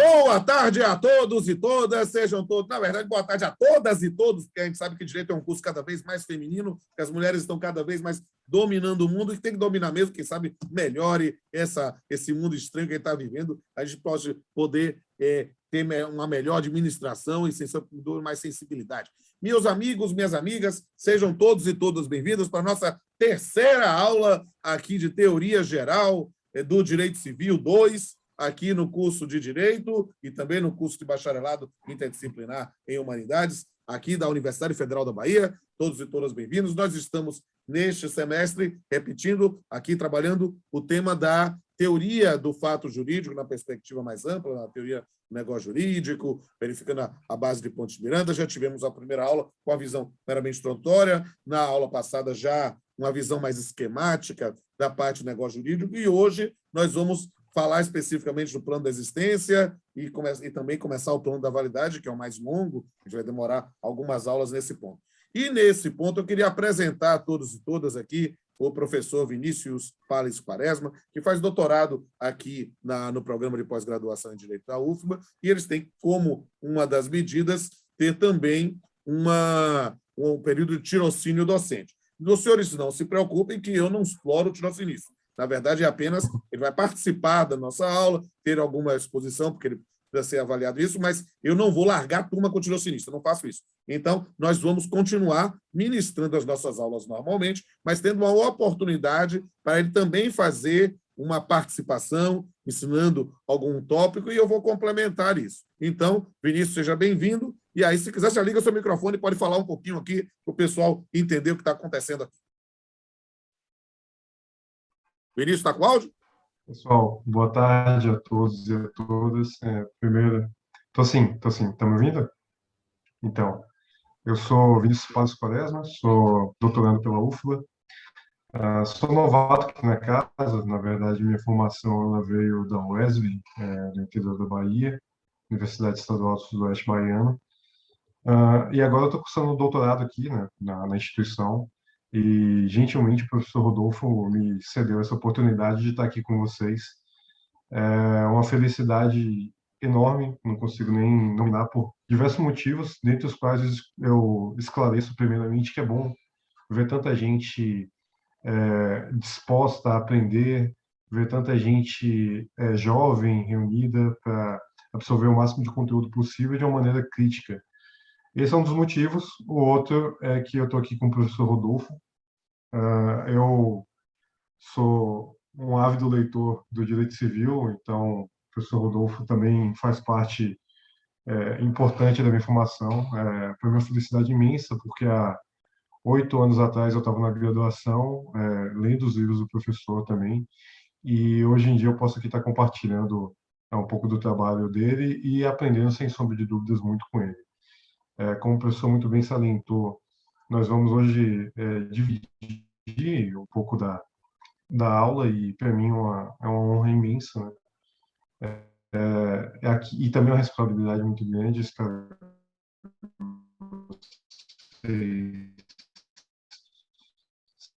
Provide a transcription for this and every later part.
Boa tarde a todos e todas, sejam todos, na verdade, boa tarde a todas e todos, porque a gente sabe que direito é um curso cada vez mais feminino, que as mulheres estão cada vez mais dominando o mundo, e tem que dominar mesmo, quem sabe melhore esse mundo estranho que a gente está vivendo, a gente pode poder ter uma melhor administração e mais sensibilidade. Meus amigos, minhas amigas, sejam todos e todas bem-vindos para a nossa terceira aula aqui de Teoria Geral do Direito Civil 2, aqui no curso de Direito e também no curso de Bacharelado Interdisciplinar em Humanidades, aqui da Universidade Federal da Bahia. Todos e todas bem-vindos. Nós estamos, neste semestre, repetindo, aqui trabalhando o tema da teoria do fato jurídico na perspectiva mais ampla, na teoria do negócio jurídico, verificando a base de Pontes Miranda. Já tivemos a primeira aula com a visão meramente introdutória, na aula passada já uma visão mais esquemática da parte do negócio jurídico, e hoje nós vamos falar especificamente do plano da existência e também começar o plano da validade, que é o mais longo, a gente vai demorar algumas aulas nesse ponto. E, nesse ponto, eu queria apresentar a todos e todas aqui o professor Vinícius Pales Quaresma, que faz doutorado aqui no programa de pós-graduação em Direito da UFBA, e eles têm como uma das medidas ter também um período de tirocínio docente. Os senhores não se preocupem que eu não exploro o tirocínio. Na verdade, ele vai participar da nossa aula, ter alguma exposição, porque ele precisa ser avaliado isso, mas eu não vou largar a turma com o tirocinista, não faço isso. Então, nós vamos continuar ministrando as nossas aulas normalmente, mas tendo uma oportunidade para ele também fazer uma participação, ensinando algum tópico, e eu vou complementar isso. Então, Vinícius, seja bem-vindo, e aí, se quiser, já liga o seu microfone e pode falar um pouquinho aqui para o pessoal entender o que está acontecendo aqui. Vinícius, está com áudio? Pessoal, boa tarde a todos e a todas. Primeiro, estou sim, está me ouvindo? Então, eu sou Vinícius Pales Quaresma, sou doutorando pela UFBA, sou novato aqui na casa, na verdade, minha formação ela veio da UESB, do interior da Bahia, Universidade Estadual do Sudoeste Baiano, e agora eu estou cursando doutorado aqui, né, na instituição. E, gentilmente, o professor Rodolfo me cedeu essa oportunidade de estar aqui com vocês. É uma felicidade enorme, não consigo nem nominar por diversos motivos, dentre os quais eu esclareço primeiramente que é bom ver tanta gente disposta a aprender, ver tanta gente jovem reunida para absorver o máximo de conteúdo possível de uma maneira crítica. Esse é um dos motivos. O outro é que eu estou aqui com o professor Rodolfo. Eu sou um ávido leitor do direito civil, então o professor Rodolfo também faz parte importante da minha formação. Foi uma felicidade imensa, porque há 8 anos atrás eu estava na graduação, lendo os livros do professor também, e hoje em dia eu posso aqui estar compartilhando um pouco do trabalho dele e aprendendo, sem sombra de dúvidas, muito com ele. Como o professor muito bem salientou, nós vamos hoje dividir um pouco da aula, e para mim é uma honra imensa, né? E também uma responsabilidade muito grande estar se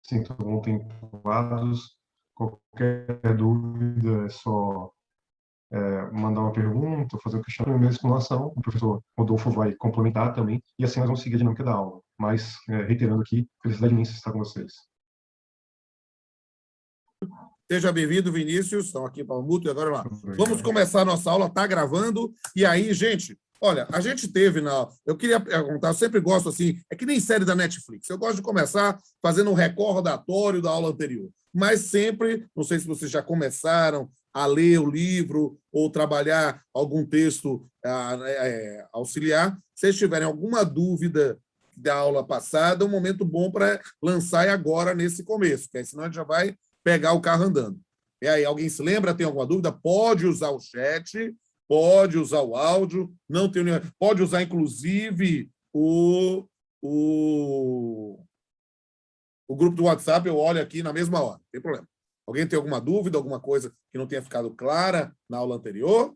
sintam contemplados. Qualquer dúvida é só mandar uma pergunta, fazer um questionamento, uma exclamação. O professor Rodolfo vai complementar também, e assim nós vamos seguir a dinâmica da aula. Mas, reiterando aqui, felicidade imensa estar com vocês. Seja bem-vindo, Vinícius. Estão aqui para o mútuo e agora lá. Vamos começar a nossa aula, está gravando. E aí, gente, olha, a gente teve eu queria perguntar, eu sempre gosto assim, é que nem série da Netflix. Eu gosto de começar fazendo um recordatório da aula anterior. Mas sempre, não sei se vocês já começaram a ler o livro ou trabalhar algum texto auxiliar. Se vocês tiverem alguma dúvida da aula passada, é um momento bom para lançar agora nesse começo, porque aí senão a gente já vai pegar o carro andando. E aí, alguém se lembra? Tem alguma dúvida? Pode usar o chat, pode usar o áudio, não tem nenhuma, pode usar, inclusive, o grupo do WhatsApp, eu olho aqui na mesma hora, não tem problema. Alguém tem alguma dúvida, alguma coisa que não tenha ficado clara na aula anterior?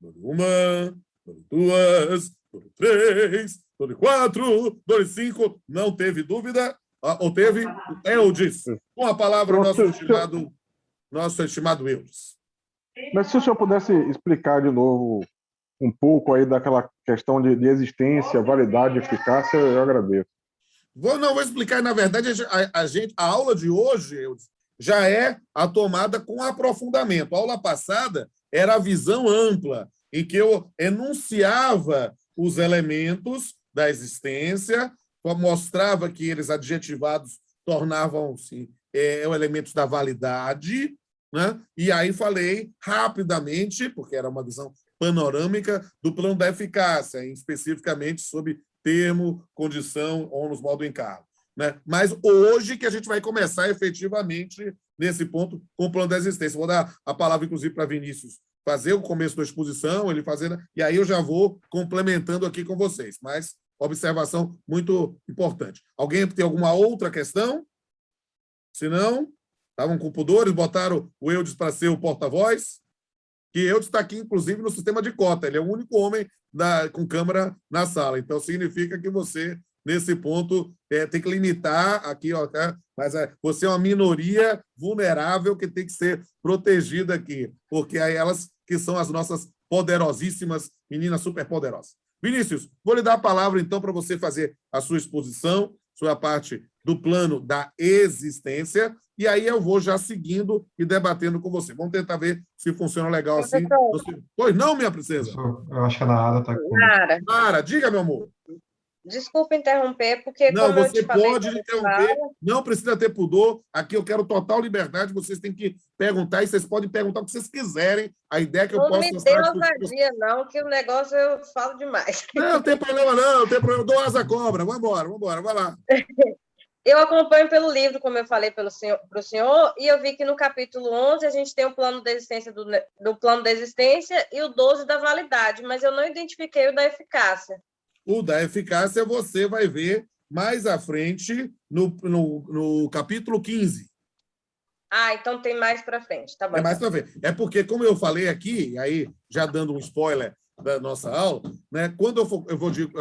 Uma, duas, três, 4, 5, não teve dúvida? Ou teve? Eudes. Com a palavra, nosso estimado Eudes. Mas se o senhor pudesse explicar de novo um pouco aí daquela questão de existência, validade, eficácia, eu agradeço. Vou explicar. Na verdade, a aula de hoje já é a tomada com aprofundamento. A aula passada era a visão ampla, em que eu enunciava os elementos da existência, mostrava que eles adjetivados tornavam-se elementos da validade, né? E aí falei rapidamente, porque era uma visão panorâmica, do plano da eficácia, especificamente sobre termo, condição, ônus, modo, encargo. Né? Mas hoje que a gente vai começar efetivamente nesse ponto com o plano da existência. Vou dar a palavra, inclusive, para Vinícius fazer o começo da exposição, ele fazendo, e aí eu já vou complementando aqui com vocês. Mas observação muito importante. Alguém tem alguma outra questão? Se não, estavam com pudores, botaram o Eudes para ser o porta-voz, que Eudes está aqui, inclusive, no sistema de cota. Ele é o único homem com câmera na sala. Então, significa que você, nesse ponto, tem que limitar aqui, ó, tá? Mas você é uma minoria vulnerável que tem que ser protegida aqui, porque é elas que são as nossas poderosíssimas meninas superpoderosas. Vinícius, vou lhe dar a palavra, então, para você fazer a sua exposição, sua parte do plano da existência, e aí eu vou já seguindo e debatendo com você. Vamos tentar ver se funciona legal assim. Pois não, minha princesa? Eu acho que a Nara está com... Nara, diga, meu amor. Desculpa interromper, porque não, como você eu te falei, pode interromper, não precisa ter pudor. Aqui eu quero total liberdade, vocês têm que perguntar, e vocês podem perguntar o que vocês quiserem. A ideia é que eu possa... Não me dê ousadia, não, que o negócio eu falo demais. Não tem problema, não tem problema. Dou asa cobra, vamos embora, vai lá. Eu acompanho pelo livro, como eu falei para o senhor, e eu vi que no capítulo 11 a gente tem o plano da existência do plano da existência e o 12 da validade, mas eu não identifiquei o da eficácia. O da eficácia você vai ver mais à frente no capítulo 15. Ah, então tem mais para frente, tá bom. É mais para frente. É porque, como eu falei aqui, aí já dando um spoiler da nossa aula, né? Quando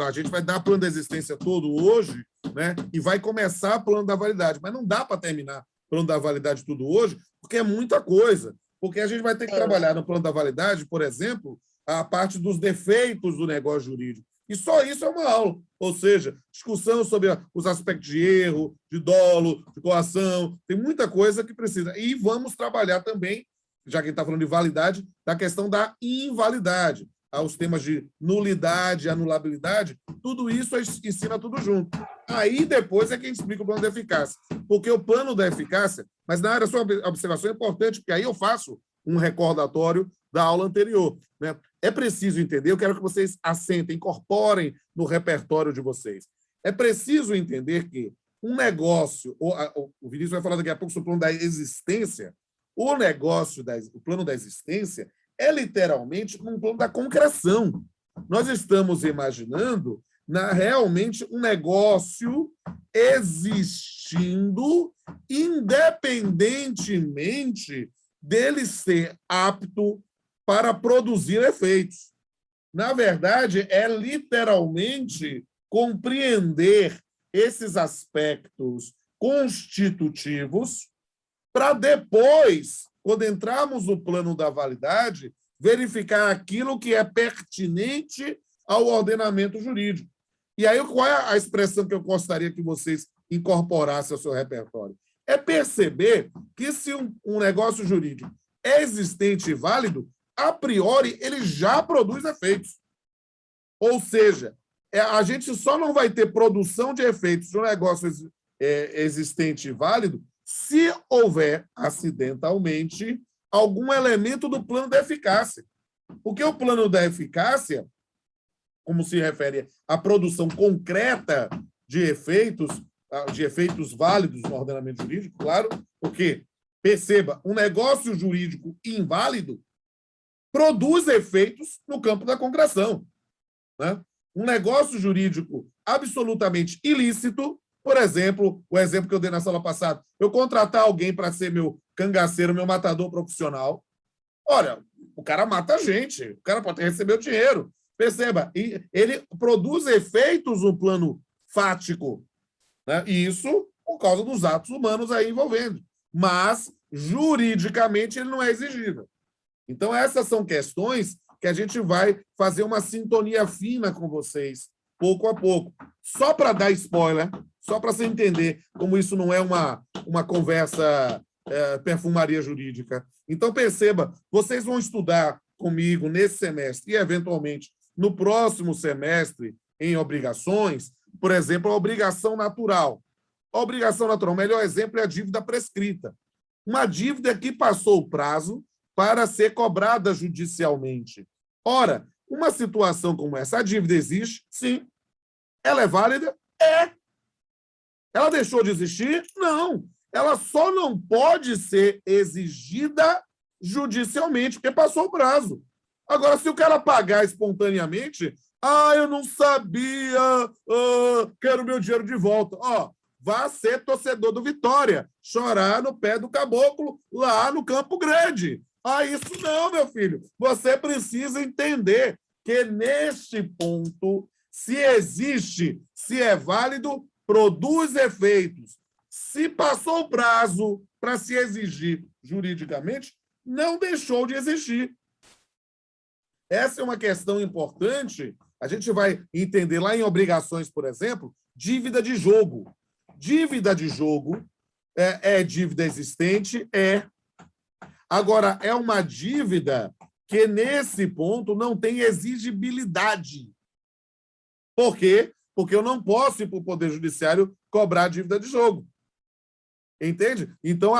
a gente vai dar plano da existência todo hoje, né? E vai começar plano da validade, mas não dá para terminar plano da validade tudo hoje, porque é muita coisa. Porque a gente vai ter que trabalhar no plano da validade, por exemplo, a parte dos defeitos do negócio jurídico. E só isso é uma aula. Ou seja, discussão sobre os aspectos de erro, de dolo, de coação, tem muita coisa que precisa. E vamos trabalhar também, já que a gente está falando de validade, da questão da invalidade. Os temas de nulidade, anulabilidade, tudo isso ensina tudo junto. Aí depois é que a gente explica o plano da eficácia. Porque o plano da eficácia, mas na área sua observação é importante, porque aí eu faço um recordatório da aula anterior, né? É preciso entender, eu quero que vocês assentem, incorporem no repertório de vocês. É preciso entender que um negócio, o Vinícius vai falar daqui a pouco sobre o plano da existência, o plano da existência é literalmente um plano da concreção. Nós estamos imaginando realmente um negócio existindo independentemente dele ser apto para produzir efeitos. Na verdade, é literalmente compreender esses aspectos constitutivos para depois, quando entrarmos no plano da validade, verificar aquilo que é pertinente ao ordenamento jurídico. E aí, qual é a expressão que eu gostaria que vocês incorporassem ao seu repertório? É perceber que se um negócio jurídico é existente e válido, a priori, ele já produz efeitos. Ou seja, a gente só não vai ter produção de efeitos de um negócio existente e válido se houver, acidentalmente, algum elemento do plano da eficácia. Porque o plano da eficácia, como se refere à produção concreta de efeitos válidos no ordenamento jurídico, claro, porque, perceba, um negócio jurídico inválido produz efeitos no campo da concreção, né? Um negócio jurídico absolutamente ilícito, por exemplo, o exemplo que eu dei na sala passada, eu contratar alguém para ser meu cangaceiro, meu matador profissional, olha, o cara mata a gente, o cara pode receber o dinheiro. Perceba, ele produz efeitos no plano fático, né? E isso por causa dos atos humanos aí envolvendo. Mas, juridicamente, ele não é exigível. Então, essas são questões que a gente vai fazer uma sintonia fina com vocês, pouco a pouco. Só para dar spoiler, só para você entender como isso não é uma conversa perfumaria jurídica. Então, perceba, vocês vão estudar comigo nesse semestre e, eventualmente, no próximo semestre, em obrigações, por exemplo, a obrigação natural. A obrigação natural, o melhor exemplo é a dívida prescrita. Uma dívida que passou o prazo para ser cobrada judicialmente. Ora, uma situação como essa, a dívida existe? Sim. Ela é válida? É. Ela deixou de existir? Não. Ela só não pode ser exigida judicialmente, porque passou o prazo. Agora, se o cara pagar espontaneamente, eu não sabia, quero meu dinheiro de volta. Vá ser torcedor do Vitória, chorar no pé do caboclo lá no Campo Grande. Isso não, meu filho. Você precisa entender que, neste ponto, se existe, se é válido, produz efeitos. Se passou o prazo para se exigir juridicamente, não deixou de existir. Essa é uma questão importante. A gente vai entender lá em obrigações, por exemplo, dívida de jogo. Dívida de jogo é dívida existente? É. Agora, é uma dívida que, nesse ponto, não tem exigibilidade. Por quê? Porque eu não posso ir para o Poder Judiciário cobrar dívida de jogo. Entende? Então,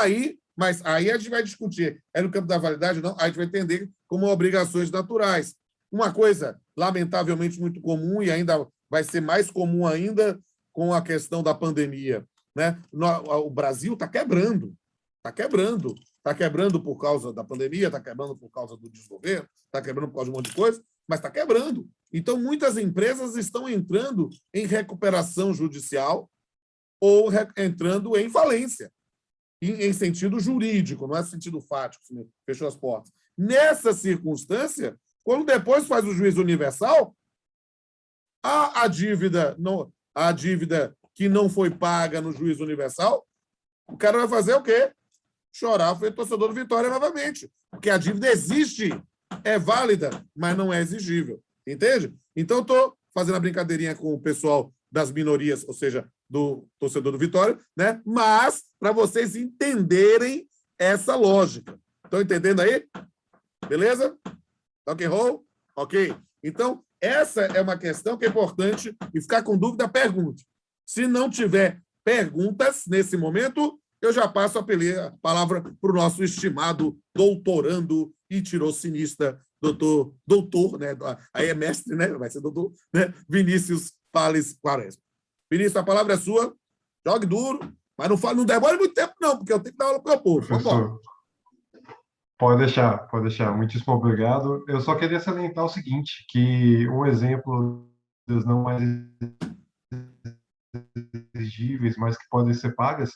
mas aí a gente vai discutir. É no campo da validade? Não. Aí a gente vai entender como obrigações naturais. Uma coisa, lamentavelmente, muito comum, e ainda vai ser mais comum ainda com a questão da pandemia, né? O Brasil está quebrando. Está quebrando. Está quebrando por causa da pandemia, está quebrando por causa do desgoverno, está quebrando por causa de um monte de coisa, mas está quebrando. Então, muitas empresas estão entrando em recuperação judicial ou entrando em falência, em sentido jurídico, não é sentido fático, fechou as portas. Nessa circunstância, quando depois faz o juízo universal, a dívida que não foi paga no juízo universal, o cara vai fazer o quê? Chorar, foi torcedor do Vitória novamente, porque a dívida existe, é válida, mas não é exigível. Entende? Então, eu estou fazendo a brincadeirinha com o pessoal das minorias, ou seja, do torcedor do Vitória, né? Mas para vocês entenderem essa lógica. Estão entendendo aí? Beleza? Rock and roll? Ok. Então, essa é uma questão que é importante, e ficar com dúvida, pergunte. Se não tiver perguntas nesse momento, eu já passo a palavra para o nosso estimado doutorando e tirocinista, doutor, né? Aí é mestre, né? Vai ser doutor, né? Vinícius Pales Quaresma. Vinícius, a palavra é sua. Jogue duro, mas não demore muito tempo, não, porque eu tenho que dar aula para o povo. Professor, pode deixar. Muitíssimo obrigado. Eu só queria salientar o seguinte, que um exemplo das não mais exigíveis, mas que podem ser pagas,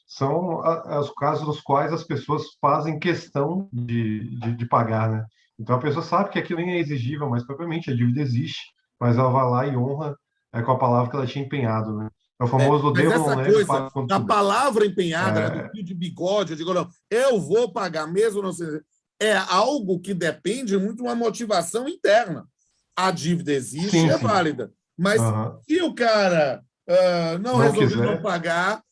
são os casos nos quais as pessoas fazem questão de pagar, né? Então, a pessoa sabe que aquilo nem é exigível, mas propriamente a dívida existe, mas ela vai lá e honra com a palavra que ela tinha empenhado, né? É o famoso mas devo, essa não leve, coisa pago quando da puder. palavra empenhada, né, do fio de bigode, eu digo, não, eu vou pagar mesmo, não sei, é algo que depende muito de uma motivação interna. A dívida existe, Sim, é sim. válida, mas se o cara não resolveu quiser. não pagar,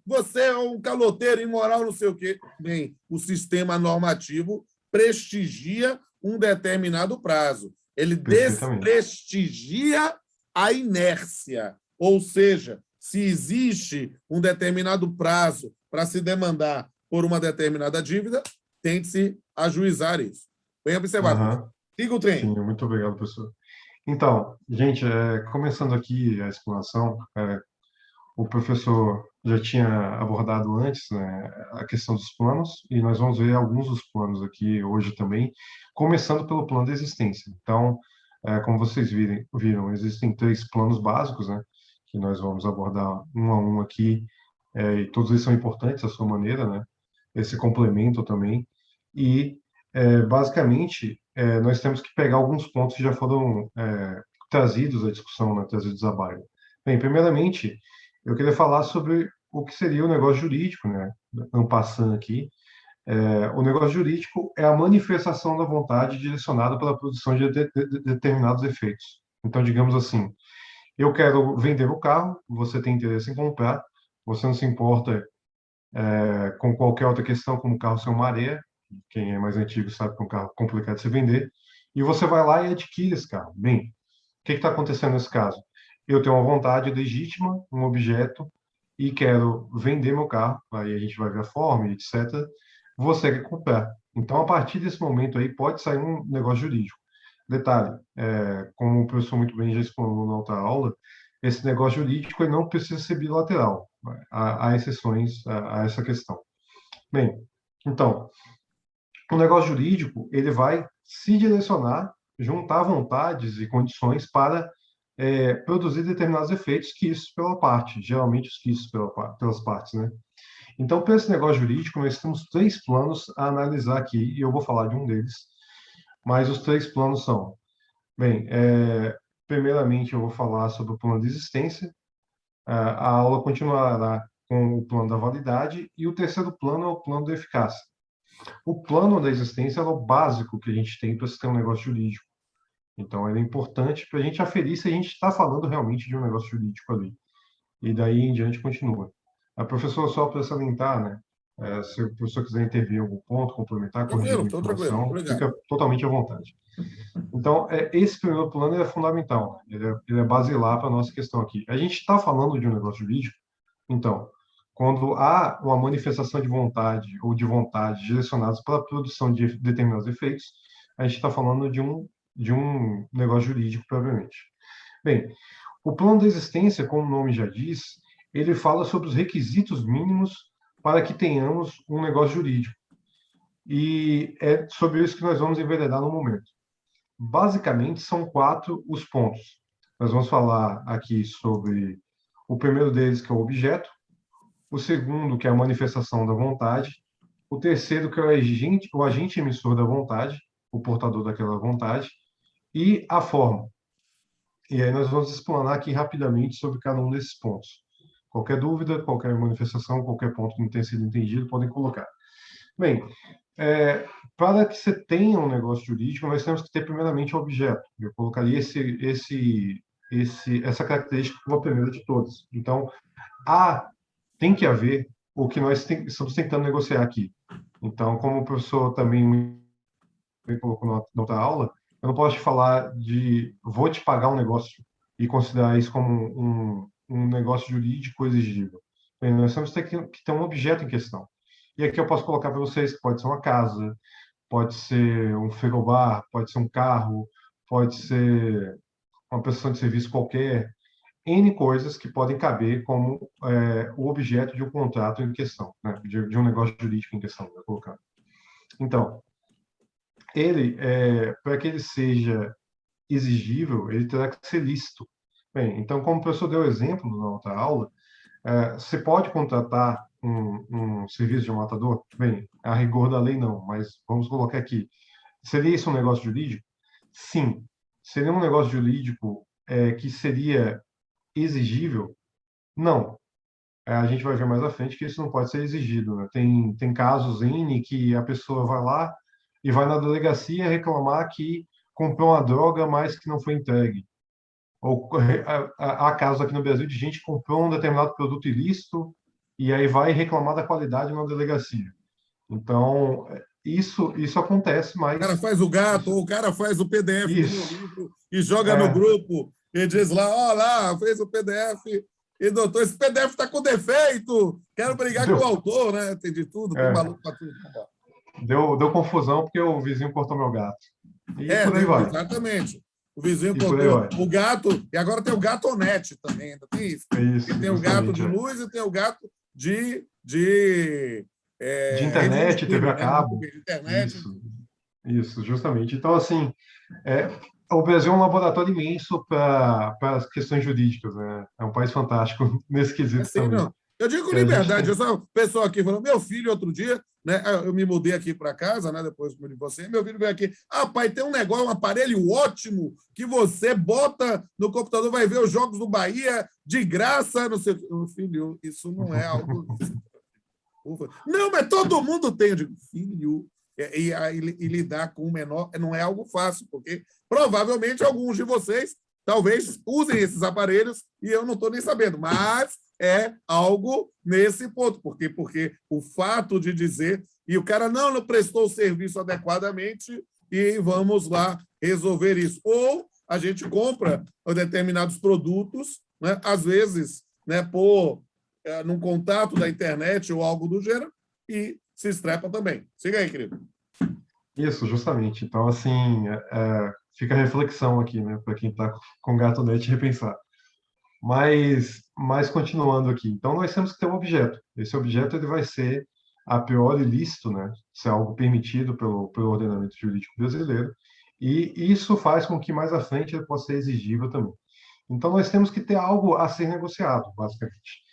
você é um caloteiro imoral, não sei o quê. Bem, o sistema normativo prestigia um determinado prazo. Ele desprestigia a inércia. Ou seja, se existe um determinado prazo para se demandar por uma determinada dívida, tente-se ajuizar isso. Bem observado. Siga o trem. Sim, muito obrigado, professor. Então, gente, começando aqui a explanação, o professor já tinha abordado antes, né, a questão dos planos, e nós vamos ver alguns dos planos aqui hoje também, começando pelo plano de existência. Então, como vocês viram, existem 3 planos básicos, né, que nós vamos abordar um a um aqui, e todos eles são importantes à sua maneira, né, esse complemento também, e, basicamente, nós temos que pegar alguns pontos que já foram trazidos à discussão, né, trazidos à baila. Bem, primeiramente, eu queria falar sobre o que seria o negócio jurídico, né, en passant aqui, O negócio jurídico é a manifestação da vontade direcionada pela produção de determinados efeitos. Então, digamos assim, eu quero vender o carro, você tem interesse em comprar, você não se importa com qualquer outra questão, como o carro ser uma areia, quem é mais antigo sabe que é um carro complicado de se vender, e você vai lá e adquire esse carro. Bem, o que está acontecendo nesse caso? Eu tenho uma vontade legítima, um objeto, e quero vender meu carro, aí a gente vai ver a forma, etc. Você quer comprar. Então, a partir desse momento aí, pode sair um negócio jurídico. Detalhe, como o professor muito bem já explanou na outra aula, esse negócio jurídico ele não precisa ser bilateral. Há exceções a essa questão. Bem, então, o negócio jurídico ele vai se direcionar, juntar vontades e condições para produzir determinados efeitos quistos pela parte, geralmente os quistos pelas partes, né? Então, para esse negócio jurídico, nós temos 3 planos a analisar aqui, e eu vou falar de um deles, mas os 3 planos são, bem, primeiramente eu vou falar sobre o plano de existência, a aula continuará com o plano da validade, e o terceiro plano é o plano da eficácia. O plano da existência é o básico que a gente tem para se ter um negócio jurídico. Então, ele é importante para a gente aferir se a gente está falando realmente de um negócio jurídico ali. E daí em diante continua. A professora, só para salientar, né? Se o professor quiser intervir em algum ponto, complementar, corrigir alguma informação, fica totalmente à vontade. Então, esse primeiro plano é fundamental, ele é basilar para a nossa questão aqui. A gente está falando de um negócio jurídico, então, quando há uma manifestação de vontade ou de vontade direcionadas para a produção de determinados efeitos, a gente está falando de um negócio jurídico, propriamente. Bem, o plano da existência, como o nome já diz, ele fala sobre os requisitos mínimos para que tenhamos um negócio jurídico. E é sobre isso que nós vamos enveredar no momento. Basicamente, são 4 os pontos. Nós vamos falar aqui sobre o primeiro deles, que é o objeto, o segundo, que é a manifestação da vontade, o terceiro, que é o agente emissor da vontade, o portador daquela vontade, e a forma. E aí nós vamos explanar aqui rapidamente sobre cada um desses pontos. Qualquer dúvida, qualquer manifestação, qualquer ponto que não tenha sido entendido, podem colocar. Bem, para que você tenha um negócio jurídico, nós temos que ter primeiramente o objeto. Eu colocaria essa característica como a primeira de todas. Então, tem que haver o que nós estamos tentando negociar aqui. Então, como o professor também me colocou na outra aula, eu não posso te falar vou te pagar um negócio e considerar isso como um negócio jurídico exigível. Bem, nós temos que ter um objeto em questão. E aqui eu posso colocar para vocês que pode ser uma casa, pode ser um frigobar, pode ser um carro, pode ser uma prestação de serviço qualquer, N coisas que podem caber como o objeto de um contrato em questão, né? de um negócio jurídico em questão, vou colocar. Então, para que ele seja exigível, ele terá que ser lícito. Bem, então, como o professor deu exemplo na outra aula, você pode contratar um serviço de um matador? Bem, a rigor da lei não, mas vamos colocar aqui. Seria isso um negócio jurídico? Sim. Seria um negócio jurídico que seria exigível? Não. A gente vai ver mais à frente que isso não pode ser exigido, né? Tem casos N que a pessoa vai lá e vai na delegacia reclamar que comprou uma droga, mas que não foi entregue. Ou há casos aqui no Brasil de gente que comprou um determinado produto ilícito e aí vai reclamar da qualidade na delegacia. Então, isso acontece, mas... O cara faz o gato, ou o cara faz o PDF do livro e joga no grupo e diz lá, ó lá, fez o PDF e doutor, esse PDF está com defeito, quero brigar com o autor, né? Tem de tudo, tem maluco para tudo. Deu confusão porque o vizinho cortou meu gato. E por aí vai. Exatamente. O vizinho cortou o gato, e agora tem o gatonete também, ainda tem isso. Tem o gato de luz e tem o gato de internet, TV a cabo. De internet. Isso, justamente. Então, assim, o Brasil é um laboratório imenso para as questões jurídicas, né? É um país fantástico nesse quesito também. Não. Eu digo com liberdade. O pessoal aqui falou, meu filho, outro dia, né? Eu me mudei aqui para casa, né? Depois de você, meu filho veio aqui. Pai, tem um negócio, um aparelho ótimo que você bota no computador, vai ver os jogos do Bahia de graça. Não sei. Meu filho, isso não é algo. Não, mas todo mundo tem. Eu digo, filho, e lidar com o menor não é algo fácil, porque provavelmente alguns de vocês talvez usem esses aparelhos e eu não estou nem sabendo, mas é algo nesse ponto, porque o fato de dizer, e o cara não prestou o serviço adequadamente e vamos lá resolver isso. Ou a gente compra determinados produtos, né, às vezes, né, num contato da internet ou algo do gênero, e se estrepa também. Siga aí, querido. Isso, justamente. Então, assim, fica a reflexão aqui, né, para quem está com gatonete repensar. Mas continuando aqui. Então, nós temos que ter um objeto. Esse objeto ele vai ser, a priori, lícito, né, se é algo permitido pelo ordenamento jurídico brasileiro, e isso faz com que mais à frente ele possa ser exigível também. Então, nós temos que ter algo a ser negociado, basicamente.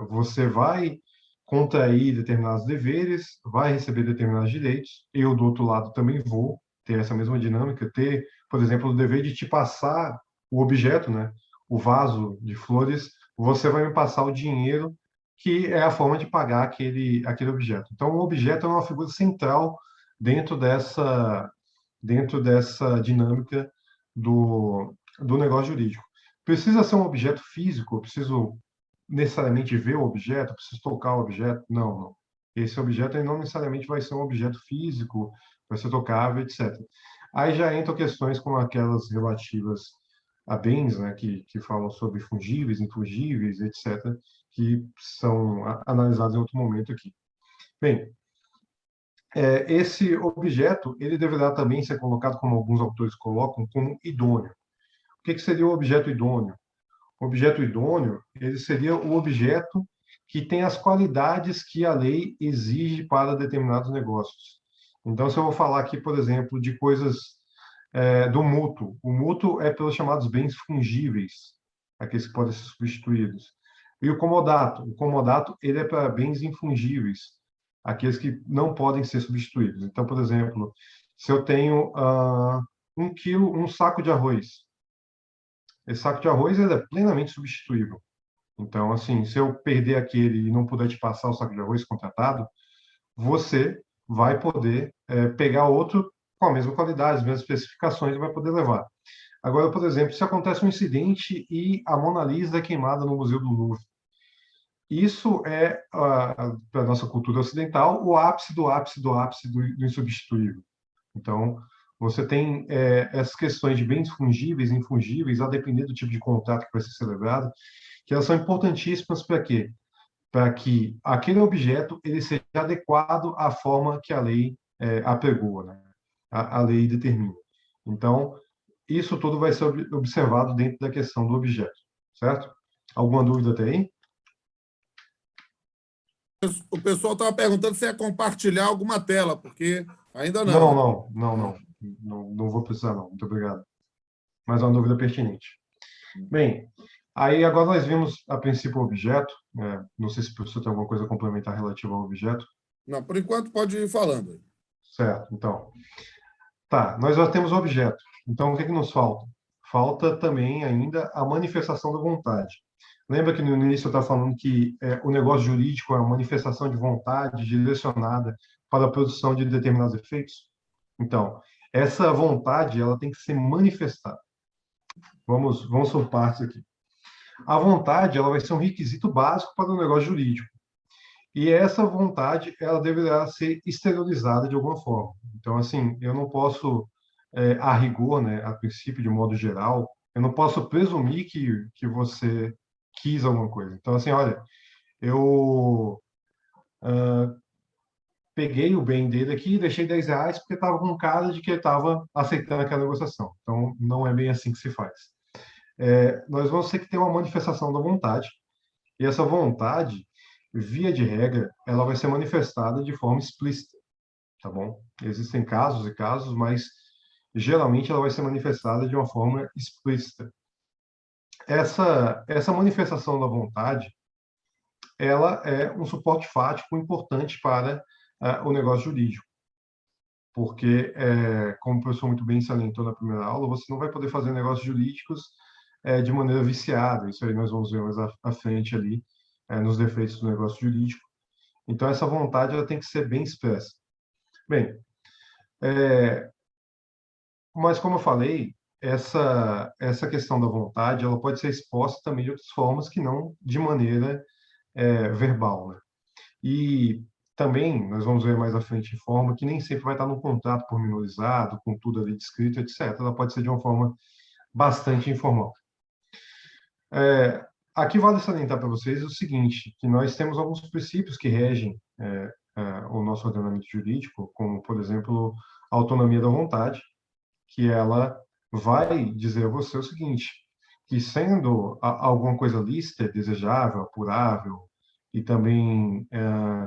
Você vai contrair determinados deveres, vai receber determinados direitos. Eu, do outro lado, também vou ter essa mesma dinâmica, ter, por exemplo, o dever de te passar o objeto, né? O vaso de flores, você vai me passar o dinheiro, que é a forma de pagar aquele objeto. Então, o objeto é uma figura central dentro dessa dinâmica do negócio jurídico. Precisa ser um objeto físico, eu preciso necessariamente ver o objeto, preciso tocar o objeto? Não, não. Esse objeto não necessariamente vai ser um objeto físico, vai ser tocável, etc. Aí já entram questões como aquelas relativas a bens, né, que falam sobre fungíveis, infungíveis, etc., que são analisados em outro momento aqui. Bem, esse objeto ele deverá também ser colocado, como alguns autores colocam, como idôneo. O que seria o objeto idôneo? O objeto idôneo ele seria o objeto que tem as qualidades que a lei exige para determinados negócios. Então, se eu vou falar aqui, por exemplo, de coisas do mútuo, o mútuo é pelos chamados bens fungíveis, aqueles que podem ser substituídos. E o comodato ele é para bens infungíveis, aqueles que não podem ser substituídos. Então, por exemplo, se eu tenho 1 quilo, um saco de arroz, esse saco de arroz ele é plenamente substituível. Então, assim, se eu perder aquele e não puder te passar o saco de arroz contratado, você vai poder pegar outro com a mesma qualidade, as mesmas especificações e vai poder levar. Agora, por exemplo, se acontece um incidente e a Mona Lisa é queimada no Museu do Louvre, isso é, para a nossa cultura ocidental, o ápice do ápice do ápice do insubstituível. Então, você tem essas questões de bens fungíveis e infungíveis, a depender do tipo de contrato que vai ser celebrado, que elas são importantíssimas para quê? Para que aquele objeto ele seja adequado à forma que a lei apregou, né? A lei determina. Então, isso tudo vai ser observado dentro da questão do objeto, certo? Alguma dúvida até aí? O pessoal estava perguntando se ia compartilhar alguma tela, porque ainda não. Não vou precisar, não. Muito obrigado. Mas é uma dúvida pertinente. Bem, aí agora nós vimos, a princípio, o objeto. Não sei se o professor tem alguma coisa a complementar relativa ao objeto. Não, por enquanto pode ir falando. Certo, então. Tá, nós já temos o objeto. Então, o que nos falta? Falta também ainda a manifestação da vontade. Lembra que no início eu estava falando que o negócio jurídico é uma manifestação de vontade direcionada para a produção de determinados efeitos? Então, essa vontade ela tem que ser manifestada. Vamos por partes aqui. A vontade ela vai ser um requisito básico para o negócio jurídico. E essa vontade ela deverá ser exteriorizada de alguma forma. Então, assim, eu não posso, a rigor, né, a princípio, de modo geral, eu não posso presumir que você quis alguma coisa. Então, assim, olha, eu peguei o bem dele aqui, deixei R$10 porque estava com cara de que ele estava aceitando aquela negociação. Então, não é bem assim que se faz. Nós vamos ter que ter uma manifestação da vontade, e essa vontade, via de regra, ela vai ser manifestada de forma explícita, tá bom? Existem casos e casos, mas geralmente ela vai ser manifestada de uma forma explícita. Essa manifestação da vontade, ela é um suporte fático importante para o negócio jurídico, porque, como o professor muito bem salientou na primeira aula, você não vai poder fazer negócios jurídicos de maneira viciada. Isso aí nós vamos ver mais à frente ali, nos defeitos do negócio jurídico. Então, essa vontade ela tem que ser bem expressa. Bem, mas como eu falei, essa questão da vontade ela pode ser exposta também de outras formas que não de maneira verbal, né? E também, nós vamos ver mais à frente, informa que nem sempre vai estar no contrato pormenorizado, com tudo ali descrito, etc. Ela pode ser de uma forma bastante informal. Aqui vale salientar para vocês o seguinte, que nós temos alguns princípios que regem o nosso ordenamento jurídico, como, por exemplo, a autonomia da vontade, que ela vai dizer a você o seguinte, que sendo alguma coisa lícita, desejável, apurável, e também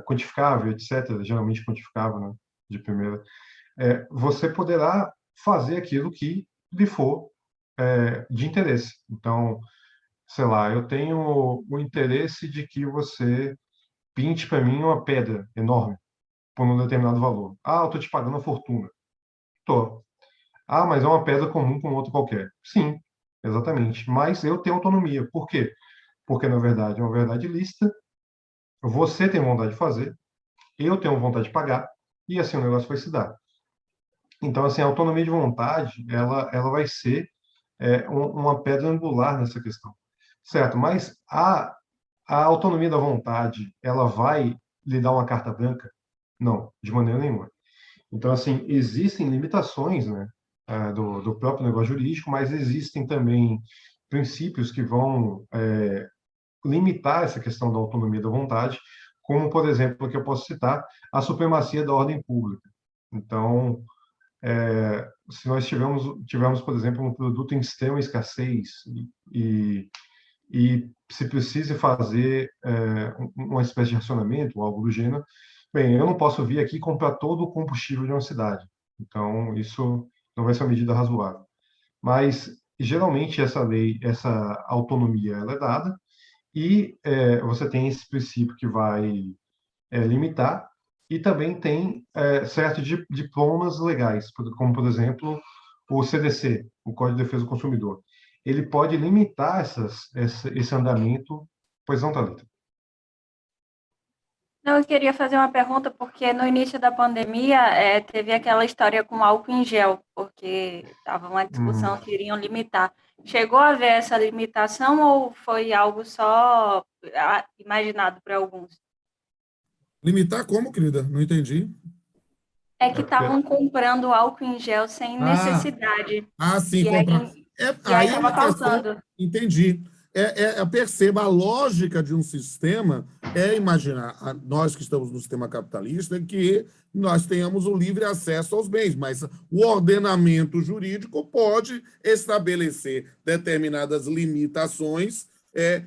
quantificável, etc., geralmente quantificável, né, de primeira, você poderá fazer aquilo que lhe for de interesse. Então, sei lá, eu tenho o interesse de que você pinte para mim uma pedra enorme, por um determinado valor. Ah, eu estou te pagando a fortuna. Estou. Ah, mas é uma pedra comum com outra qualquer. Sim, exatamente. Mas eu tenho autonomia. Por quê? Porque, na verdade, é uma verdade lícita, você tem vontade de fazer, eu tenho vontade de pagar, e assim o negócio vai se dar. Então, assim, a autonomia de vontade, ela vai ser uma pedra angular nessa questão. Certo, mas a autonomia da vontade, ela vai lhe dar uma carta branca? Não, de maneira nenhuma. Então, assim, existem limitações, né, do próprio negócio jurídico, mas existem também princípios que vão limitar essa questão da autonomia da vontade, como, por exemplo, que eu posso citar, a supremacia da ordem pública. Então, se nós tivermos, por exemplo, um produto em extrema escassez e se precise fazer uma espécie de racionamento ou algo do gênero, bem, eu não posso vir aqui e comprar todo o combustível de uma cidade. Então, isso não vai ser uma medida razoável. Mas, geralmente, essa lei, essa autonomia, ela é dada e você tem esse princípio que vai limitar e também tem certos diplomas legais, como, por exemplo, o CDC, o Código de Defesa do Consumidor. Ele pode limitar esse andamento, pois não, Thalita? Não, eu queria fazer uma pergunta, porque no início da pandemia teve aquela história com álcool em gel, porque estava uma discussão que iriam limitar. Chegou a haver essa limitação ou foi algo só imaginado por alguns? Limitar como, querida? Não entendi. É que estavam comprando álcool em gel sem necessidade. Sim, E comprar. aí Aí é estava uma questão. causando. Entendi. Perceba, a lógica de um sistema é imaginar, nós que estamos no sistema capitalista, que nós tenhamos o livre acesso aos bens, mas o ordenamento jurídico pode estabelecer determinadas limitações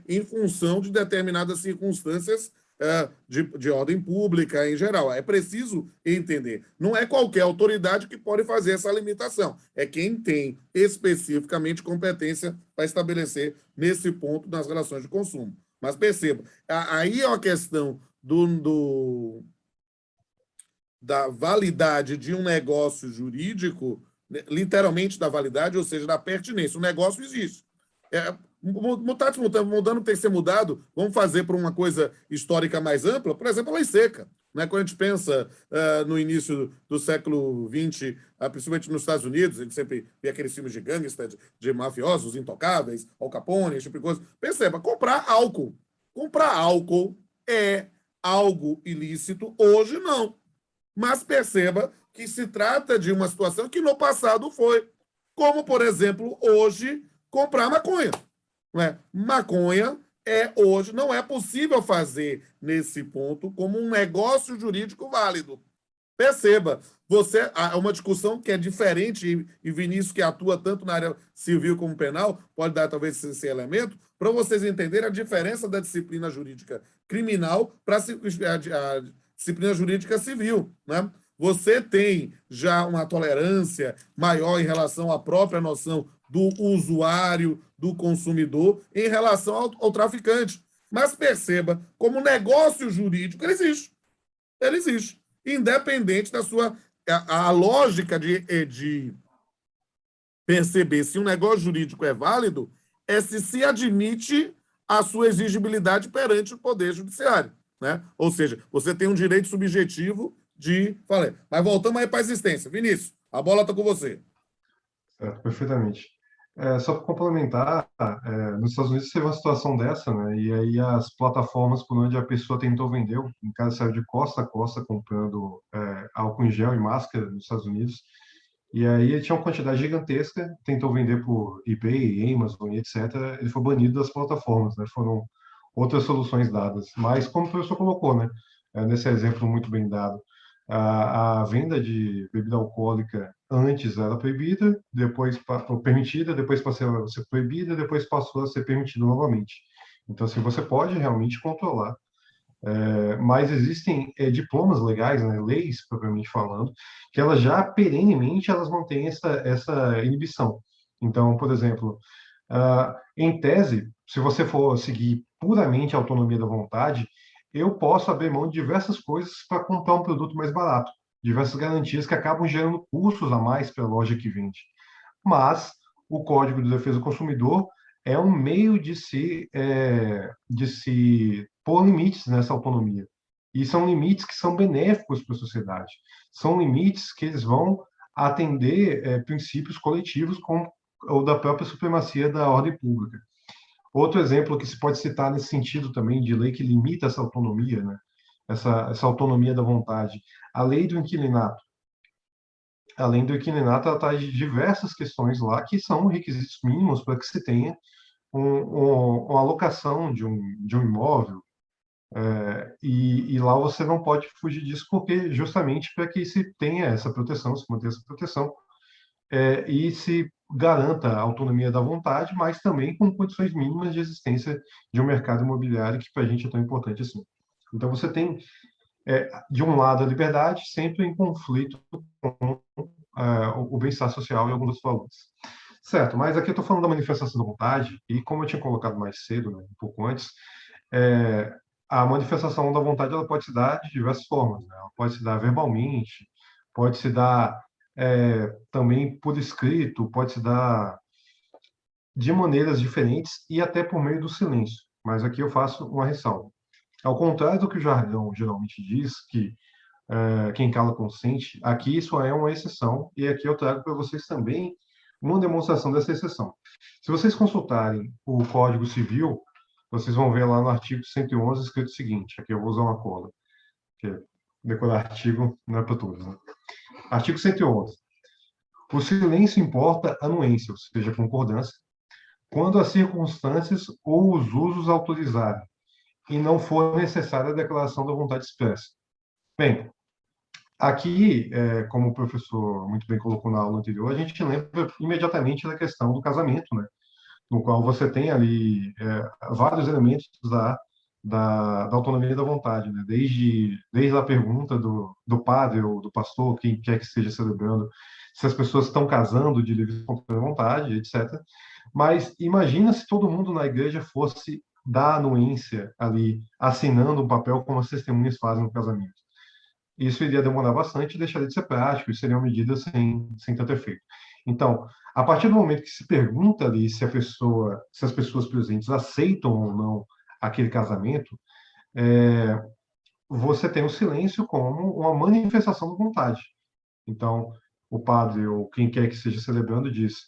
em função de determinadas circunstâncias de ordem pública em geral. É preciso entender. Não é qualquer autoridade que pode fazer essa limitação. É quem tem especificamente competência para estabelecer nesse ponto nas relações de consumo. Mas perceba, aí é uma questão da validade de um negócio jurídico, literalmente da validade, ou seja, da pertinência. O negócio existe. Mudando tem que ser mudado, vamos fazer para uma coisa histórica mais ampla, por exemplo, a lei seca. Né? Quando a gente pensa no início do século XX, principalmente nos Estados Unidos, a gente sempre vê aqueles filmes de gangsters, de mafiosos, intocáveis, Al Capone, esse tipo de coisa. Perceba, comprar álcool. Comprar álcool é algo ilícito, hoje não. Mas perceba que se trata de uma situação que no passado foi. Como, por exemplo, hoje, comprar maconha. Maconha hoje não é possível fazer nesse ponto como um negócio jurídico válido. Perceba, há uma discussão que é diferente, e Vinícius, que atua tanto na área civil como penal, pode dar talvez esse elemento, para vocês entenderem a diferença da disciplina jurídica criminal para a disciplina jurídica civil. Né? Você tem já uma tolerância maior em relação à própria noção do usuário, do consumidor, em relação ao traficante. Mas perceba, como negócio jurídico, ele existe. Ele existe. Independente da sua... A lógica de perceber se um negócio jurídico é válido é se admite a sua exigibilidade perante o Poder Judiciário. né? Ou seja, você tem um direito subjetivo de... Falei, mas voltamos aí para a existência. Vinícius, a bola está com você. Certo, perfeitamente. Só para complementar, nos Estados Unidos teve uma situação dessa, né? E aí as plataformas por onde a pessoa tentou vender, em caso saiu de costa a costa comprando álcool em gel e máscara nos Estados Unidos, e aí tinha uma quantidade gigantesca, tentou vender por eBay, Amazon e etc. Ele foi banido das plataformas, né? Foram outras soluções dadas. Mas como o professor colocou, né? Nesse exemplo muito bem dado, a venda de bebida alcoólica antes era proibida, depois permitida, depois passou a ser proibida, depois passou a ser permitida novamente. Então, assim, você pode realmente controlar, mas existem diplomas legais, né, leis, propriamente falando, que elas já perenemente elas mantêm essa inibição. Então, por exemplo, em tese, se você for seguir puramente a autonomia da vontade, eu posso abrir mão de diversas coisas para comprar um produto mais barato, diversas garantias que acabam gerando custos a mais para a loja que vende. Mas o Código de Defesa do Consumidor é um meio de se pôr limites nessa autonomia. E são limites que são benéficos para a sociedade. São limites que eles vão atender princípios coletivos como o da própria supremacia da ordem pública. Outro exemplo que se pode citar nesse sentido também, de lei que limita essa autonomia, né? Essa autonomia da vontade, a lei do inquilinato. A lei do inquilinato ela traz diversas questões lá que são requisitos mínimos para que se tenha uma alocação de um imóvel, e lá você não pode fugir disso, porque justamente para que se tenha essa proteção, se mantenha essa proteção, e se garanta a autonomia da vontade, mas também com condições mínimas de existência de um mercado imobiliário que para a gente é tão importante assim. Então você tem, de um lado, a liberdade, sempre em conflito com o bem-estar social e alguns outros valores. Certo, mas aqui eu estou falando da manifestação da vontade, e como eu tinha colocado mais cedo, né, um pouco antes, a manifestação da vontade ela pode se dar de diversas formas, né? Ela pode se dar verbalmente, pode se dar também por escrito, pode se dar de maneiras diferentes e até por meio do silêncio. Mas aqui eu faço uma ressalva. Ao contrário do que o jargão geralmente diz, que quem cala consente, aqui isso é uma exceção, e aqui eu trago para vocês também uma demonstração dessa exceção. Se vocês consultarem o Código Civil, vocês vão ver lá no artigo 111 escrito o seguinte, aqui eu vou usar uma cola, porque decorar artigo não é para todos, né? Artigo 111. O silêncio importa anuência, ou seja, concordância, quando as circunstâncias ou os usos autorizarem e não for necessária a declaração da vontade expressa. Bem, aqui, como o professor muito bem colocou na aula anterior, a gente lembra imediatamente da questão do casamento, né? No qual você tem ali vários elementos da autonomia da vontade, né? Desde a pergunta do padre ou do pastor, quem quer que esteja celebrando, se as pessoas estão casando de livre e espontânea vontade, etc. Mas imagina se todo mundo na igreja fosse dar anuência ali, assinando um papel como as testemunhas fazem no casamento. Isso iria demorar bastante e deixaria de ser prático, e seria uma medida sem tanto efeito. Então, a partir do momento que se pergunta ali se as pessoas presentes aceitam ou não aquele casamento, você tem o silêncio como uma manifestação da vontade. Então, o padre ou quem quer que esteja celebrando diz,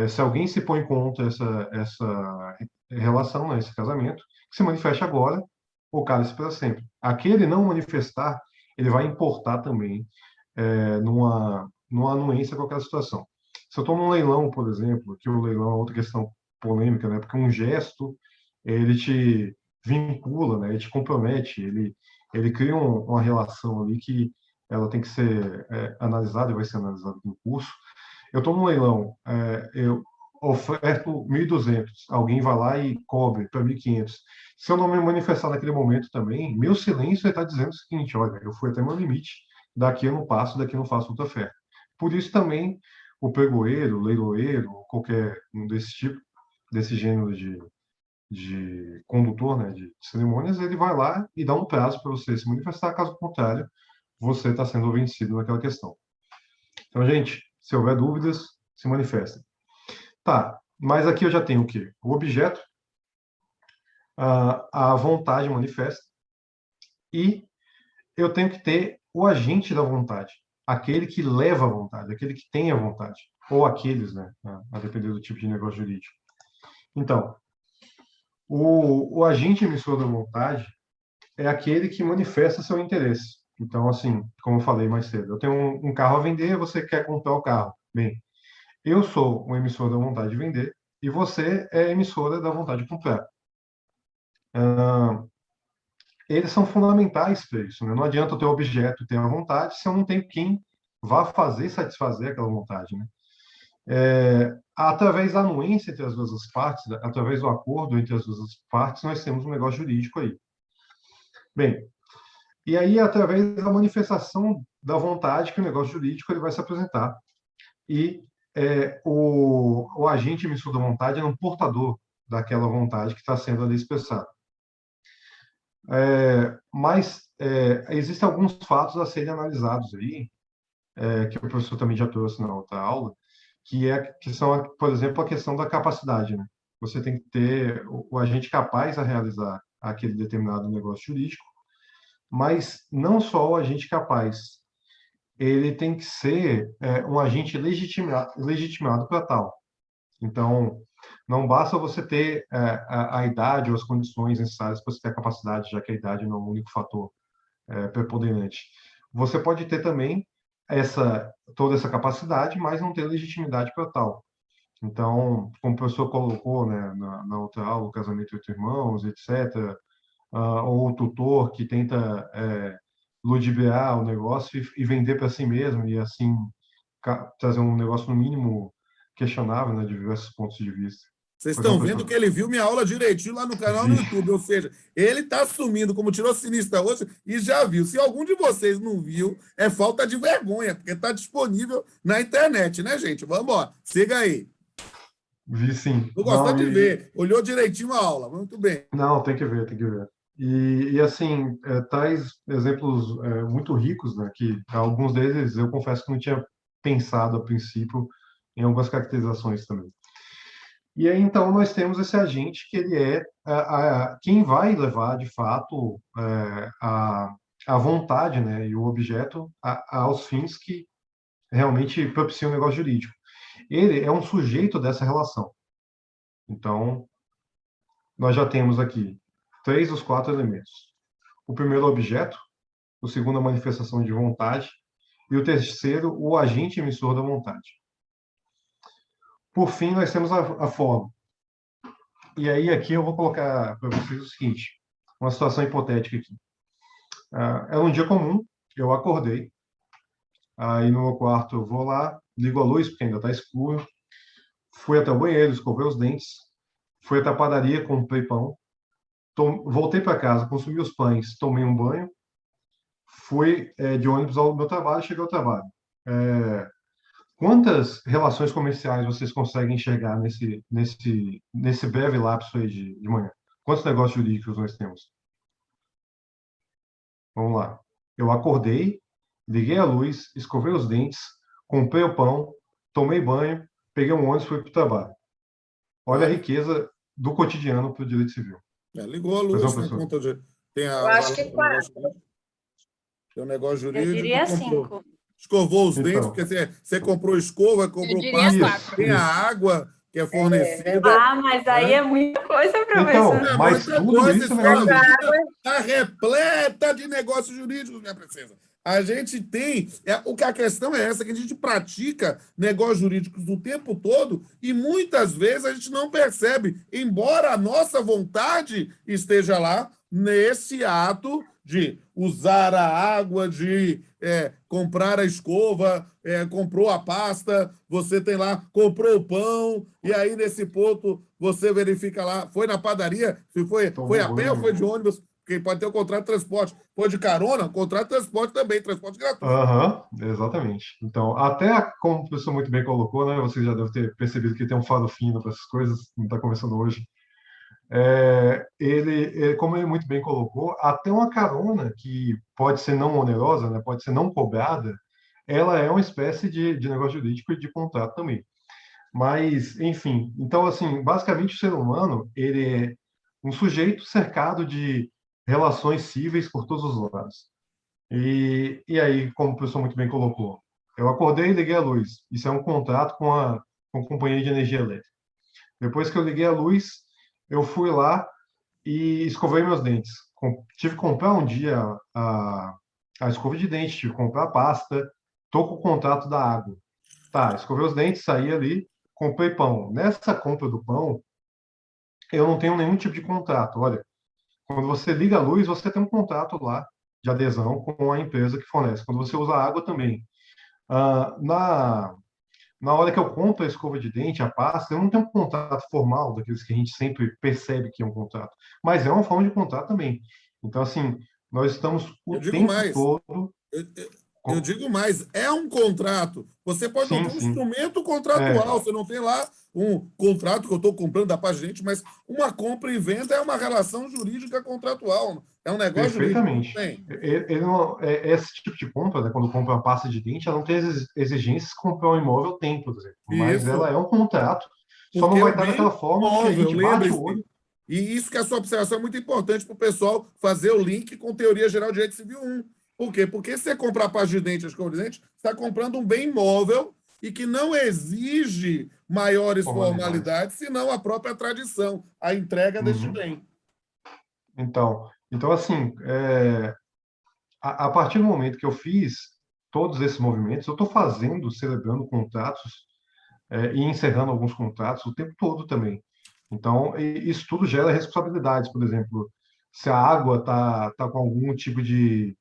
se alguém se põe contra essa relação, né, esse casamento, que se manifeste agora ou cale-se para sempre. Aquele não manifestar, ele vai importar também numa anuência com aquela situação. Se eu estou num leilão, por exemplo, que o leilão é outra questão polêmica, né? Porque um gesto, ele te vincula, né? Ele te compromete, ele cria uma relação ali que ela tem que ser analisada e vai ser analisada no curso. Eu estou num leilão, eu oferto 1.200, alguém vai lá e cobre para 1.500. Se eu não me manifestar naquele momento também, meu silêncio vai estar dizendo o seguinte, olha, eu fui até meu limite, daqui eu não passo, daqui eu não faço outra oferta. Por isso também o pregoeiro, o leiloeiro, qualquer um desse gênero de condutor, né, de cerimônias, ele vai lá e dá um prazo para você se manifestar, caso contrário, você está sendo vencido naquela questão. Então, gente, se houver dúvidas, se manifestem. Tá, mas aqui eu já tenho o quê? O objeto, a vontade manifesta, E eu tenho que ter o agente da vontade, aquele que leva a vontade, aquele que tem a vontade, ou aqueles, né, a depender do tipo de negócio jurídico. Então, o agente emissor da vontade é aquele que manifesta seu interesse. Então, assim, como eu falei mais cedo, eu tenho um carro a vender, você quer comprar o carro. Bem, eu sou o emissor da vontade de vender e você é a emissora da vontade de comprar. Eles são fundamentais para isso, né? Não adianta eu ter o objeto, ter a vontade, se eu não tenho quem vá fazer satisfazer aquela vontade, né? Através da anuência entre as duas partes, através do acordo entre as duas partes, nós temos um negócio jurídico aí. Bem, e aí, através da manifestação da vontade que o negócio jurídico ele vai se apresentar. E o agente emissor da vontade é um portador daquela vontade que está sendo ali expressada. Mas existem alguns fatos a serem analisados aí, que o professor também já trouxe na outra aula, que são, por exemplo, a questão da capacidade, né? Você tem que ter o agente capaz a realizar aquele determinado negócio jurídico, mas não só o agente capaz, ele tem que ser um agente legitimado para tal. Então, não basta você ter a idade ou as condições necessárias para você ter a capacidade, já que a idade não é o único fator preponderante. Você pode ter também toda essa capacidade, mas não ter legitimidade para tal. Então, como o professor colocou, né, na outra aula, o casamento entre irmãos, etc., ou o tutor que tenta ludibriar o negócio e vender para si mesmo, e assim trazer um negócio, no mínimo, questionável, né, de diversos pontos de vista. Vocês estão vendo que ele viu minha aula direitinho lá no canal no YouTube, ou seja, ele está assumindo como tirou sinistro hoje e já viu. Se algum de vocês não viu, é falta de vergonha, porque está disponível na internet, né, gente? Vamos embora, siga aí. Vi sim. Estou gostando de ver, olhou direitinho a aula, muito bem. Não, tem que ver, tem que ver. E assim, traz exemplos muito ricos, né, que alguns deles eu confesso que não tinha pensado a princípio em algumas caracterizações também. E aí, então, nós temos esse agente que ele é quem vai levar, de fato, a vontade, né, e o objeto aos fins que realmente propiciam o negócio jurídico. Ele é um sujeito dessa relação. Então, nós já temos aqui 3 dos 4 elementos. O primeiro, o objeto. O segundo, a manifestação de vontade. E o terceiro, o agente emissor da vontade. Por fim, nós temos a forma. E aí, aqui eu vou colocar para vocês o seguinte, uma situação hipotética aqui. Era um dia comum, eu acordei, aí no meu quarto eu vou lá, ligo a luz, porque ainda está escuro, fui até o banheiro, escovei os dentes, fui até a padaria, comprei pão, voltei para casa, consumi os pães, tomei um banho, fui de ônibus ao meu trabalho, cheguei ao trabalho. Quantas relações comerciais vocês conseguem enxergar nesse breve lapso aí de manhã? Quantos negócios jurídicos nós temos? Vamos lá. Eu acordei, liguei a luz, escovei os dentes, comprei o pão, tomei banho, peguei um ônibus e fui para o trabalho. Olha a riqueza do cotidiano para o direito civil. Ligou a luz, tem conta de... Eu acho que 4. Tem um negócio jurídico. Eu diria 5. Escovou os dentes, porque você comprou escova, comprou pasta, tem a água que é fornecida. Mas aí é muita coisa, professor. Então, mas tudo isso está repleta de negócios jurídicos, minha princesa. A gente tem... a questão é essa, que a gente pratica negócios jurídicos o tempo todo e muitas vezes a gente não percebe, embora a nossa vontade esteja lá nesse ato de usar a água, de comprar a escova, comprou a pasta, você tem lá, comprou o pão, e aí nesse ponto você verifica lá, foi na padaria, se foi a pé ou foi de ônibus, porque pode ter o contrato de transporte. Foi de carona, contrato de transporte também, transporte gratuito. Exatamente. Então, até como o professor muito bem colocou, né, você já deve ter percebido que tem um faro fino para essas coisas, não está conversando hoje. Como ele muito bem colocou, até uma carona que pode ser não onerosa, né, pode ser não cobrada, ela é uma espécie de negócio jurídico e de contrato também. Mas, enfim, então, assim, basicamente o ser humano, ele é um sujeito cercado de relações cíveis por todos os lados. E aí, como o professor muito bem colocou, eu acordei e liguei a luz. Isso é um contrato com a companhia de energia elétrica. Depois que eu liguei a luz, eu fui lá e escovei meus dentes. Tive que comprar um dia a escova de dente, tive que comprar a pasta, tô com o contrato da água. Tá, escovei os dentes, saí ali, comprei pão. Nessa compra do pão, eu não tenho nenhum tipo de contrato. Olha, quando você liga a luz, você tem um contrato lá de adesão com a empresa que fornece. Quando você usa a água também. Ah, na hora que eu compro a escova de dente, a pasta, eu não tenho um contrato formal, daqueles que a gente sempre percebe que é um contrato, mas é uma forma de contrato também. Então, assim, nós estamos Eu o digo tempo mais. todo... Eu digo mais, é um contrato. Você pode não Sim, ter um sim. instrumento É, contratual, você não tem lá um contrato que eu estou comprando da parte de gente, mas uma compra e venda é uma relação jurídica contratual. É um negócio jurídico, não perfeitamente. tem. Ele não, esse tipo de compra, né, quando compra uma pasta de dente, ela não tem exigências que comprar um imóvel tem, por exemplo, mas ela Isso, é um contrato, só não porque é vai um estar daquela bem forma que a móvel, gente bate o lembre-se. olho. E isso que a sua observação é muito importante para o pessoal fazer o link com Teoria Geral de Direito Civil 1. Por quê? Porque se você comprar a pasta de dente, a escova de dente, você está comprando um bem móvel e que não exige maiores Formalidades. formalidades, senão a própria tradição, a entrega deste Uhum. bem. Então assim, a partir do momento que eu fiz todos esses movimentos, eu estou fazendo, celebrando contratos e encerrando alguns contratos o tempo todo também. Então, isso tudo gera responsabilidades. Por exemplo, se a água tá com algum tipo de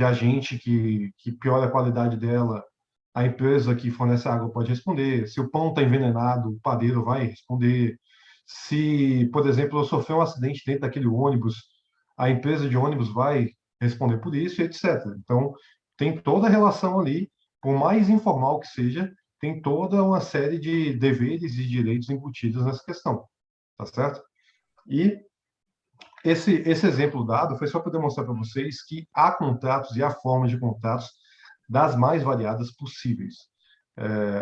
agente que piora a qualidade dela, a empresa que fornece a água pode responder. Se o pão está envenenado, o padeiro vai responder. Se, por exemplo, eu sofrer um acidente dentro daquele ônibus, a empresa de ônibus vai responder por isso, e etc. Então, tem toda a relação ali, por mais informal que seja, tem toda uma série de deveres e direitos embutidos nessa questão, tá certo? E esse exemplo dado foi só para demonstrar para vocês que há contratos e há formas de contratos das mais variadas possíveis.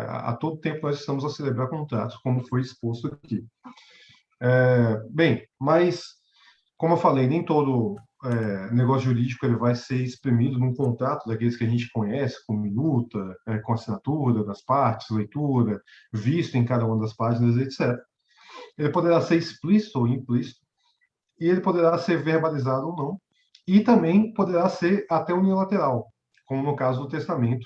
A todo tempo nós estamos a celebrar contratos, como foi exposto aqui. Bem, mas, como eu falei, nem todo negócio jurídico ele vai ser exprimido num contrato daqueles que a gente conhece, com minuta, com assinatura das partes, leitura, visto em cada uma das páginas, etc. Ele poderá ser explícito ou implícito, e ele poderá ser verbalizado ou não, e também poderá ser até unilateral, como no caso do testamento,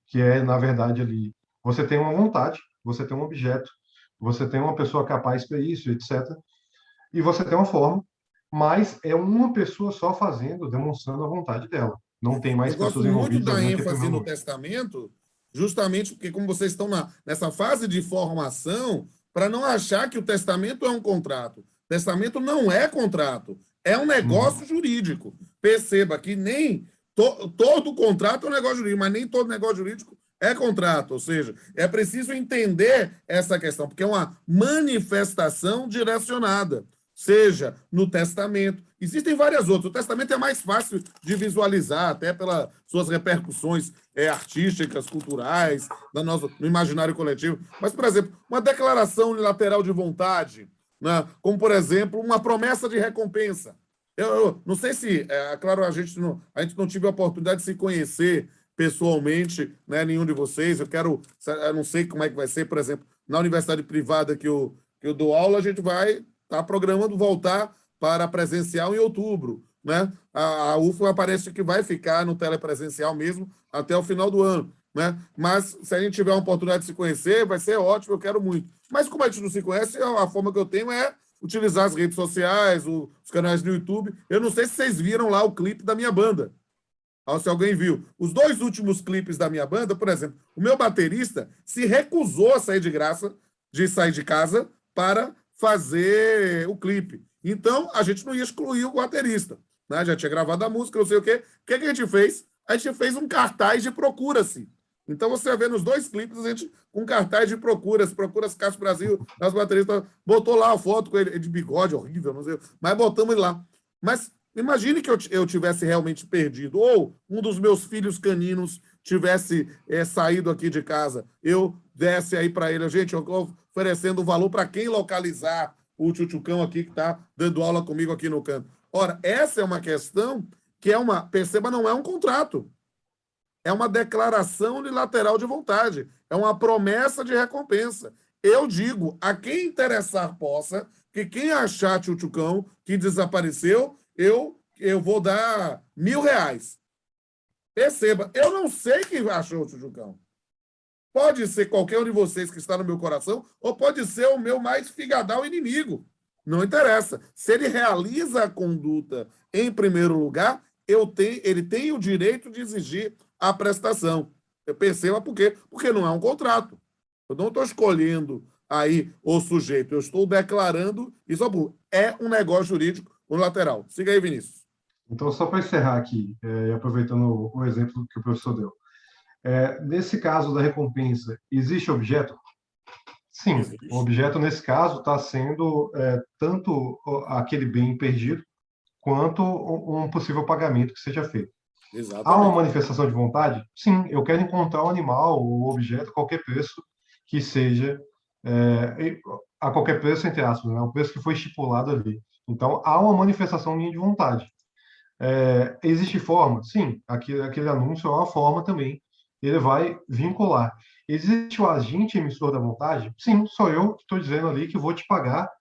que é, na verdade, ali, você tem uma vontade, você tem um objeto, você tem uma pessoa capaz para isso, etc., e você tem uma forma, mas é uma pessoa só fazendo, demonstrando a vontade dela. Não tem mais Eu gosto pessoas muito envolvidas da ali naquele ênfase primeiro no momento. testamento, justamente porque, como vocês estão nessa fase de formação, para não achar que o testamento é um contrato. Testamento não é contrato, é um negócio jurídico. Perceba que nem todo contrato é um negócio jurídico, mas nem todo negócio jurídico é contrato. Ou seja, é preciso entender essa questão, porque é uma manifestação direcionada, seja no testamento. Existem várias outras. O testamento é mais fácil de visualizar, até pelas suas repercussões artísticas, culturais, no imaginário coletivo. Mas, por exemplo, uma declaração unilateral de vontade, né? Como, por exemplo, uma promessa de recompensa. Eu não sei se, claro, a gente não tive a oportunidade de se conhecer pessoalmente, né, nenhum de vocês. Eu não sei como é que vai ser, por exemplo, na universidade privada que eu dou aula, a gente vai estar programando voltar para presencial em outubro, né? A UFMA parece que vai ficar no telepresencial mesmo até o final do ano, né? Mas se a gente tiver uma oportunidade de se conhecer, vai ser ótimo, eu quero muito. Mas como a gente não se conhece, a forma que eu tenho é utilizar as redes sociais, os canais no YouTube. Eu não sei se vocês viram lá o clipe da minha banda. Se alguém viu. Os 2 últimos clipes da minha banda, por exemplo, o meu baterista se recusou a sair de sair de casa para fazer o clipe. Então, a gente não ia excluir o baterista, né? Já tinha gravado a música, não sei o quê. O que a gente fez? A gente fez um cartaz de procura-se. Então, você vai ver nos 2 clipes, a gente com cartaz de procura-se Cássio Brasil, nosso baterista, botou lá a foto com ele de bigode horrível, não sei, mas botamos ele lá. Mas imagine que eu tivesse realmente perdido, ou um dos meus filhos caninos tivesse saído aqui de casa, eu desse aí para ele, gente, eu estou oferecendo um valor para quem localizar o tchutchucão aqui que está dando aula comigo aqui no canto. Ora, essa é uma questão que perceba, não é um contrato. É uma declaração unilateral de vontade. É uma promessa de recompensa. Eu digo, a quem interessar possa, que quem achar Tchutchucão que desapareceu, eu vou dar R$1.000. Perceba, eu não sei quem achou o Tchutchucão. Pode ser qualquer um de vocês que está no meu coração, ou pode ser o meu mais figadal inimigo. Não interessa. Se ele realiza a conduta em primeiro lugar, ele tem o direito de exigir a prestação. Eu perceba por quê? Porque não é um contrato. Eu não estou escolhendo aí o sujeito, eu estou declarando isso. É um negócio jurídico unilateral. Siga aí, Vinícius. Então, só para encerrar aqui, aproveitando o exemplo que o professor deu, nesse caso da recompensa, existe objeto? Sim, Existe. o objeto, nesse caso, está sendo tanto aquele bem perdido, quanto um possível pagamento que seja feito. Exatamente. Há uma manifestação de vontade? Sim, eu quero encontrar o animal, o objeto, a qualquer preço que seja, a qualquer preço, entre aspas, né? O preço que foi estipulado ali. Então, há uma manifestação minha de vontade. Existe forma? Sim, aquele anúncio é uma forma também. Ele vai vincular. Existe o agente emissor da vontade? Sim, sou eu que estou dizendo ali que vou te pagar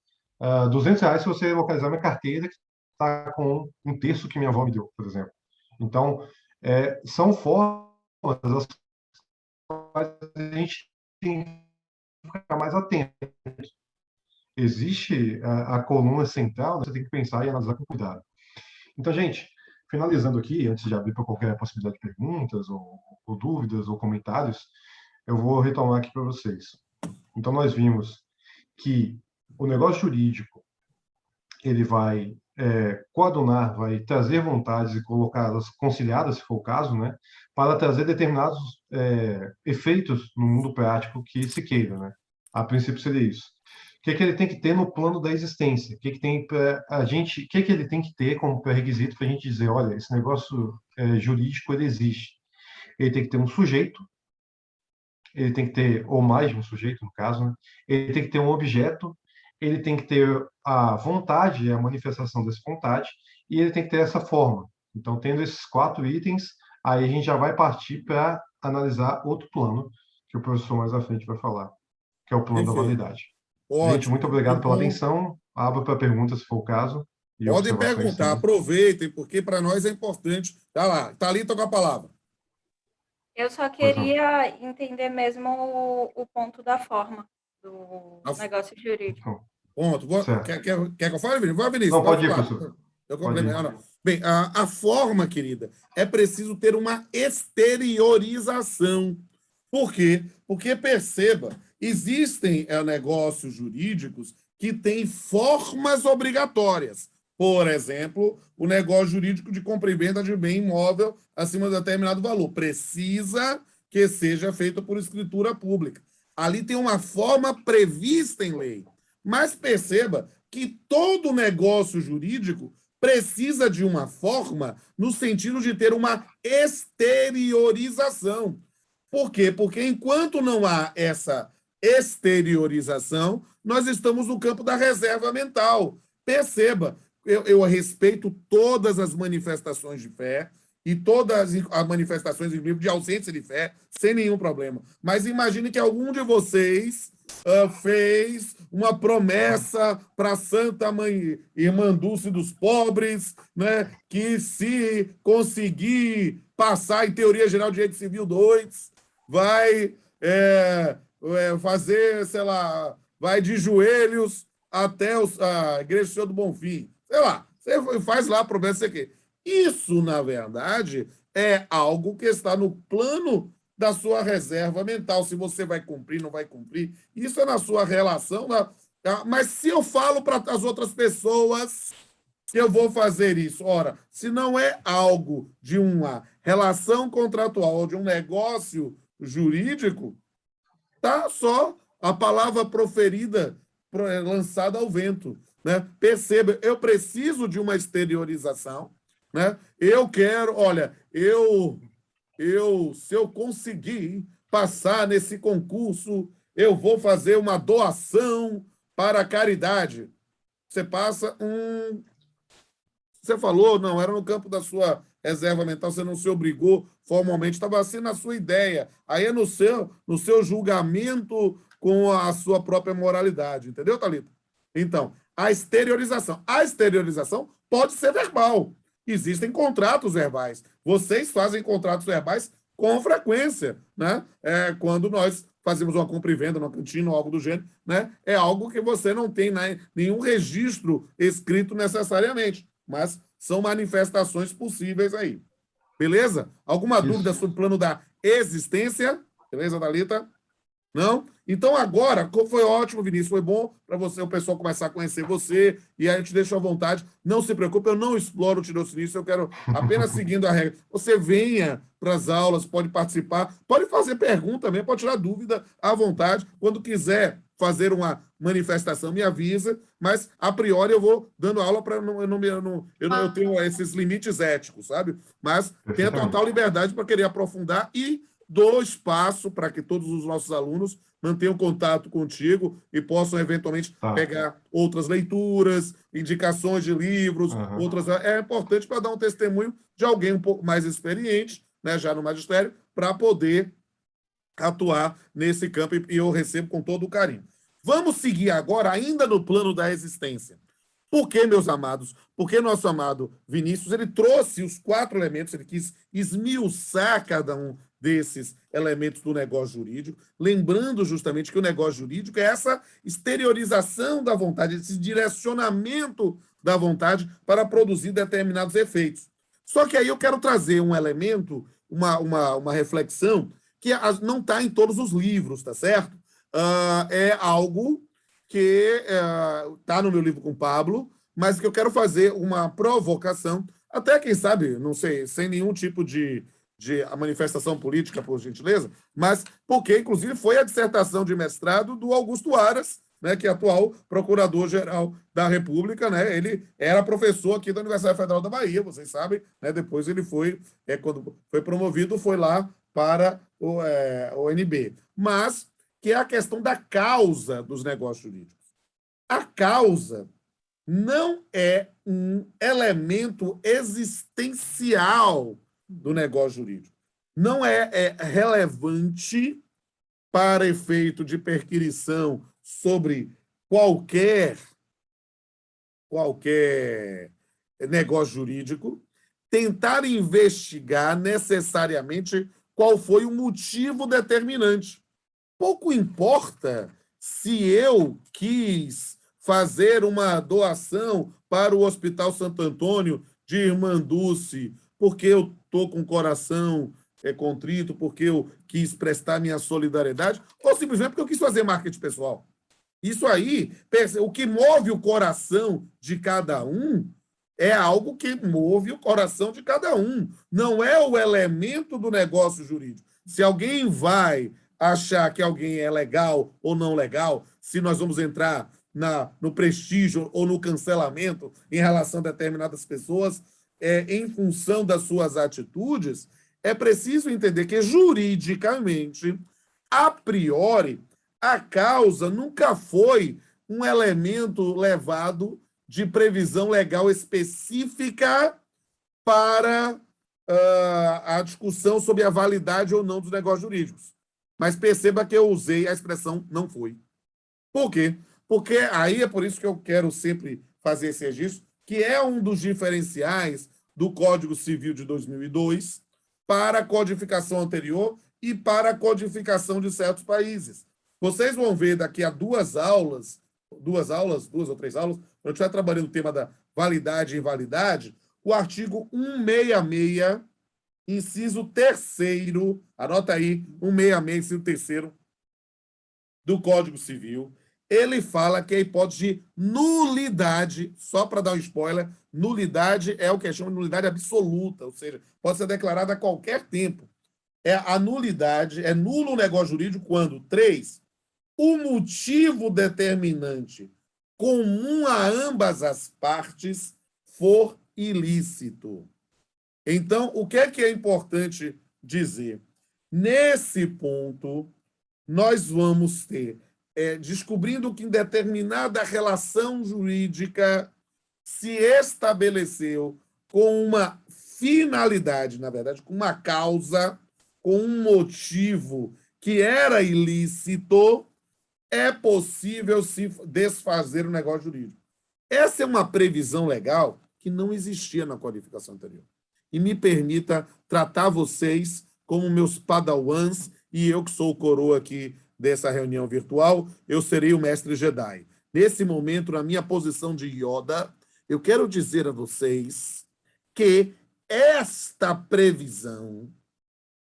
R$200 se você localizar minha carteira, que está com um terço que minha avó me deu, por exemplo. Então, são formas às quais a gente tem que ficar mais atento. Existe a coluna central, você tem que pensar e analisar com cuidado. Então, gente, finalizando aqui, antes de abrir para qualquer possibilidade de perguntas, ou dúvidas, ou comentários, eu vou retomar aqui para vocês. Então, nós vimos que o negócio jurídico, ele vai coadunar, vai trazer vontades e colocá-las conciliadas, se for o caso, né, para trazer determinados efeitos no mundo prático que se queira, né? A princípio seria isso. O que ele tem que ter no plano da existência? O que tem para a gente? O que ele tem que ter como pré-requisito para a gente dizer, olha, esse negócio jurídico ele existe? Ele tem que ter um sujeito, ele tem que ter, ou mais de um sujeito, no caso, né? Ele tem que ter um objeto, ele tem que ter a vontade, a manifestação dessa vontade, e ele tem que ter essa forma. Então, tendo esses 4 itens, aí a gente já vai partir para analisar outro plano, que o professor mais à frente vai falar, que é o plano da validade. Ótimo. Gente, muito obrigado pela atenção. Abro para perguntas, se for o caso. Podem perguntar, aproveitem, porque para nós é importante. Tá lá, Thalita com a palavra. Eu só queria entender mesmo o ponto da forma do negócio jurídico. Ponto. Quer que eu fale, Vinícius? Vai, Vinícius. Não, pode ir, professor. Eu complemento. Bem, a forma, querida, é preciso ter uma exteriorização. Por quê? Porque, perceba, existem negócios jurídicos que têm formas obrigatórias. Por exemplo, o negócio jurídico de compra e venda de bem imóvel acima de determinado valor. Precisa que seja feito por escritura pública. Ali tem uma forma prevista em lei. Mas perceba que todo negócio jurídico precisa de uma forma no sentido de ter uma exteriorização. Por quê? Porque enquanto não há essa exteriorização, nós estamos no campo da reserva mental. Perceba, eu respeito todas as manifestações de fé e todas as manifestações de ausência de fé, sem nenhum problema. Mas imagine que algum de vocês fez uma promessa para a Santa Mãe Irmã Dulce dos Pobres, né, que se conseguir passar em Teoria Geral de Direito Civil 2, vai fazer, sei lá, vai de joelhos até a Igreja do Senhor do Bonfim. Sei lá, você faz lá a promessa, sei quê. Isso, na verdade, é algo que está no plano da sua reserva mental. Se você vai cumprir, não vai cumprir, isso é na sua relação. Mas se eu falo para as outras pessoas que eu vou fazer isso, ora, se não é algo de uma relação contratual ou de um negócio jurídico, tá só a palavra proferida, lançada ao vento, né? Perceba, eu preciso de uma exteriorização, né? Eu quero, olha, se eu conseguir passar nesse concurso, eu vou fazer uma doação para a caridade. Você passa você falou, não, era no campo da sua reserva mental, você não se obrigou formalmente, estava assim na sua ideia. Aí é no seu julgamento com a sua própria moralidade, entendeu, Thalita? Então, a exteriorização. A exteriorização pode ser verbal. Existem contratos verbais. Vocês fazem contratos verbais com frequência, né? Quando nós fazemos uma compra e venda numa cantina ou algo do gênero, né? É algo que você não tem, né, nenhum registro escrito necessariamente, mas são manifestações possíveis aí. Beleza? Alguma dúvida sobre o plano da existência? Beleza, Thalita? Não? Então, agora, foi ótimo, Vinícius, foi bom para você, o pessoal começar a conhecer você, e aí eu te deixo à vontade. Não se preocupe, eu não exploro o tirocínio, eu quero apenas seguindo a regra. Você venha para as aulas, pode participar, pode fazer pergunta também, pode tirar dúvida à vontade. Quando quiser fazer uma manifestação, me avisa, mas, a priori, eu vou dando aula para eu tenho esses limites éticos, sabe? Mas tenho a total liberdade para querer aprofundar e dou espaço para que todos os nossos alunos mantenham contato contigo e possam, eventualmente, pegar outras leituras, indicações de livros, outras... É importante para dar um testemunho de alguém um pouco mais experiente, né, já no magistério, para poder atuar nesse campo, e eu recebo com todo o carinho. Vamos seguir agora, ainda no plano da existência. Por que, meus amados? Porque nosso amado Vinícius, ele trouxe os 4 elementos, ele quis esmiuçar cada um desses elementos do negócio jurídico, lembrando justamente que o negócio jurídico é essa exteriorização da vontade, esse direcionamento da vontade para produzir determinados efeitos. Só que aí eu quero trazer um elemento, uma reflexão, que não está em todos os livros, tá certo? É algo que está no meu livro com o Pablo, mas que eu quero fazer uma provocação, até, quem sabe, não sei, sem nenhum tipo de manifestação política, por gentileza, mas porque, inclusive, foi a dissertação de mestrado do Augusto Aras, né, que é atual Procurador-Geral da República, né? Ele era professor aqui da Universidade Federal da Bahia, vocês sabem, né? Depois ele foi, quando foi promovido, foi lá para o ONB. Mas que é a questão da causa dos negócios jurídicos. A causa não é um elemento existencial do negócio jurídico. Não é relevante para efeito de perquisição sobre qualquer negócio jurídico, tentar investigar necessariamente qual foi o motivo determinante. Pouco importa se eu quis fazer uma doação para o Hospital Santo Antônio de Irmã Dulce, porque eu estou com o coração contrito, porque eu quis prestar minha solidariedade, ou simplesmente porque eu quis fazer marketing pessoal. Isso aí, o que move o coração de cada um é algo que move o coração de cada um. Não é o elemento do negócio jurídico. Se alguém vai achar que alguém é legal ou não legal, se nós vamos entrar no prestígio ou no cancelamento em relação a determinadas pessoas, em função das suas atitudes, é preciso entender que, juridicamente, a priori, a causa nunca foi um elemento levado de previsão legal específica para a discussão sobre a validade ou não dos negócios jurídicos. Mas perceba que eu usei a expressão não foi. Por quê? Porque aí é por isso que eu quero sempre fazer esse registro, que é um dos diferenciais do Código Civil de 2002 para a codificação anterior e para a codificação de certos países. Vocês vão ver daqui a 2 ou 3 aulas, quando eu estiver trabalhando o tema da validade e invalidade, o artigo 166, inciso 3º, anota aí, 166, inciso 3º, do Código Civil, ele fala que a hipótese de nulidade, só para dar um spoiler, nulidade é o que chama de nulidade absoluta, ou seja, pode ser declarada a qualquer tempo. A nulidade, é nulo o negócio jurídico quando, 3, o motivo determinante comum a ambas as partes for ilícito. Então, o que é importante dizer? Nesse ponto, nós vamos ter, descobrindo que em determinada relação jurídica se estabeleceu com uma finalidade, na verdade, com uma causa, com um motivo que era ilícito, é possível se desfazer o negócio jurídico. Essa é uma previsão legal que não existia na codificação anterior. E me permita tratar vocês como meus padawans, e eu que sou o coroa aqui dessa reunião virtual, eu serei o mestre Jedi. Nesse momento, na minha posição de Yoda, eu quero dizer a vocês que esta previsão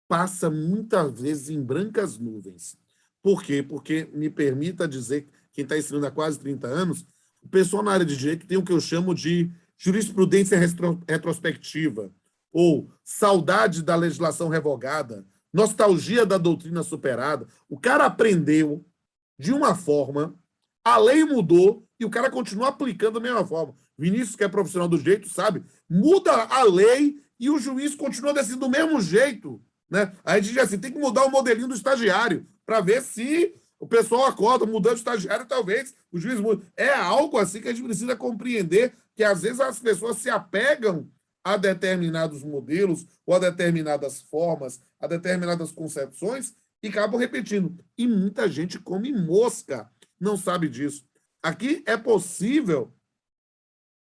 passa muitas vezes em brancas nuvens. Por quê? Porque, me permita dizer, quem está ensinando há quase 30 anos, o pessoal na área de direito tem o que eu chamo de jurisprudência retrospectiva, ou saudade da legislação revogada, nostalgia da doutrina superada. O cara aprendeu de uma forma, a lei mudou e o cara continua aplicando da mesma forma. Vinícius, que é profissional do direito, sabe? Muda a lei e o juiz continua decidindo do mesmo jeito. Né? Aí a gente diz assim, tem que mudar o modelinho do estagiário para ver se o pessoal acorda, mudando o estagiário, talvez o juiz mude. É algo assim que a gente precisa compreender, que às vezes as pessoas se apegam a determinados modelos ou a determinadas formas, a determinadas concepções e acabam repetindo. E muita gente come mosca, não sabe disso. Aqui é possível,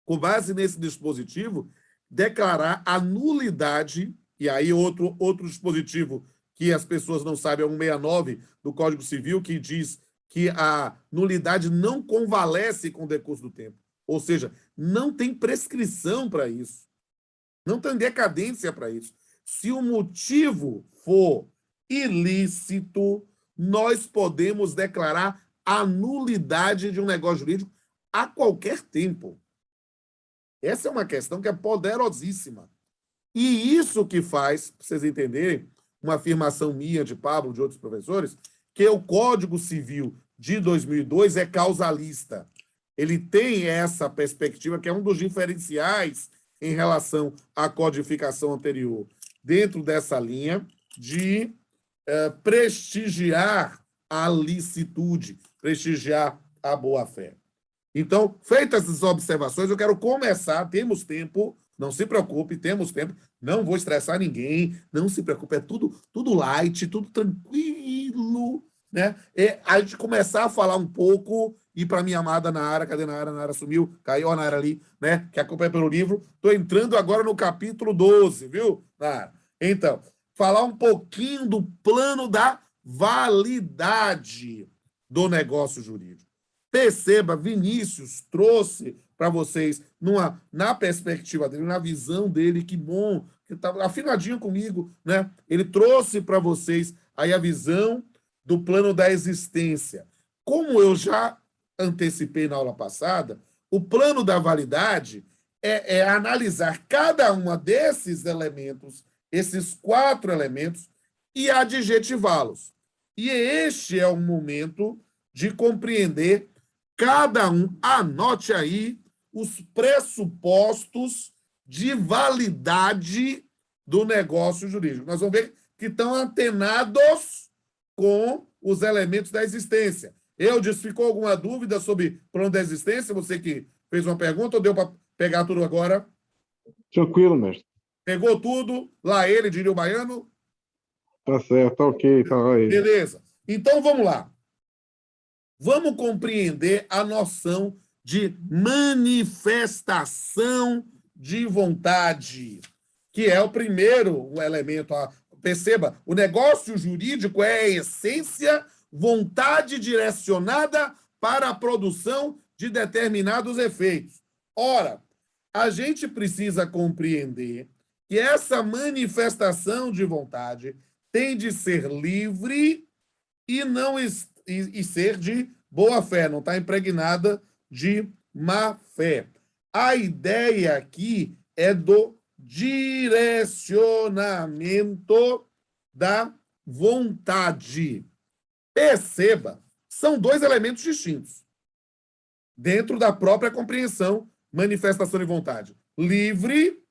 com base nesse dispositivo, declarar a nulidade, e aí outro dispositivo que as pessoas não sabem, é o 169 do Código Civil, que diz que a nulidade não convalesce com o decurso do tempo. Ou seja, não tem prescrição para isso. Não tem decadência para isso. Se o motivo for ilícito, nós podemos declarar a nulidade de um negócio jurídico a qualquer tempo. Essa é uma questão que é poderosíssima. E isso que faz, para vocês entenderem, uma afirmação minha, de Pablo, de outros professores, que o Código Civil de 2002 é causalista. Ele tem essa perspectiva, que é um dos diferenciais em relação à codificação anterior, dentro dessa linha de prestigiar a licitude, prestigiar a boa-fé. Então, feitas essas observações, eu quero começar, temos tempo, não se preocupe, temos tempo, não vou estressar ninguém, não se preocupe, é tudo light, tudo tranquilo, né? É a gente começar a falar um pouco, e para minha amada Nara, cadê Nara? Nara sumiu, caiu a Nara ali, né? Que acompanha pelo livro. Estou entrando agora no capítulo 12, viu, Nara? Então, falar um pouquinho do plano da validade do negócio jurídico. Perceba, Vinícius trouxe para vocês, na perspectiva dele, na visão dele, que bom, que estava afinadinho comigo, né? Ele trouxe para vocês aí a visão do plano da existência. Como eu já antecipei na aula passada, o plano da validade é analisar cada um desses elementos, esses 4 elementos, e adjetivá-los. E este é o momento de compreender cada um. Anote aí os pressupostos de validade do negócio jurídico. Nós vamos ver que estão antenados com os elementos da existência. Ficou alguma dúvida sobre plano da existência? Você que fez uma pergunta, ou deu para pegar tudo agora? Tranquilo, mestre. Pegou tudo? Lá ele, diria o baiano? Tá certo, tá ok. Tá aí. Beleza. Então, vamos lá. Vamos compreender a noção de manifestação de vontade, que é o primeiro elemento. Perceba, o negócio jurídico é a essência, vontade direcionada para a produção de determinados efeitos. Ora, a gente precisa compreender que essa manifestação de vontade tem de ser livre e não e ser de boa-fé, não está impregnada de má-fé. A ideia aqui é do direcionamento da vontade. Perceba, são 2 elementos distintos dentro da própria compreensão, manifestação de vontade. Livre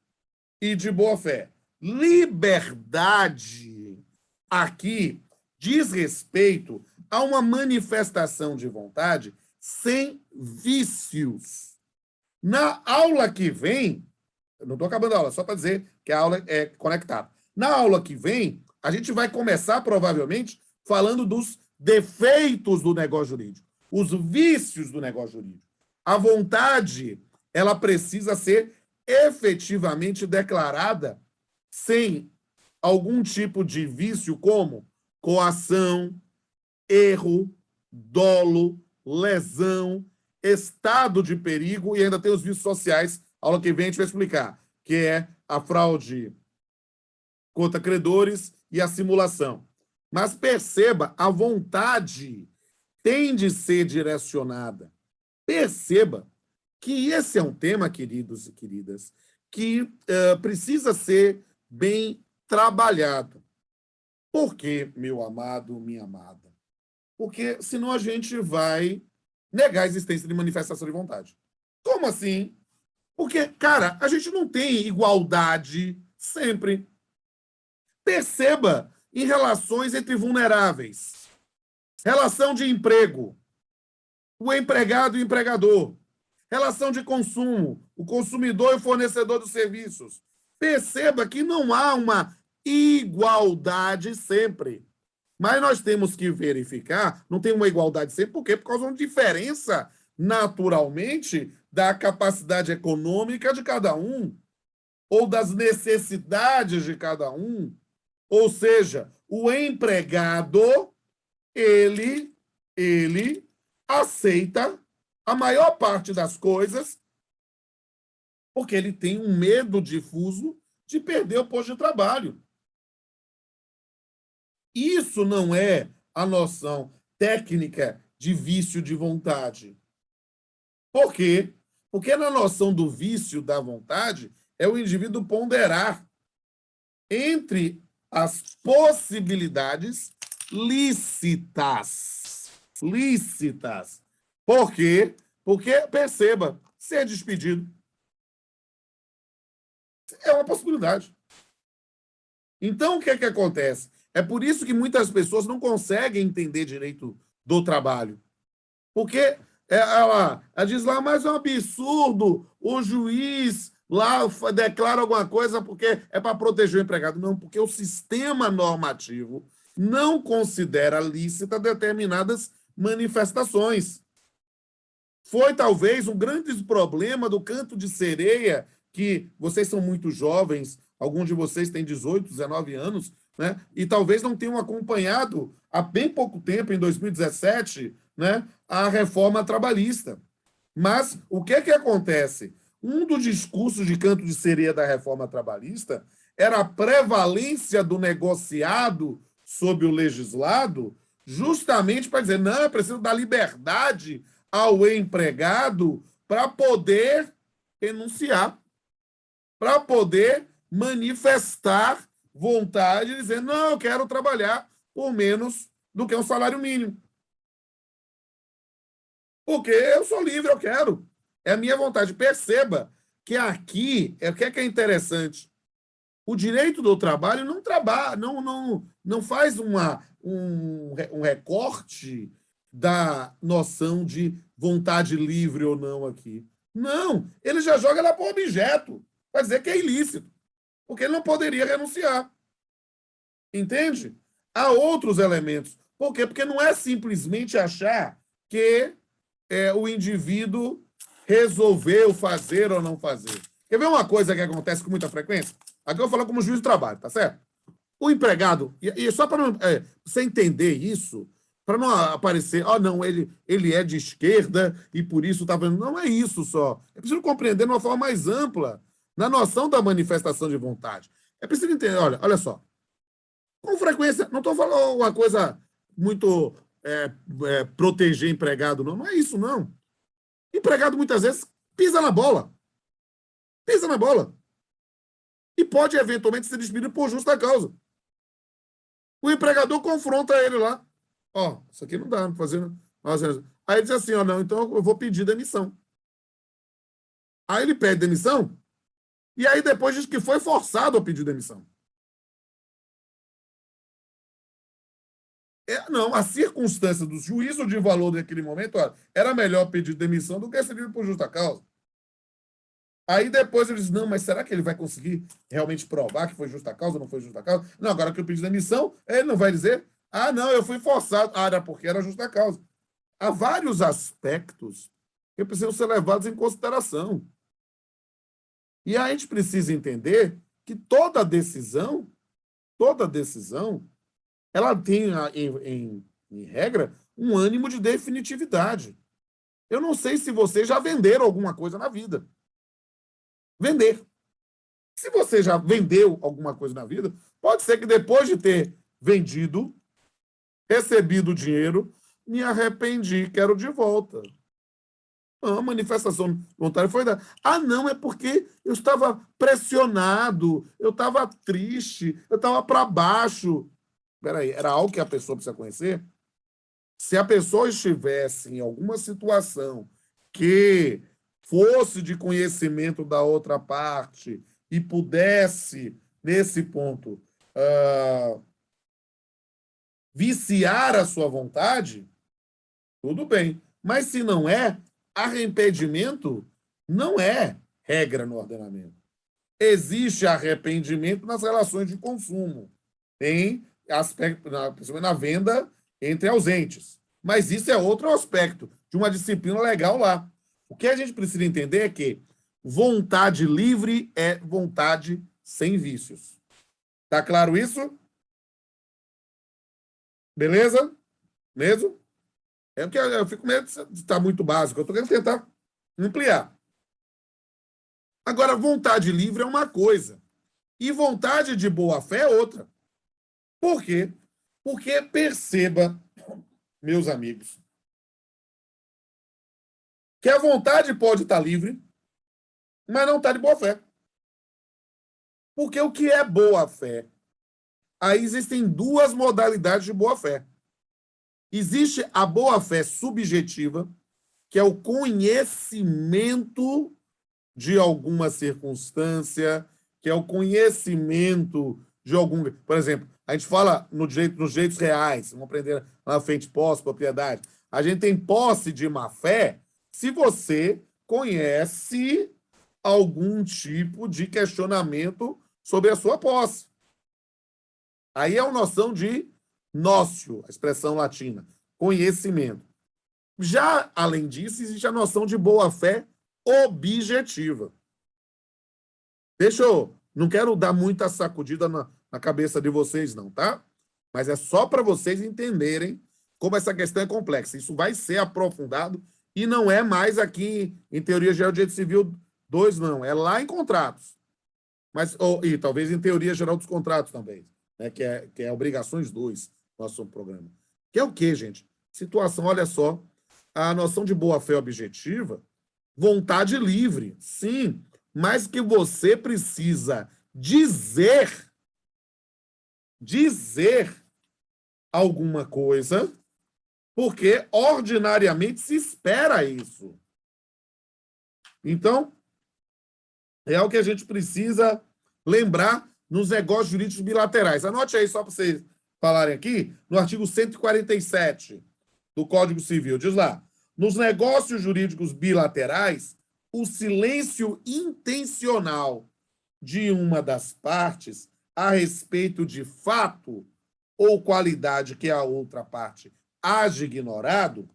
e de boa-fé. Liberdade, aqui, diz respeito a uma manifestação de vontade sem vícios. Na aula que vem, eu não estou acabando a aula, só para dizer que a aula é conectada. Na aula que vem, a gente vai começar, provavelmente, falando dos defeitos do negócio jurídico, os vícios do negócio jurídico. A vontade, ela precisa ser efetivamente declarada sem algum tipo de vício, como coação, erro, dolo, lesão, estado de perigo, e ainda tem os vícios sociais. A aula que vem a gente vai explicar, que é a fraude contra credores e a simulação. Mas perceba, a vontade tem de ser direcionada. Perceba que esse é um tema, queridos e queridas, que precisa ser bem trabalhado. Por quê, meu amado, minha amada? Porque senão a gente vai negar a existência de manifestação de vontade. Como assim? Porque, cara, a gente não tem igualdade sempre. Perceba em relações entre vulneráveis. Relação de emprego, o empregado e o empregador. Relação de consumo, o consumidor e o fornecedor dos serviços. Perceba que não há uma igualdade sempre. Mas nós temos que verificar, não tem uma igualdade sempre, por quê? Por causa de uma diferença, naturalmente, da capacidade econômica de cada um, ou das necessidades de cada um. Ou seja, o empregado, ele aceita a maior parte das coisas porque ele tem um medo difuso de perder o posto de trabalho. Isso não é a noção técnica de vício de vontade. Por quê? Porque na noção do vício da vontade é o indivíduo ponderar entre as possibilidades lícitas. Lícitas. Por quê? Porque, perceba, ser despedido é uma possibilidade. Então, o que é que acontece? É por isso que muitas pessoas não conseguem entender direito do trabalho. Porque ela diz lá, mas é um absurdo, o juiz lá declara alguma coisa porque é para proteger o empregado. Não, porque o sistema normativo não considera lícita determinadas manifestações. Foi, talvez, um grande problema do canto de sereia, que vocês são muito jovens, alguns de vocês têm 18, 19 anos, né? E talvez não tenham acompanhado há bem pouco tempo, em 2017, né, a reforma trabalhista. Mas o que é que acontece? Um dos discursos de canto de sereia da reforma trabalhista era a prevalência do negociado sobre o legislado, justamente para dizer, não, é preciso dar liberdade ao empregado para poder renunciar, para poder manifestar vontade, dizendo, não, eu quero trabalhar por menos do que um salário mínimo. Porque eu sou livre, eu quero. É a minha vontade. Perceba que aqui, o que é interessante? O direito do trabalho não faz um recorte da noção de vontade livre ou não aqui. Não, ele já joga lá para o objeto, para dizer que é ilícito, porque ele não poderia renunciar. Entende? Há outros elementos. Por quê? Porque não é simplesmente achar que o indivíduo resolveu fazer ou não fazer. Quer ver uma coisa que acontece com muita frequência? Aqui eu vou falar como juiz de trabalho, tá certo? O empregado, e só para você entender isso, para não aparecer, não, ele é de esquerda e por isso está vendo. Não é isso só. É preciso compreender de uma forma mais ampla, na noção da manifestação de vontade. É preciso entender, olha só. Com frequência, não estou falando uma coisa muito proteger empregado, não. Não é isso, não. Empregado, muitas vezes, pisa na bola. Pisa na bola. E pode, eventualmente, ser despedido por justa causa. O empregador confronta ele lá. Isso aqui não dá, não fazendo. Aí ele diz assim, não, então eu vou pedir demissão. Aí ele pede demissão, e aí depois diz que foi forçado a pedir demissão. Não, a circunstância do juízo de valor daquele momento, era melhor pedir demissão do que ser livre por justa causa. Aí depois ele diz, não, mas será que ele vai conseguir realmente provar que foi justa causa ou não foi justa causa? Não, agora que eu pedi demissão, ele não vai dizer, ah, não, eu fui forçado. Ah, era porque era justa causa. Há vários aspectos que precisam ser levados em consideração. E a gente precisa entender que toda decisão, ela tem, em regra, um ânimo de definitividade. Eu não sei se vocês já venderam alguma coisa na vida. Vender. Se você já vendeu alguma coisa na vida, pode ser que depois de ter vendido, recebido o dinheiro, me arrependi, quero de volta. A manifestação voluntária foi da... Ah, não, é porque eu estava pressionado, eu estava triste, eu estava para baixo. Espera aí, era algo que a pessoa precisa conhecer? Se a pessoa estivesse em alguma situação que fosse de conhecimento da outra parte e pudesse, nesse ponto, viciar a sua vontade, tudo bem. Mas se não é, arrependimento não é regra no ordenamento. Existe arrependimento nas relações de consumo. Tem aspecto, principalmente na venda entre ausentes. Mas isso é outro aspecto de uma disciplina legal lá. O que a gente precisa entender é que vontade livre é vontade sem vícios. Tá claro isso? Beleza? Mesmo? É porque eu fico com medo de estar muito básico. Eu estou querendo tentar ampliar. Agora, vontade livre é uma coisa. E vontade de boa-fé é outra. Por quê? Porque, perceba, meus amigos, que a vontade pode estar livre, mas não está de boa-fé. Porque o que é boa-fé? Aí existem duas modalidades de boa-fé. Existe a boa-fé subjetiva, que é o conhecimento de alguma circunstância, que é o conhecimento de algum... Por exemplo, a gente fala nos direitos reais, vamos aprender lá na frente, posse, propriedade. A gente tem posse de má-fé se você conhece algum tipo de questionamento sobre a sua posse. Aí é a noção de nócio, a expressão latina, conhecimento. Já, além disso, existe a noção de boa-fé objetiva. Não quero dar muita sacudida na cabeça de vocês, não, tá? Mas é só para vocês entenderem como essa questão é complexa. Isso vai ser aprofundado e não é mais aqui em Teoria Geral de Direito Civil 2, não. É lá em contratos. E talvez em Teoria Geral dos Contratos também, né? Que é Obrigações 2, nosso programa. Que é o quê, gente? Situação, olha só, a noção de boa-fé objetiva, vontade livre, sim, mas que você precisa dizer alguma coisa, porque ordinariamente se espera isso. Então, é o que a gente precisa lembrar nos negócios jurídicos bilaterais. Anote aí, só para vocês falarem aqui, no artigo 147 do Código Civil, diz lá, nos negócios jurídicos bilaterais, o silêncio intencional de uma das partes a respeito de fato ou qualidade que a outra parte age ignorado,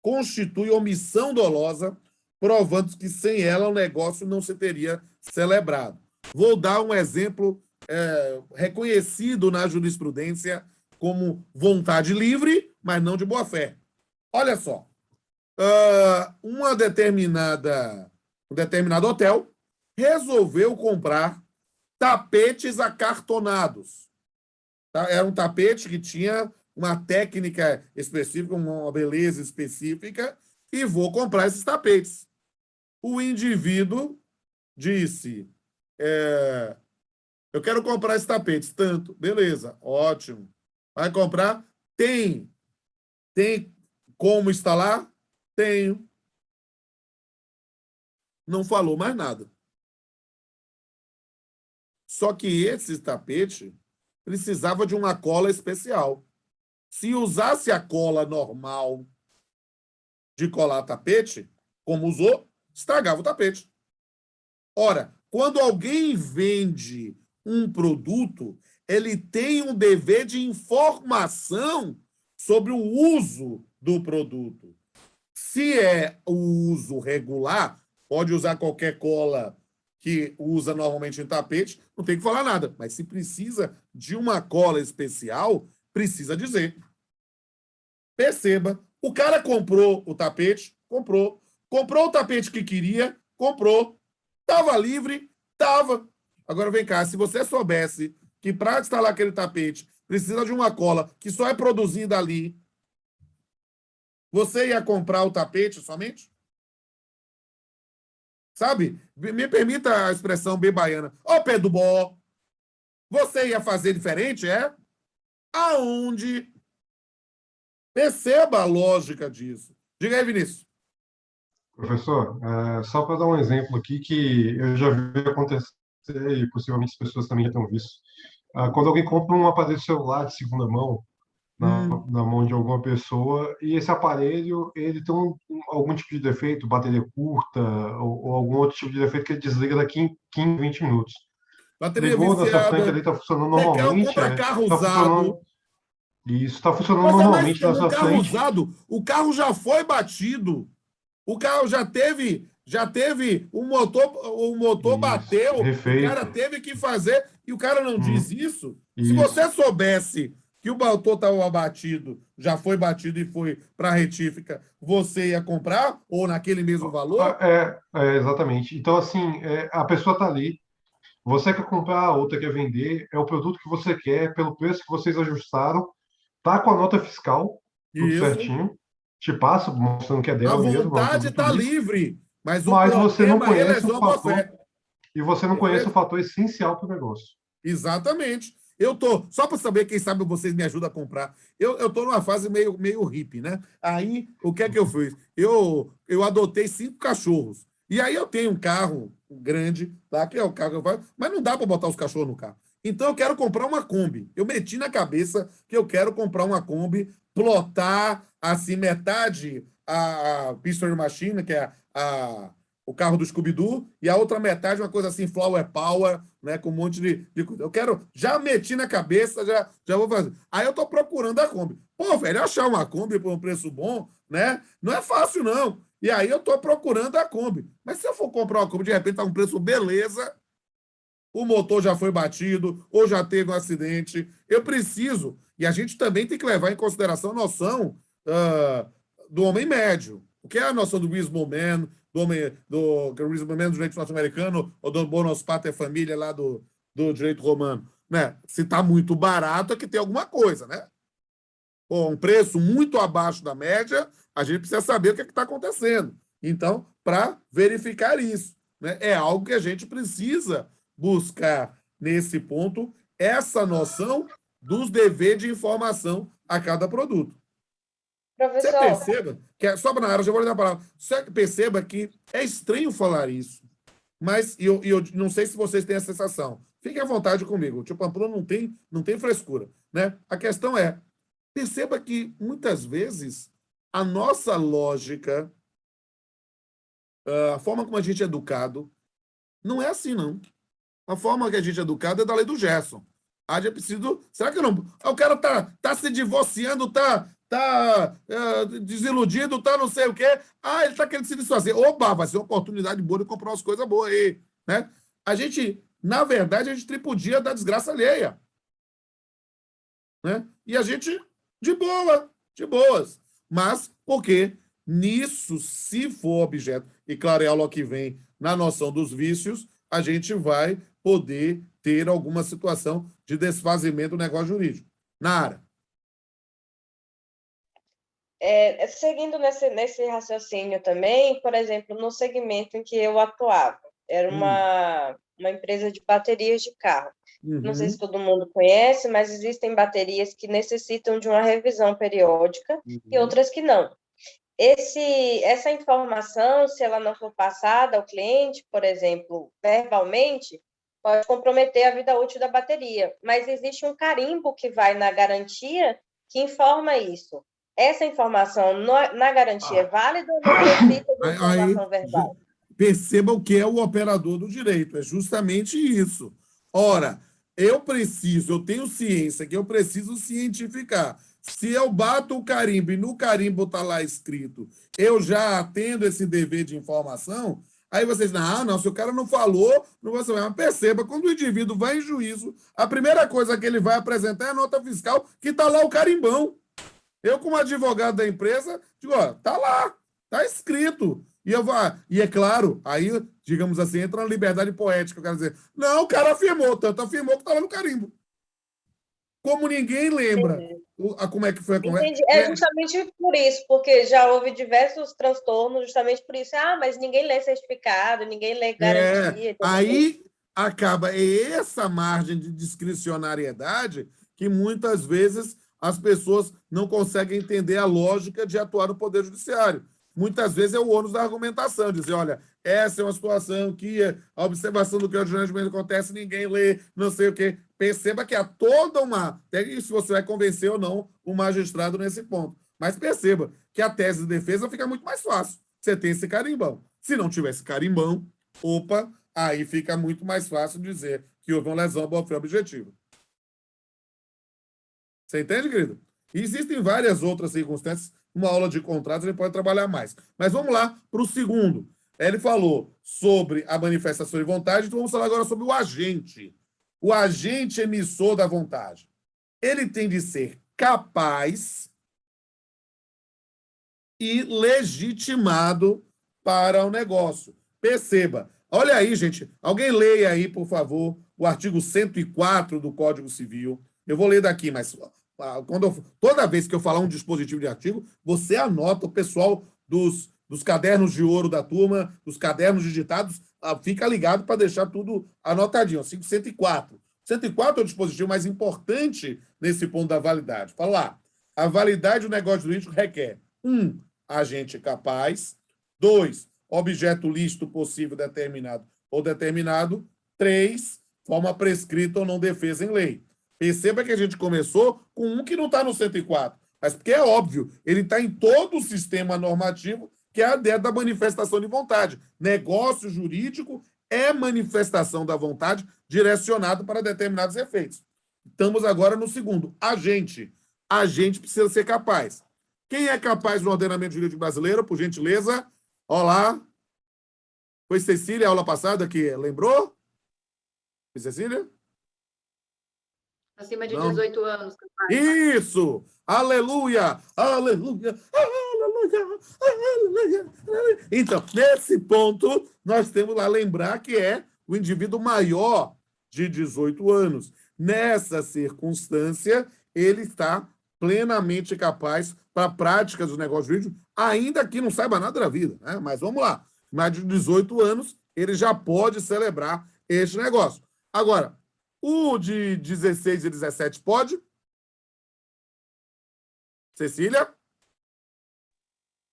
constitui omissão dolosa, provando que sem ela o negócio não se teria celebrado. Vou dar um exemplo reconhecido na jurisprudência como vontade livre, mas não de boa-fé. Olha só, um determinado hotel resolveu comprar tapetes acartonados. Tá? Era um tapete que tinha uma técnica específica, uma beleza específica, e vou comprar esses tapetes. O indivíduo disse, eu quero comprar esses tapetes, tanto. Beleza, ótimo. Vai comprar? Tem como instalar? Tenho. Não falou mais nada. Só que esse tapete precisava de uma cola especial. Se usasse a cola normal de colar tapete, como usou, estragava o tapete. Ora, quando alguém vende um produto, ele tem um dever de informação sobre o uso do produto. Se é o uso regular, pode usar qualquer cola que usa normalmente em tapete, não tem que falar nada. Mas se precisa de uma cola especial, precisa dizer. Perceba, o cara comprou o tapete, comprou. Comprou o tapete que queria, comprou. Estava livre, estava. Agora vem cá, se você soubesse que para instalar aquele tapete precisa de uma cola que só é produzida ali, você ia comprar o tapete somente? Sabe? Me permita a expressão bem baiana. Ô, pé do bó, você ia fazer diferente, é? Aonde? Perceba a lógica disso. Diga aí, Vinícius. Professor, só para dar um exemplo aqui que eu já vi acontecer e possivelmente as pessoas também já tenham visto. Quando alguém compra um aparelho celular de segunda mão, na mão de alguma pessoa, e esse aparelho ele tem algum tipo de defeito, bateria curta, ou algum outro tipo de defeito que ele desliga daqui em 15, 20 minutos. Bateria Ligou na sua frente ali, viciada. está funcionando Você quer normalmente, comprar carro está funcionando, usado. isso está funcionando Mas é mais normalmente que na um sua carro frente. usado. O carro já foi batido. O carro já teve o motor Isso, bateu, o cara refeito. teve que fazer, e o cara não diz isso. Se Isso. você soubesse que o motor estava batido, já foi batido e foi para a retífica, você ia comprar? Ou naquele mesmo valor? Exatamente. Então, assim, a pessoa está ali, você quer comprar, a outra quer vender, é o produto que você quer, pelo preço que vocês ajustaram, tá com a nota fiscal, tudo Isso. certinho, te passa, mostrando que é A dela mesmo, é um vontade produto está lícito, livre, mas o mas você não problema é conhece o lesão boa fator, fé. e você não conhece o Perfeito? fator essencial para o negócio. Exatamente. Eu tô, só para saber, quem sabe vocês me ajudam a comprar. Eu tô numa fase meio hippie, né? Aí, o que é que eu fiz? Eu adotei 5 cachorros. E aí eu tenho um carro grande, tá? Que é o carro que eu faço, mas não dá para botar os cachorros no carro. Então eu quero comprar uma Kombi. Eu meti na cabeça que eu quero comprar uma Kombi, plotar assim metade a Mystery Machine, que é o carro do Scooby-Doo, e a outra metade uma coisa assim, Flower Power, né, com um monte de coisa. Eu quero, já meti na cabeça, já vou fazer. Aí eu tô procurando a Kombi. Pô, velho, achar uma Kombi por um preço bom, né, não é fácil, não. E aí eu tô procurando a Kombi. Mas se eu for comprar uma Kombi, de repente tá um preço beleza, o motor já foi batido, ou já teve um acidente, eu preciso, e a gente também tem que levar em consideração a noção do homem médio. O que é a noção do reasonable man, do reasonable man do direito norte-americano, ou do bonus pater família lá do direito romano? Né? Se está muito barato, é que tem alguma coisa, né? Pô, um preço muito abaixo da média, a gente precisa saber o que está acontecendo. Então, para verificar isso, né? É algo que a gente precisa buscar nesse ponto, essa noção dos deveres de informação a cada produto. Você Professor, perceba, só na área, já vou lhe dar a palavra, você perceba que é estranho falar isso, mas eu não sei se vocês têm a sensação. Fiquem à vontade comigo, o tio Pamplona não tem frescura. Né? A questão é, perceba que, muitas vezes, a nossa lógica, a forma como a gente é educado, não é assim, não. A forma que a gente é educado é da lei do Gerson. É preciso. Será que não. O cara tá se divorciando, tá desiludido, tá não sei o quê. Ele tá querendo se desfazer. Oba, vai ser uma oportunidade boa de comprar umas coisas boas aí. Né? A gente, na verdade, a gente tripudia da desgraça alheia. Né? E a gente, de boa, de boas. Mas, porque nisso, se for objeto, e claro, é algo que vem na noção dos vícios, a gente vai poder ter alguma situação de desfazimento do negócio jurídico. Nara. Seguindo nesse raciocínio também, por exemplo, no segmento em que eu atuava, era uma empresa de baterias de carro. Não sei se todo mundo conhece, mas existem baterias que necessitam de uma revisão periódica e outras que não. Essa informação, se ela não for passada ao cliente, por exemplo, verbalmente, pode comprometer a vida útil da bateria. Mas existe um carimbo que vai na garantia que informa isso. Essa informação na garantia é válida ou necessita de informação verbal? perceba o que é o operador do direito, é justamente isso. Ora, eu tenho ciência que eu preciso cientificar. Se eu bato o carimbo e no carimbo está lá escrito, eu já atendo esse dever de informação, aí vocês dizem, não, se o cara não falou, não vai saber. Mas perceba, quando o indivíduo vai em juízo, a primeira coisa que ele vai apresentar é a nota fiscal, que está lá o carimbão. Eu, como advogado da empresa, digo, tá lá, tá escrito. E é claro, aí, digamos assim, entra na liberdade poética, eu quero dizer, não, o cara afirmou, tanto afirmou que tá lá no carimbo. Como ninguém lembra como é que foi a conversa. Entendi. É justamente por isso, porque já houve diversos transtornos, justamente por isso. Mas ninguém lê certificado, ninguém lê garantia. Aí acaba essa margem de discricionariedade que muitas vezes as pessoas não conseguem entender a lógica de atuar no Poder Judiciário. Muitas vezes é o ônus da argumentação, dizer, olha, essa é uma situação que a observação do que o julgamento acontece, ninguém lê, não sei o quê. Perceba que há toda uma... Até se você vai convencer ou não o magistrado nesse ponto. Mas perceba que a tese de defesa fica muito mais fácil. Você tem esse carimbão. Se não tivesse carimbão, aí fica muito mais fácil dizer que houve uma lesão boa-fé objetiva. Você entende, querido? E existem várias outras circunstâncias. Uma aula de contratos ele pode trabalhar mais. Mas vamos lá para o segundo. Ele falou sobre a manifestação de vontade, então vamos falar agora sobre o agente. O agente emissor da vontade. Ele tem de ser capaz e legitimado para o negócio. Perceba. Olha aí, gente. Alguém leia aí, por favor, o artigo 104 do Código Civil. Eu vou ler daqui, mas toda vez que eu falar um dispositivo de artigo, você anota, o pessoal dos cadernos de ouro da turma, dos cadernos digitados, fica ligado para deixar tudo anotadinho. Artigo 104. 104 é o dispositivo mais importante nesse ponto da validade. Fala lá. A validade do negócio jurídico requer 1. Agente capaz. 2. Objeto lícito possível determinado ou determinado. 3. Forma prescrita ou não defesa em lei. Perceba que a gente começou com um que não está no 104, mas porque é óbvio, ele está em todo o sistema normativo, que é a ideia da manifestação de vontade. Negócio jurídico é manifestação da vontade direcionado para determinados efeitos. Estamos agora no segundo, agente. Agente precisa ser capaz. Quem é capaz no ordenamento jurídico brasileiro, por gentileza? Olá. Foi Cecília, a aula passada, que lembrou? Foi Cecília? Acima de 18 anos. Isso! Aleluia! Aleluia! Aleluia! Aleluia! Então, nesse ponto, nós temos lá lembrar que é o indivíduo maior de 18 anos. Nessa circunstância, ele está plenamente capaz para a prática dos negócios jurídicos, ainda que não saiba nada da vida, né? Mas vamos lá. Mais de 18 anos, ele já pode celebrar este negócio. Agora, o de 16 e 17 pode? Cecília?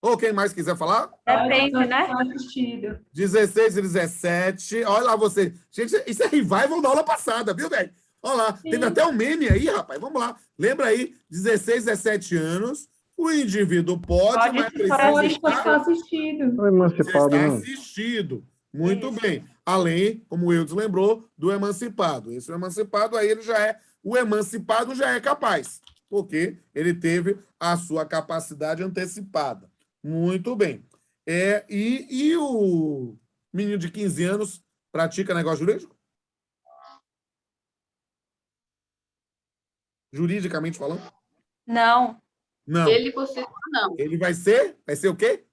Ou quem mais quiser falar? Depende, né? 16 e 17. Olha lá você. Gente, isso é revival da aula passada, viu, velho? Olha lá. Sim. Teve até um meme aí, rapaz. Vamos lá. Lembra aí, 16, 17 anos, o indivíduo pode mas precisa estar assistido. Emancipado, está assistido. Muito isso. Bem. Além, como o Eudes lembrou, do emancipado. Esse emancipado, aí ele já é... O emancipado já é capaz, porque ele teve a sua capacidade antecipada. Muito bem. E o menino de 15 anos pratica negócio jurídico? Juridicamente falando? Não. Não. Ele por si só, não. Ele vai ser o quê?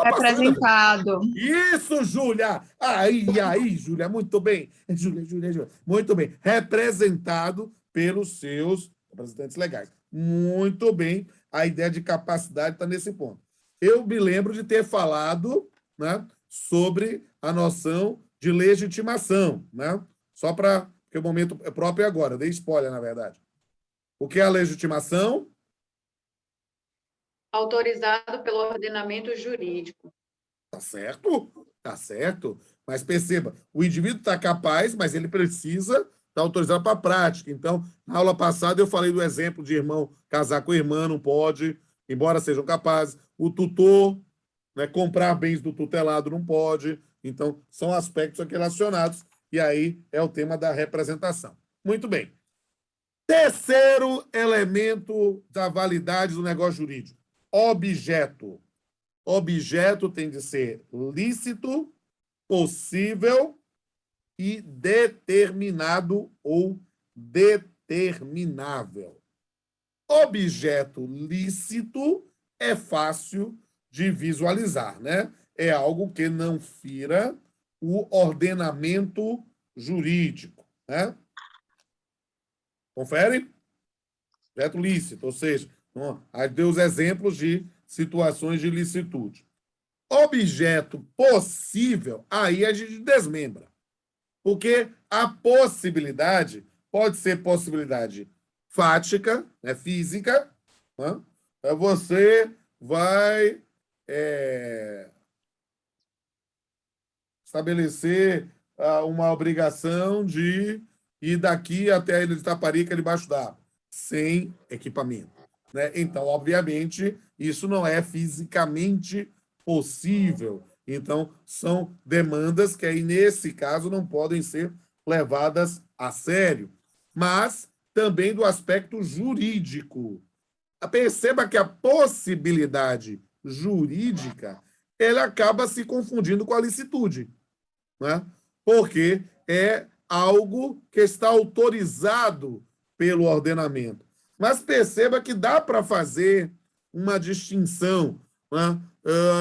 Representado. Isso, Júlia! Aí, Júlia, muito bem. Júlia. Muito bem. Representado pelos seus representantes legais. Muito bem. A ideia de capacidade está nesse ponto. Eu me lembro de ter falado, né, sobre a noção de legitimação, né? Só para... Porque o momento é próprio agora. Dei spoiler, na verdade. O que é a legitimação? Autorizado pelo ordenamento jurídico. Tá certo. Mas perceba, o indivíduo está capaz, mas ele precisa estar autorizado para a prática. Então, na aula passada eu falei do exemplo de irmão casar com irmã, não pode, embora sejam capazes. O tutor, né? Comprar bens do tutelado não pode. Então, são aspectos aqui relacionados, e aí é o tema da representação. Muito bem. Terceiro elemento da validade do negócio jurídico: objeto. Objeto tem de ser lícito, possível e determinado ou determinável. Objeto lícito é fácil de visualizar, né? É algo que não fira o ordenamento jurídico, né? Confere? Objeto lícito, ou seja, aí deu os exemplos de situações de licitude. Objeto possível, aí a gente desmembra. Porque a possibilidade pode ser possibilidade fática, né, física, né? Você vai estabelecer uma obrigação de ir daqui até a ilha de Itaparica debaixo d'água, sem equipamento, né? Então, obviamente, isso não é fisicamente possível. Então, são demandas que aí, nesse caso, não podem ser levadas a sério. Mas também do aspecto jurídico. Perceba que a possibilidade jurídica ela acaba se confundindo com a licitude, né? Porque é algo que está autorizado pelo ordenamento. Mas perceba que dá para fazer uma distinção, né?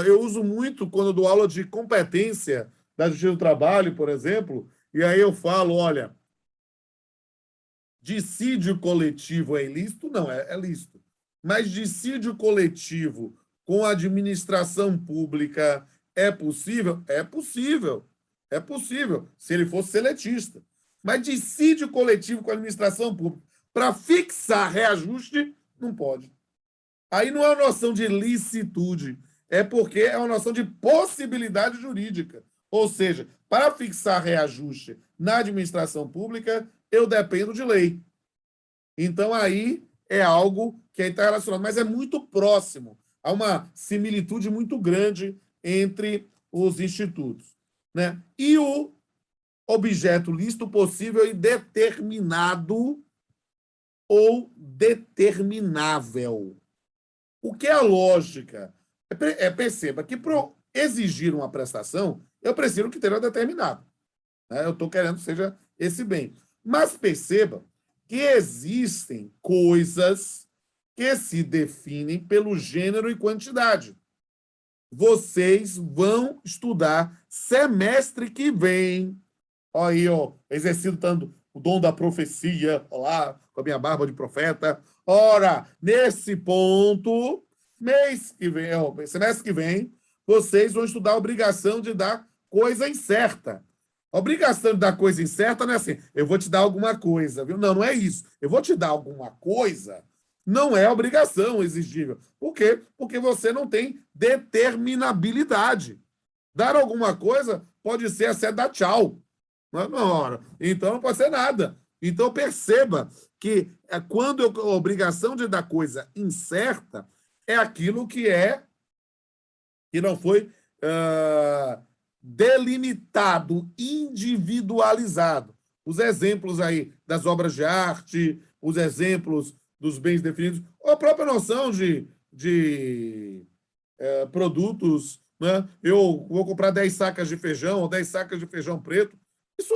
Eu uso muito quando dou aula de competência da Justiça do Trabalho, por exemplo, e aí eu falo, olha, dissídio coletivo é ilícito? Não, é lícito. Mas dissídio coletivo com a administração pública é possível? É possível. É possível, se ele fosse seletista. Mas dissídio coletivo com a administração pública para fixar reajuste, não pode. Aí não é uma noção de licitude, é porque é uma noção de possibilidade jurídica. Ou seja, para fixar reajuste na administração pública, eu dependo de lei. Então, aí é algo que está relacionado, mas é muito próximo. Há uma similitude muito grande entre os institutos, né? E o objeto lícito, possível e determinado ou determinável. O que é a lógica? Perceba que para exigir uma prestação, eu preciso que tenha determinado, né? Eu estou querendo que seja esse bem. Mas perceba que existem coisas que se definem pelo gênero e quantidade. Vocês vão estudar semestre que vem. Olha aí, ó, exercitando o dom da profecia, lá, com a minha barba de profeta. Ora, nesse ponto, semestre que vem, vocês vão estudar a obrigação de dar coisa incerta. A obrigação de dar coisa incerta não é assim, eu vou te dar alguma coisa, viu? Não, não é isso. Eu vou te dar alguma coisa, não é obrigação exigível. Por quê? Porque você não tem determinabilidade. Dar alguma coisa pode ser até dar tchau. Não, então não pode ser nada. Então perceba que quando a obrigação de dar coisa incerta é aquilo que não foi delimitado, individualizado. Os exemplos aí das obras de arte, os exemplos dos bens definidos, ou a própria noção de produtos, né? Eu vou comprar 10 sacas de feijão ou 10 sacas de feijão preto. Isso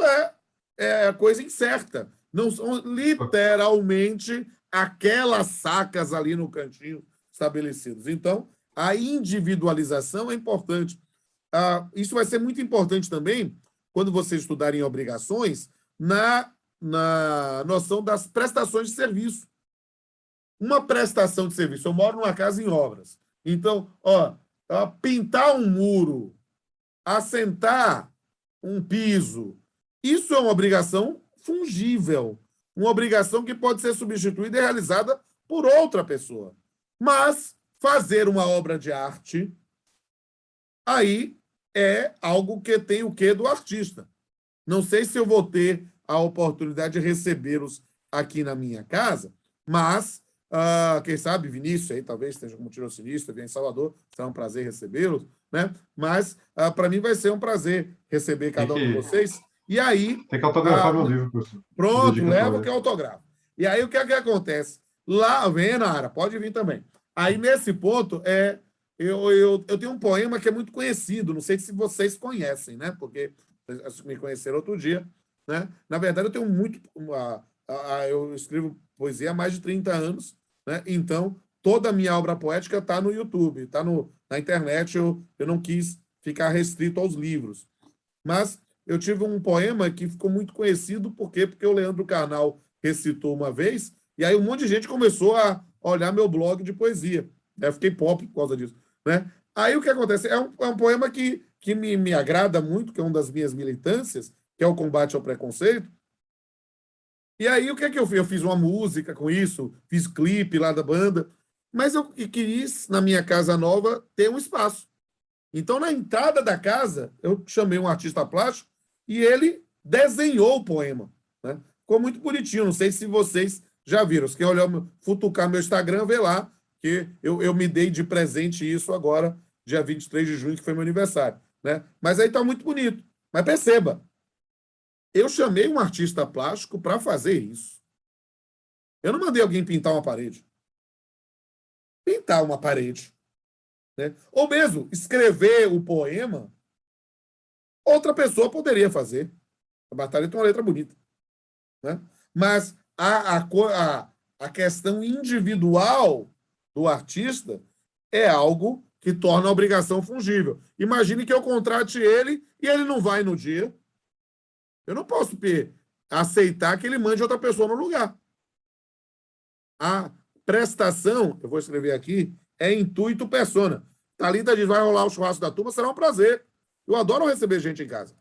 é coisa incerta. Não são literalmente aquelas sacas ali no cantinho estabelecidas. Então, a individualização é importante. Isso vai ser muito importante também quando vocês estudarem obrigações na noção das prestações de serviço. Uma prestação de serviço. Eu moro numa casa em obras. Então, pintar um muro, assentar um piso, isso é uma obrigação fungível, uma obrigação que pode ser substituída e realizada por outra pessoa. Mas fazer uma obra de arte, aí é algo que tem o quê do artista. Não sei se eu vou ter a oportunidade de recebê-los aqui na minha casa, mas Quem sabe, Vinícius aí, talvez esteja como tirocinista, vem em Salvador, será um prazer recebê-los, né? Mas, para mim, vai ser um prazer receber cada um de vocês. E aí... Tem que autografar meu livro, professor. Pronto, leva que é autógrafo. E aí, o que é que acontece? Lá, vem, Nara, pode vir também. Aí, nesse ponto, eu tenho um poema que é muito conhecido, não sei se vocês conhecem, né? Porque me conheceram outro dia, né? Na verdade, eu tenho muito... eu escrevo poesia há mais de 30 anos, né? Então, toda a minha obra poética está no YouTube, está na internet, eu não quis ficar restrito aos livros. Mas eu tive um poema que ficou muito conhecido, por quê? Porque o Leandro Carnal recitou uma vez, e aí um monte de gente começou a olhar meu blog de poesia. Eu fiquei pop por causa disso, né? Aí o que acontece? É um poema que me agrada muito, que é uma das minhas militâncias, que é o combate ao preconceito. E aí, o que é que eu fiz? Eu fiz uma música com isso, fiz clipe lá da banda, mas eu quis, na minha casa nova, ter um espaço. Então, na entrada da casa, eu chamei um artista plástico e ele desenhou o poema, né? Ficou muito bonitinho, não sei se vocês já viram. Se quem olhar, futucar meu Instagram, vê lá, que eu me dei de presente isso agora, dia 23 de junho, que foi meu aniversário, né? Mas aí tá muito bonito. Mas perceba, eu chamei um artista plástico para fazer isso. Eu não mandei alguém pintar uma parede. Pintar uma parede, né? Ou mesmo escrever o poema, outra pessoa poderia fazer. A Batalha tem uma letra bonita, né? Mas a questão individual do artista é algo que torna a obrigação fungível. Imagine que eu contrate ele e ele não vai no dia. Eu não posso aceitar que ele mande outra pessoa no lugar. A prestação, eu vou escrever aqui, é intuito persona. Thalita diz, vai rolar o churrasco da turma, será um prazer. Eu adoro receber gente em casa.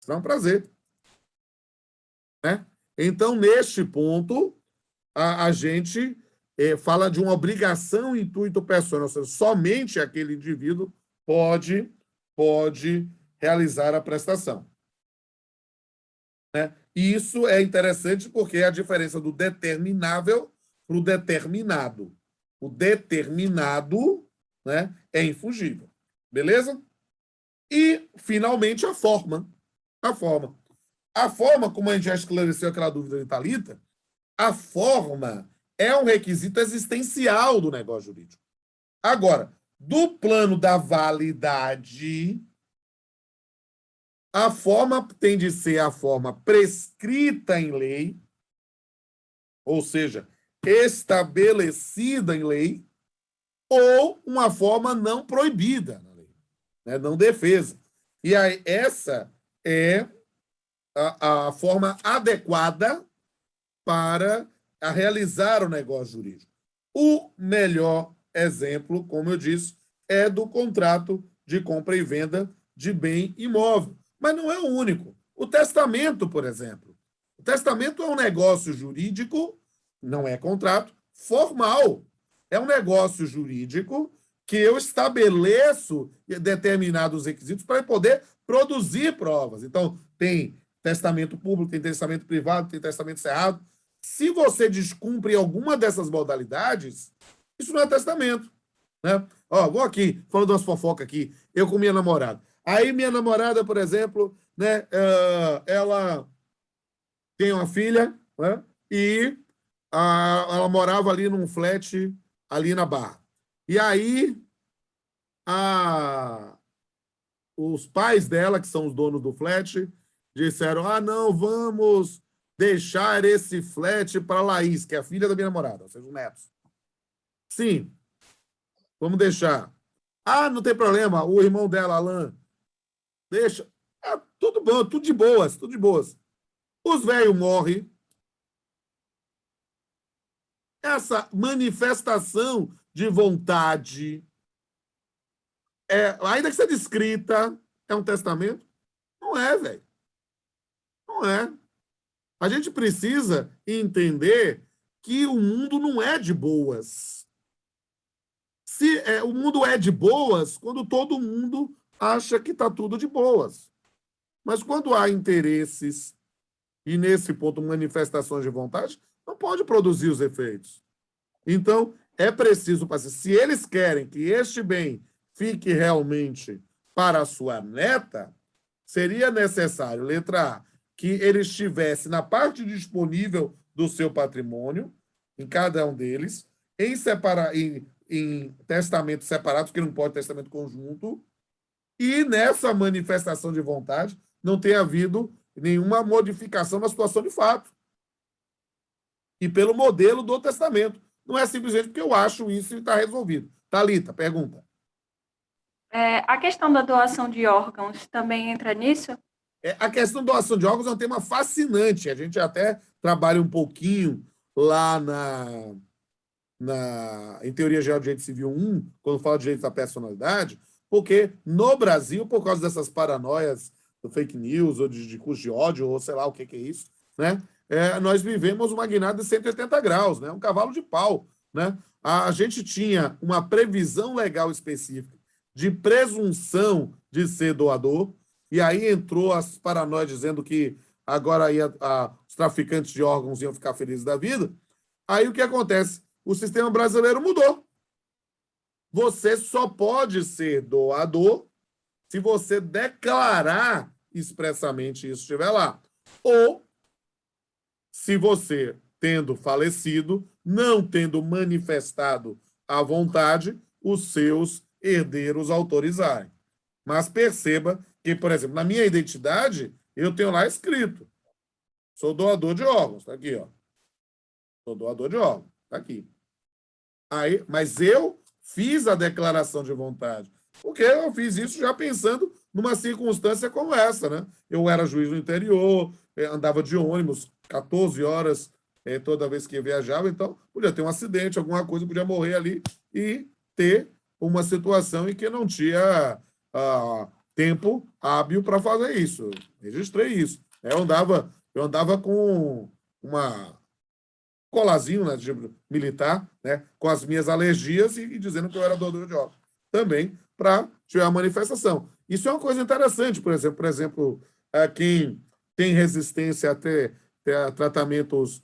Será um prazer. Né? Então, neste ponto, a gente fala de uma obrigação intuito persona, ou seja, somente aquele indivíduo pode realizar a prestação. Né? E isso é interessante porque é a diferença do determinável para o determinado. O determinado, né, é infungível. Beleza? E, finalmente, a forma. A forma. A forma, como a gente já esclareceu aquela dúvida de Thalita, a forma é um requisito existencial do negócio jurídico. Agora, do plano da validade, a forma tem de ser a forma prescrita em lei, ou seja, estabelecida em lei, ou uma forma não proibida na lei, né? Não defesa. E aí, essa é a forma adequada para realizar o negócio jurídico. O melhor exemplo, como eu disse, é do contrato de compra e venda de bem imóvel. Mas não é o único. O testamento, por exemplo. O testamento é um negócio jurídico, não é contrato, formal. É um negócio jurídico que eu estabeleço determinados requisitos para poder produzir provas. Então, tem testamento público, tem testamento privado, tem testamento cerrado. Se você descumpre alguma dessas modalidades, isso não é testamento. Né? Ó, vou aqui, falando das fofocas aqui, eu com minha namorada. Aí minha namorada, por exemplo, né, ela tem uma filha, né, e ela morava ali num flat ali na Barra. E aí os pais dela, que são os donos do flat, disseram, não, vamos deixar esse flat para a Laís, que é a filha da minha namorada, ou seja, os netos. Sim, vamos deixar. Não tem problema, o irmão dela, Alan, deixa. Tudo bom, tudo de boas, tudo de boas. Os velhos morrem. Essa manifestação de vontade, ainda que seja escrita, é um testamento? Não é, velho. Não é. A gente precisa entender que o mundo não é de boas. O mundo é de boas quando todo mundo acha que está tudo de boas. Mas quando há interesses, e nesse ponto manifestações de vontade, não pode produzir os efeitos. Então, é preciso, se eles querem que este bem fique realmente para a sua neta, seria necessário, letra A, que ele estivesse na parte disponível do seu patrimônio, em cada um deles, em testamentos separados, porque não pode testamento conjunto, e nessa manifestação de vontade não tem havido nenhuma modificação na situação de fato. E pelo modelo do testamento. Não é simplesmente porque eu acho isso e está resolvido. Thalita, pergunta. A questão da doação de órgãos também entra nisso? A questão da doação de órgãos é um tema fascinante. A gente até trabalha um pouquinho lá em Teoria Geral de Direito Civil 1, quando fala de direito da personalidade, porque no Brasil, por causa dessas paranoias do fake news, ou de discurso de ódio, ou sei lá o que é isso, né? Nós vivemos uma guinada de 180 graus, né? Um cavalo de pau. Né? A gente tinha uma previsão legal específica de presunção de ser doador, e aí entrou as paranoias dizendo que agora os traficantes de órgãos iam ficar felizes da vida. Aí o que acontece? O sistema brasileiro mudou. Você só pode ser doador se você declarar expressamente isso estiver lá. Ou se você, tendo falecido, não tendo manifestado a vontade, os seus herdeiros autorizarem. Mas perceba que, por exemplo, na minha identidade, eu tenho lá escrito: sou doador de órgãos. Está aqui, ó. Sou doador de órgãos. Está aqui. Aí, mas eu fiz a declaração de vontade, porque eu fiz isso já pensando numa circunstância como essa, né? Eu era juiz no interior, andava de ônibus 14 horas toda vez que viajava, então podia ter um acidente, alguma coisa, podia morrer ali e ter uma situação em que não tinha tempo hábil para fazer isso. Registrei isso. Eu andava com uma colazinho, né, tipo, militar, né, com as minhas alergias e dizendo que eu era doador de órgãos. Também para tiver a manifestação. Isso é uma coisa interessante, por exemplo, quem tem resistência a tratamentos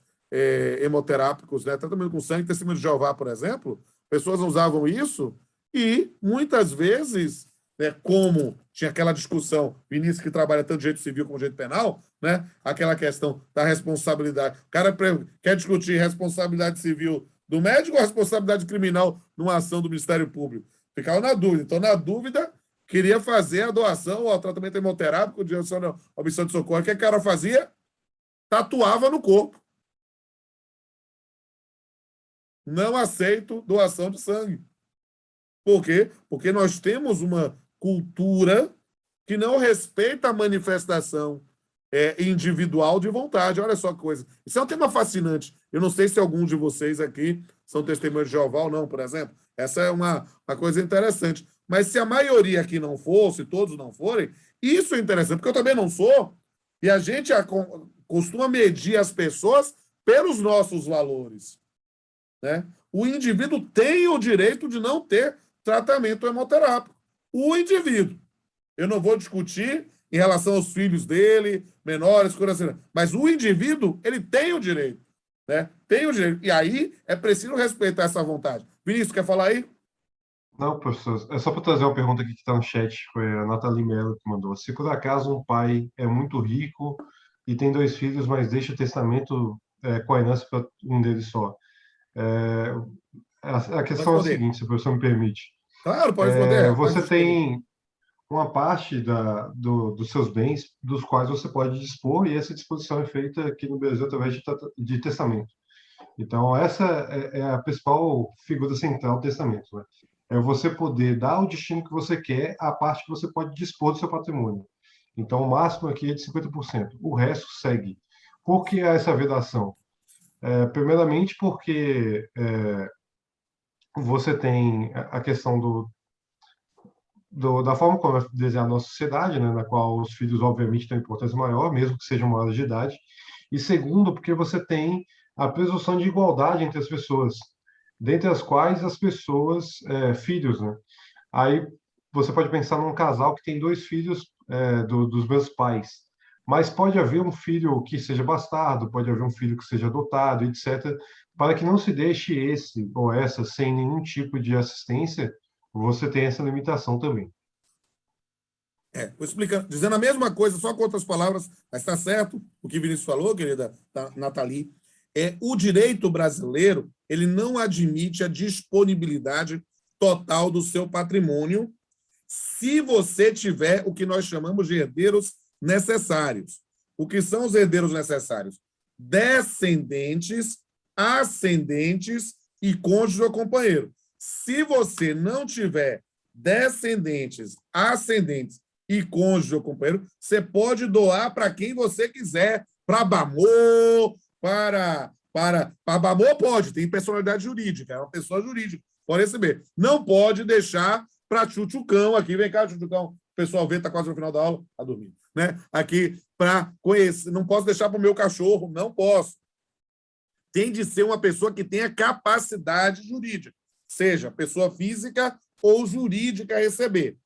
hemoterápicos, né, tratamento com sangue, testemunho de Jeová, por exemplo, pessoas usavam isso e, muitas vezes, né, como tinha aquela discussão, Vinícius que trabalha tanto direito civil como direito penal, né, aquela questão da responsabilidade. O cara quer discutir responsabilidade civil do médico ou responsabilidade criminal numa ação do Ministério Público? Ficava na dúvida. Então, na dúvida, queria fazer a doação ao tratamento hemoterápico de omissão de socorro. O que o cara fazia? Tatuava no corpo. Não aceito doação de sangue. Por quê? Porque nós temos uma cultura que não respeita a manifestação individual de vontade. Olha só que coisa. Isso é um tema fascinante. Eu não sei se alguns de vocês aqui são testemunhos de Jeová ou não, por exemplo. Essa é uma coisa interessante. Mas se a maioria aqui não for, se todos não forem, isso é interessante, porque eu também não sou, e a gente costuma medir as pessoas pelos nossos valores. Né? O indivíduo tem o direito de não ter tratamento hemoterápico. O indivíduo. Eu não vou discutir em relação aos filhos dele, menores, mas o indivíduo, ele tem o direito. Né? Tem o direito. E aí é preciso respeitar essa vontade. Vinícius, quer falar aí? Não, professor, é só para trazer uma pergunta aqui que está no chat, foi a Nathalie Mello que mandou. Se por acaso um pai é muito rico e tem 2 filhos, mas deixa testamento com a herança para um deles só, a questão é a seguinte, se o professor me permite. Claro, pode responder. Você tem uma parte dos seus bens dos quais você pode dispor, e essa disposição é feita aqui no Brasil através de testamento. Então, essa é a principal figura central do testamento. Né? É você poder dar o destino que você quer à parte que você pode dispor do seu patrimônio. Então, o máximo aqui é de 50%. O resto segue. Por que há essa vedação? Primeiramente, porque você tem a questão da forma como é desenhada a nossa sociedade, né, na qual os filhos, obviamente, têm uma importância maior, mesmo que sejam maiores de idade. E segundo, porque você tem a presunção de igualdade entre as pessoas, dentre as quais as pessoas, filhos, né? Aí você pode pensar num casal que tem 2 filhos dos meus pais. mas pode haver um filho que seja bastardo, pode haver um filho que seja adotado, etc., para que não se deixe esse ou essa sem nenhum tipo de assistência, você tem essa limitação também. Vou explicando, dizendo a mesma coisa, só com outras palavras, mas está certo o que o Vinícius falou, querida Nathalie. O direito brasileiro ele não admite a disponibilidade total do seu patrimônio se você tiver o que nós chamamos de herdeiros necessários. O que são os herdeiros necessários? Descendentes, ascendentes e cônjuge ou companheiro. Se você não tiver descendentes, ascendentes e cônjuge ou companheiro, você pode doar para quem você quiser, para Bamô, para Bamô pode, tem personalidade jurídica, é uma pessoa jurídica, pode receber. Não pode deixar para Tchutchucão aqui, vem cá, Tchutchucão, o pessoal vê, está quase no final da aula, está dormindo, né? Aqui, para conhecer, não posso deixar para o meu cachorro, não posso. Tem de ser uma pessoa que tenha capacidade jurídica, seja pessoa física ou jurídica a receber.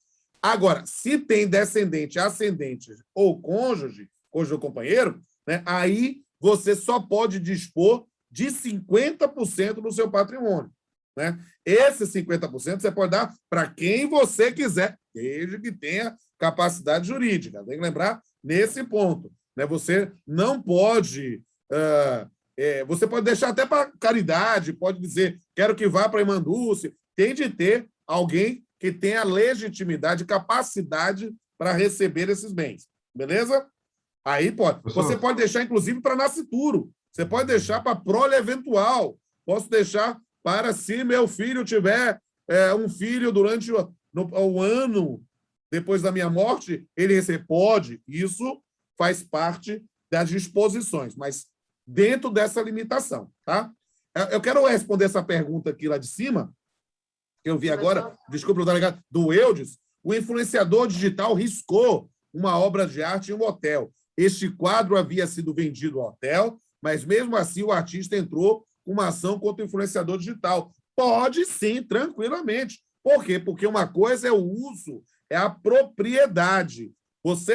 Agora, se tem descendente, ascendente ou cônjuge ou companheiro, né, aí você só pode dispor de 50% do seu patrimônio. Né? Esse 50% você pode dar para quem você quiser, desde que tenha capacidade jurídica. Tem que lembrar nesse ponto. Né? Você não pode... você pode deixar até para caridade, pode dizer, quero que vá para a Imandúcia. Tem de ter alguém que tenha legitimidade, capacidade para receber esses bens. Beleza? Aí pode. Você pode deixar, inclusive, para nascituro. Você pode deixar para prole eventual. Posso deixar para, se meu filho tiver um filho durante o ano depois da minha morte, ele receber. Pode. Isso faz parte das disposições, mas dentro dessa limitação. Tá? Eu quero responder essa pergunta aqui lá de cima, que eu vi agora, desculpa, do Eudes. O influenciador digital riscou uma obra de arte em um hotel. Este quadro havia sido vendido ao hotel, mas mesmo assim o artista entrou com uma ação contra o influenciador digital. Pode sim, tranquilamente. Por quê? Porque uma coisa é o uso, é a propriedade. Você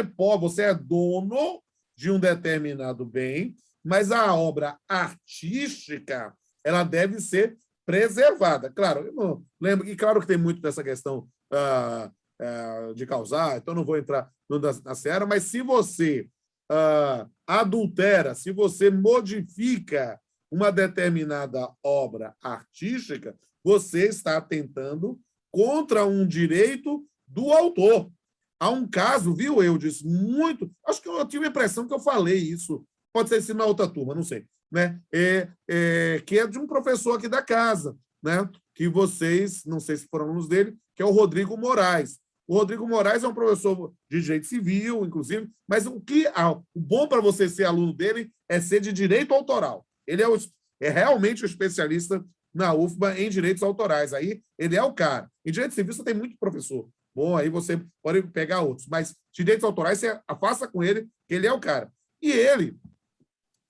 é dono de um determinado bem, mas a obra artística ela deve ser preservada. Claro, eu não lembro, e claro que tem muito dessa questão de causar, então não vou entrar na seara, mas se você adultera, se você modifica uma determinada obra artística, você está atentando contra um direito do autor. Há um caso, viu, Eudes, muito... Acho que eu tive a impressão que eu falei isso, pode ser na outra turma, não sei, né? Que é de um professor aqui da casa, né? Que vocês, não sei se foram alunos dele, que é o Rodrigo Moraes. O Rodrigo Moraes é um professor de direito civil, inclusive, mas o bom para você ser aluno dele é ser de direito autoral. Ele é realmente o especialista na UFBA em direitos autorais. Aí ele é o cara. Em direito civil você tem muito professor. Bom, aí você pode pegar outros, mas direitos autorais você faça com ele, que ele é o cara. E ele,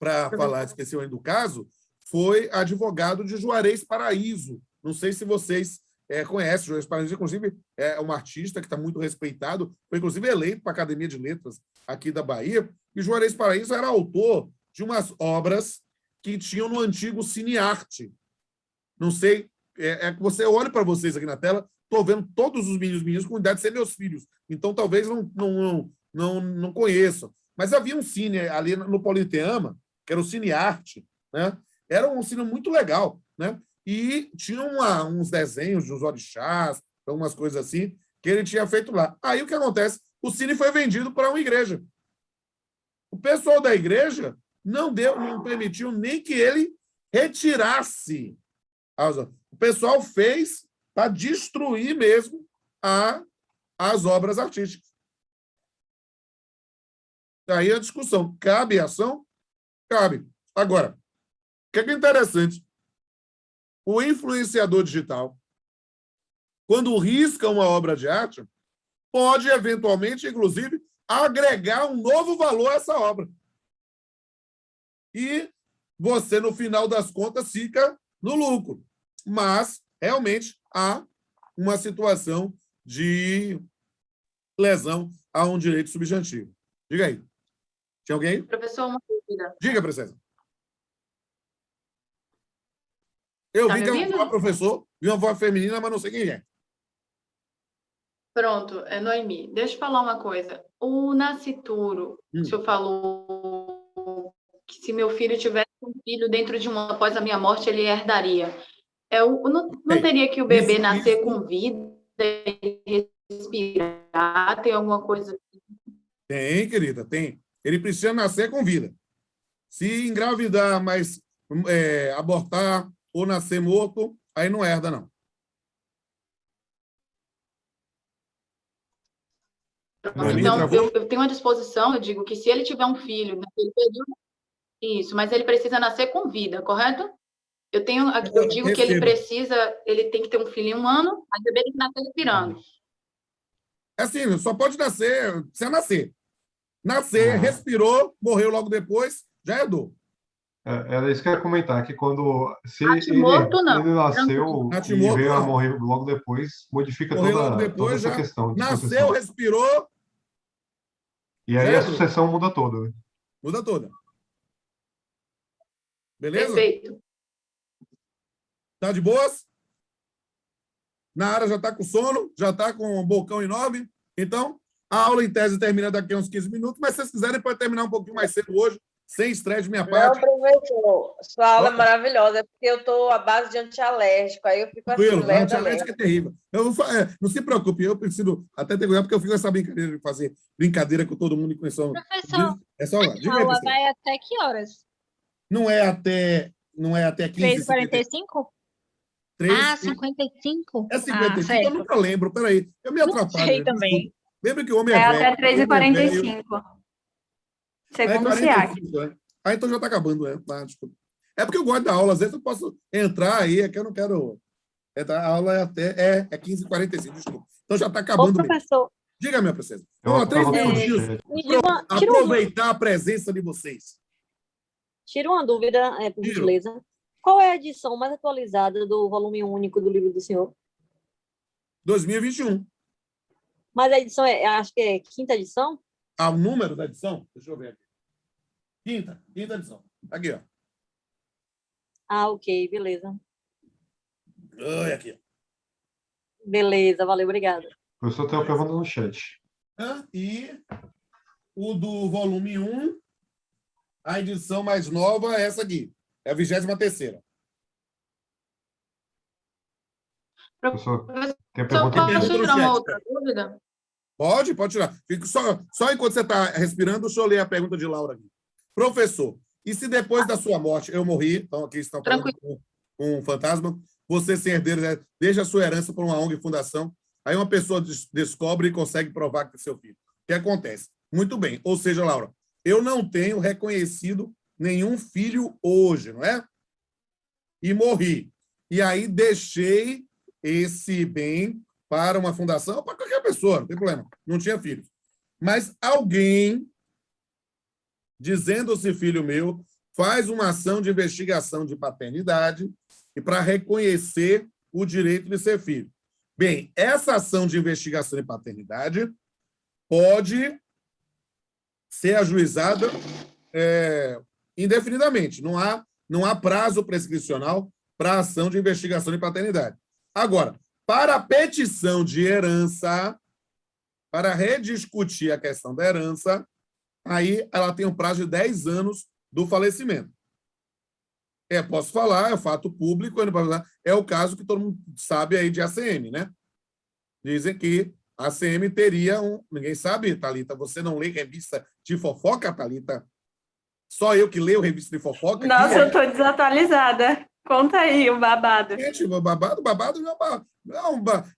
para falar, esqueci ainda do caso, foi advogado de Juarez Paraíso. Não sei se vocês conhecem. Juarez Paraíso, inclusive, é um artista que está muito respeitado, foi, inclusive, eleito para a Academia de Letras aqui da Bahia, e Juarez Paraíso era autor de umas obras que tinham no antigo Cinearte. Não sei, que você olha para vocês aqui na tela, estou vendo todos os meninos com idade de ser meus filhos, então talvez não conheçam. Mas havia um cine ali no Politeama, que era o Cinearte, né? Era um cine muito legal, né? E tinha uns desenhos de uns orixás, algumas coisas assim, que ele tinha feito lá. Aí o que acontece? O cine foi vendido para uma igreja. O pessoal da igreja não permitiu nem que ele retirasse. O pessoal fez para destruir mesmo as obras artísticas. Aí a discussão. Cabe ação? Cabe. Agora, o que é interessante? O influenciador digital, quando risca uma obra de arte, pode, eventualmente, inclusive, agregar um novo valor a essa obra. E você, no final das contas, fica no lucro. Mas, realmente, há uma situação de lesão a um direito subjetivo. Diga aí. Tinha alguém? Professor, uma dúvida. Diga, princesa. Eu Tá vi me que é ouvindo? uma professor, vi uma voz feminina, mas não sei quem é. Pronto, é Noemi. Deixa eu falar uma coisa. O nascituro, o senhor falou que se meu filho tivesse um filho dentro de após a minha morte, ele herdaria. Não teria que o bebê nascer com vida e respirar? Tem alguma coisa? Tem, querida, tem. Ele precisa nascer com vida. Se engravidar, mas abortar ou nascer morto, aí não herda, não. Então, eu tenho uma disposição, eu digo que se ele tiver um filho naquele período, isso, mas ele precisa nascer com vida, correto? Eu digo que ele tem que ter um filho em 1 ano, mas o bebê tem que nascer respirando. É assim, só pode nascer, precisa nascer. Nascer, respirou, morreu logo depois, já herdou. Era isso que eu ia comentar, que se Natimorto, não. ele nasceu e Natimorto, veio a não. morrer logo depois, modifica Morreu logo toda depois, essa já questão de nasceu, sucessão. respirou, E aí já a herdou. sucessão muda toda. Né? Muda toda. Beleza? Perfeito. Tá de boas? Nara já está com sono, já está com o bocão enorme. Então, a aula em tese termina daqui a uns 15 minutos, mas se vocês quiserem, pode terminar um pouquinho mais cedo hoje, sem estresse de minha Não, parte. professor, sua aula é Olha. maravilhosa, porque eu estou à base de antialérgico, aí eu fico assim, Tranquilo, lerda antialérgico é terrível. Não se preocupe, eu preciso até ter cuidado, porque eu fiz essa brincadeira de fazer brincadeira com todo mundo e começou. Professor, É só lá. a Diga aí, aula pessoal. vai até que horas? Não é até 15, 3h45? 3, Ah, 55? é 55, eu certo. nunca lembro. Peraí, eu me Não atrapalho. sei também. Lembra que o homem É é velho. até o homem é velho. 3h45. Segundo o 45, SIAC. né? Então já está acabando, né? Tá, desculpa. É porque eu gosto da aula, às vezes eu posso entrar aí, é que eu não quero. A aula é até 15h45, desculpa. Então já está Ô, acabando mesmo. professor, Diga, minha princesa. Eu Vamos lá, 3 tava falando minutinhos. chat. me Para tira uma, aproveitar a presença de vocês. tira uma dúvida, por Tiro. gentileza. Qual é a edição mais atualizada do volume único do livro do senhor? 2021. Mas a edição acho que é quinta edição? Ah, o número da edição? Deixa eu ver aqui. Quinta edição. Aqui, ó. Ah, ok, beleza. Olha aqui. Beleza, valeu, obrigada. O professor tem uma pergunta no chat. E o do volume 1, a edição mais nova é essa aqui. É a 23ª. Professor, tem a Só pergunta posso no no tirar chat. uma outra dúvida? Pode tirar. Fico só enquanto você está respirando, deixa eu ler a pergunta de Laura aqui. Professor, e se depois da sua morte eu morri, então aqui estão falando com um fantasma, você sem herdeiro, deixa a sua herança para uma ONG e fundação, aí uma pessoa descobre e consegue provar que é seu filho. O que acontece? Muito bem. Ou seja, Laura, eu não tenho reconhecido nenhum filho hoje, não é? E morri. E aí deixei esse bem para uma fundação, para qualquer pessoa, não tem problema. Não tinha filhos. Mas alguém, dizendo-se filho meu, faz uma ação de investigação de paternidade e para reconhecer o direito de ser filho. Bem, essa ação de investigação de paternidade pode ser ajuizada indefinidamente. Não há prazo prescricional para a ação de investigação de paternidade. Agora, para a petição de herança, para rediscutir a questão da herança, aí ela tem um prazo de 10 anos do falecimento. Posso falar, é fato público, é o caso que todo mundo sabe aí de ACM, né? Dizem que a ACM teria Ninguém sabe, Thalita, você não lê revista de fofoca, Thalita? Só eu que leio revista de fofoca? Nossa, eu estou desatualizada. Conta aí o babado. Gente, o babado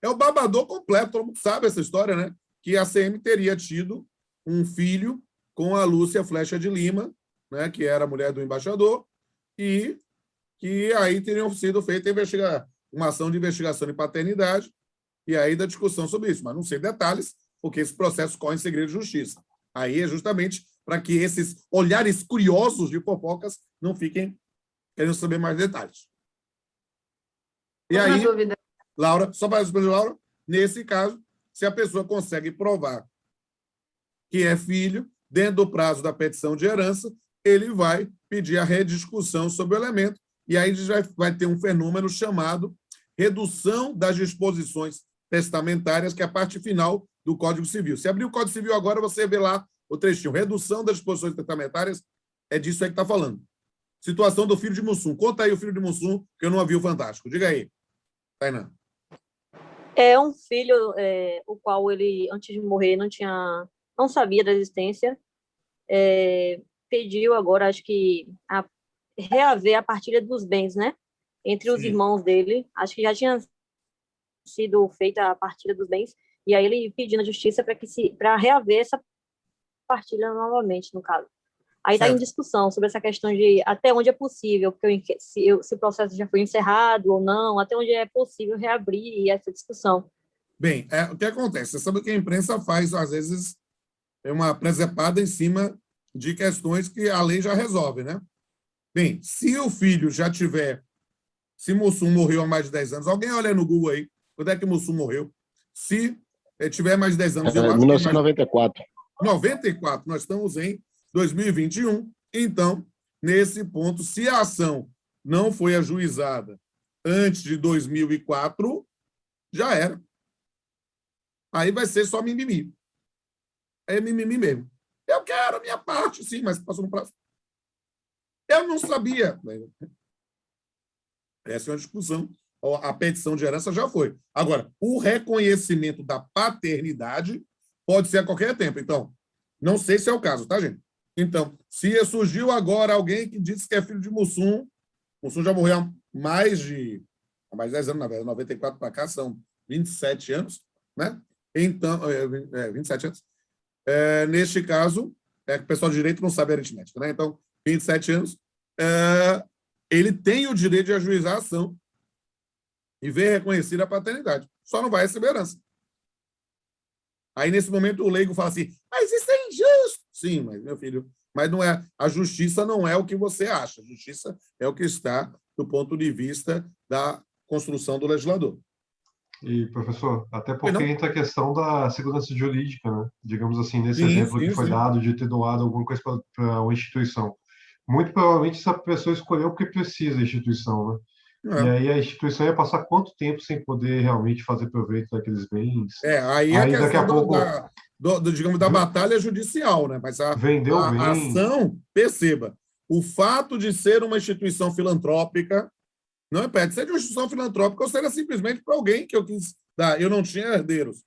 é o babador completo, todo mundo sabe essa história, né? Que a ACM teria tido um filho com a Lúcia Flecha de Lima, né? Que era a mulher do embaixador, e que aí teriam sido feita uma ação de investigação de paternidade e aí da discussão sobre isso, mas não sei detalhes, porque esse processo corre em segredo de justiça. Aí é justamente para que esses olhares curiosos de fofocas não fiquem querendo saber mais detalhes. E aí, Laura, só para responder, Laura, nesse caso, se a pessoa consegue provar que é filho, dentro do prazo da petição de herança, ele vai pedir a rediscussão sobre o elemento, e aí a gente vai ter um fenômeno chamado redução das disposições testamentárias, que é a parte final do Código Civil. Se abrir o Código Civil agora, você vê lá o trechinho. Redução das disposições testamentárias, é disso aí que está falando. Situação do filho de Mussum. Conta aí o filho de Mussum, que eu não ouvi o Fantástico. Diga aí, Tainá. É um filho, o qual ele, antes de morrer, não sabia da existência. Pediu agora, acho que, a reaver a partilha dos bens, né? Entre os irmãos dele. Acho que já tinha sido feita a partilha dos bens. E aí ele pediu na justiça para reaver essa partilha novamente, no caso. Aí está em discussão sobre essa questão de até onde é possível, porque se o processo já foi encerrado ou não, até onde é possível reabrir essa discussão. Bem, o que acontece? Você sabe que a imprensa faz, às vezes, uma presepada em cima de questões que a lei já resolve, né? Bem, se o filho já tiver... Se Mussum morreu há mais de 10 anos, alguém olha no Google aí, quando é que Mussum morreu? Se tiver mais de 10 anos... 1994. 94, nós estamos em 2021. Então, nesse ponto, se a ação não foi ajuizada antes de 2004, já era. Aí vai ser só mimimi. É mimimi mesmo. Eu quero a minha parte, sim, mas passou no prazo. Eu não sabia. Essa é uma discussão. A petição de herança já foi. Agora, o reconhecimento da paternidade pode ser a qualquer tempo. Então, não sei se é o caso, tá, gente? Então, se surgiu agora alguém que disse que é filho de Mussum já morreu há mais de 10 anos, na verdade, 94 para cá, são 27 anos, né? Então, 27 anos. Neste caso, o pessoal de direito não sabe aritmética, né? Então, 27 anos, ele tem o direito de ajuizar a ação e ver reconhecida a paternidade. Só não vai receber herança. Aí, nesse momento, o leigo fala assim, mas isso é injusto. Sim, mas, meu filho, mas não é. A justiça não é o que você acha. A justiça é o que está do ponto de vista da construção do legislador. E, professor, até porque entra a questão da segurança jurídica, né? Digamos assim, nesse exemplo que foi dado de ter doado alguma coisa para uma instituição. Muito provavelmente essa pessoa escolheu porque precisa da instituição, né? E aí a instituição ia passar quanto tempo sem poder realmente fazer proveito daqueles bens? Aí a questão daqui a pouco, digamos, da batalha judicial, né? Mas a ação, perceba, o fato de ser uma instituição filantrópica não impede. Se é de uma instituição filantrópica, ou seria simplesmente para alguém que eu quis dar, eu não tinha herdeiros.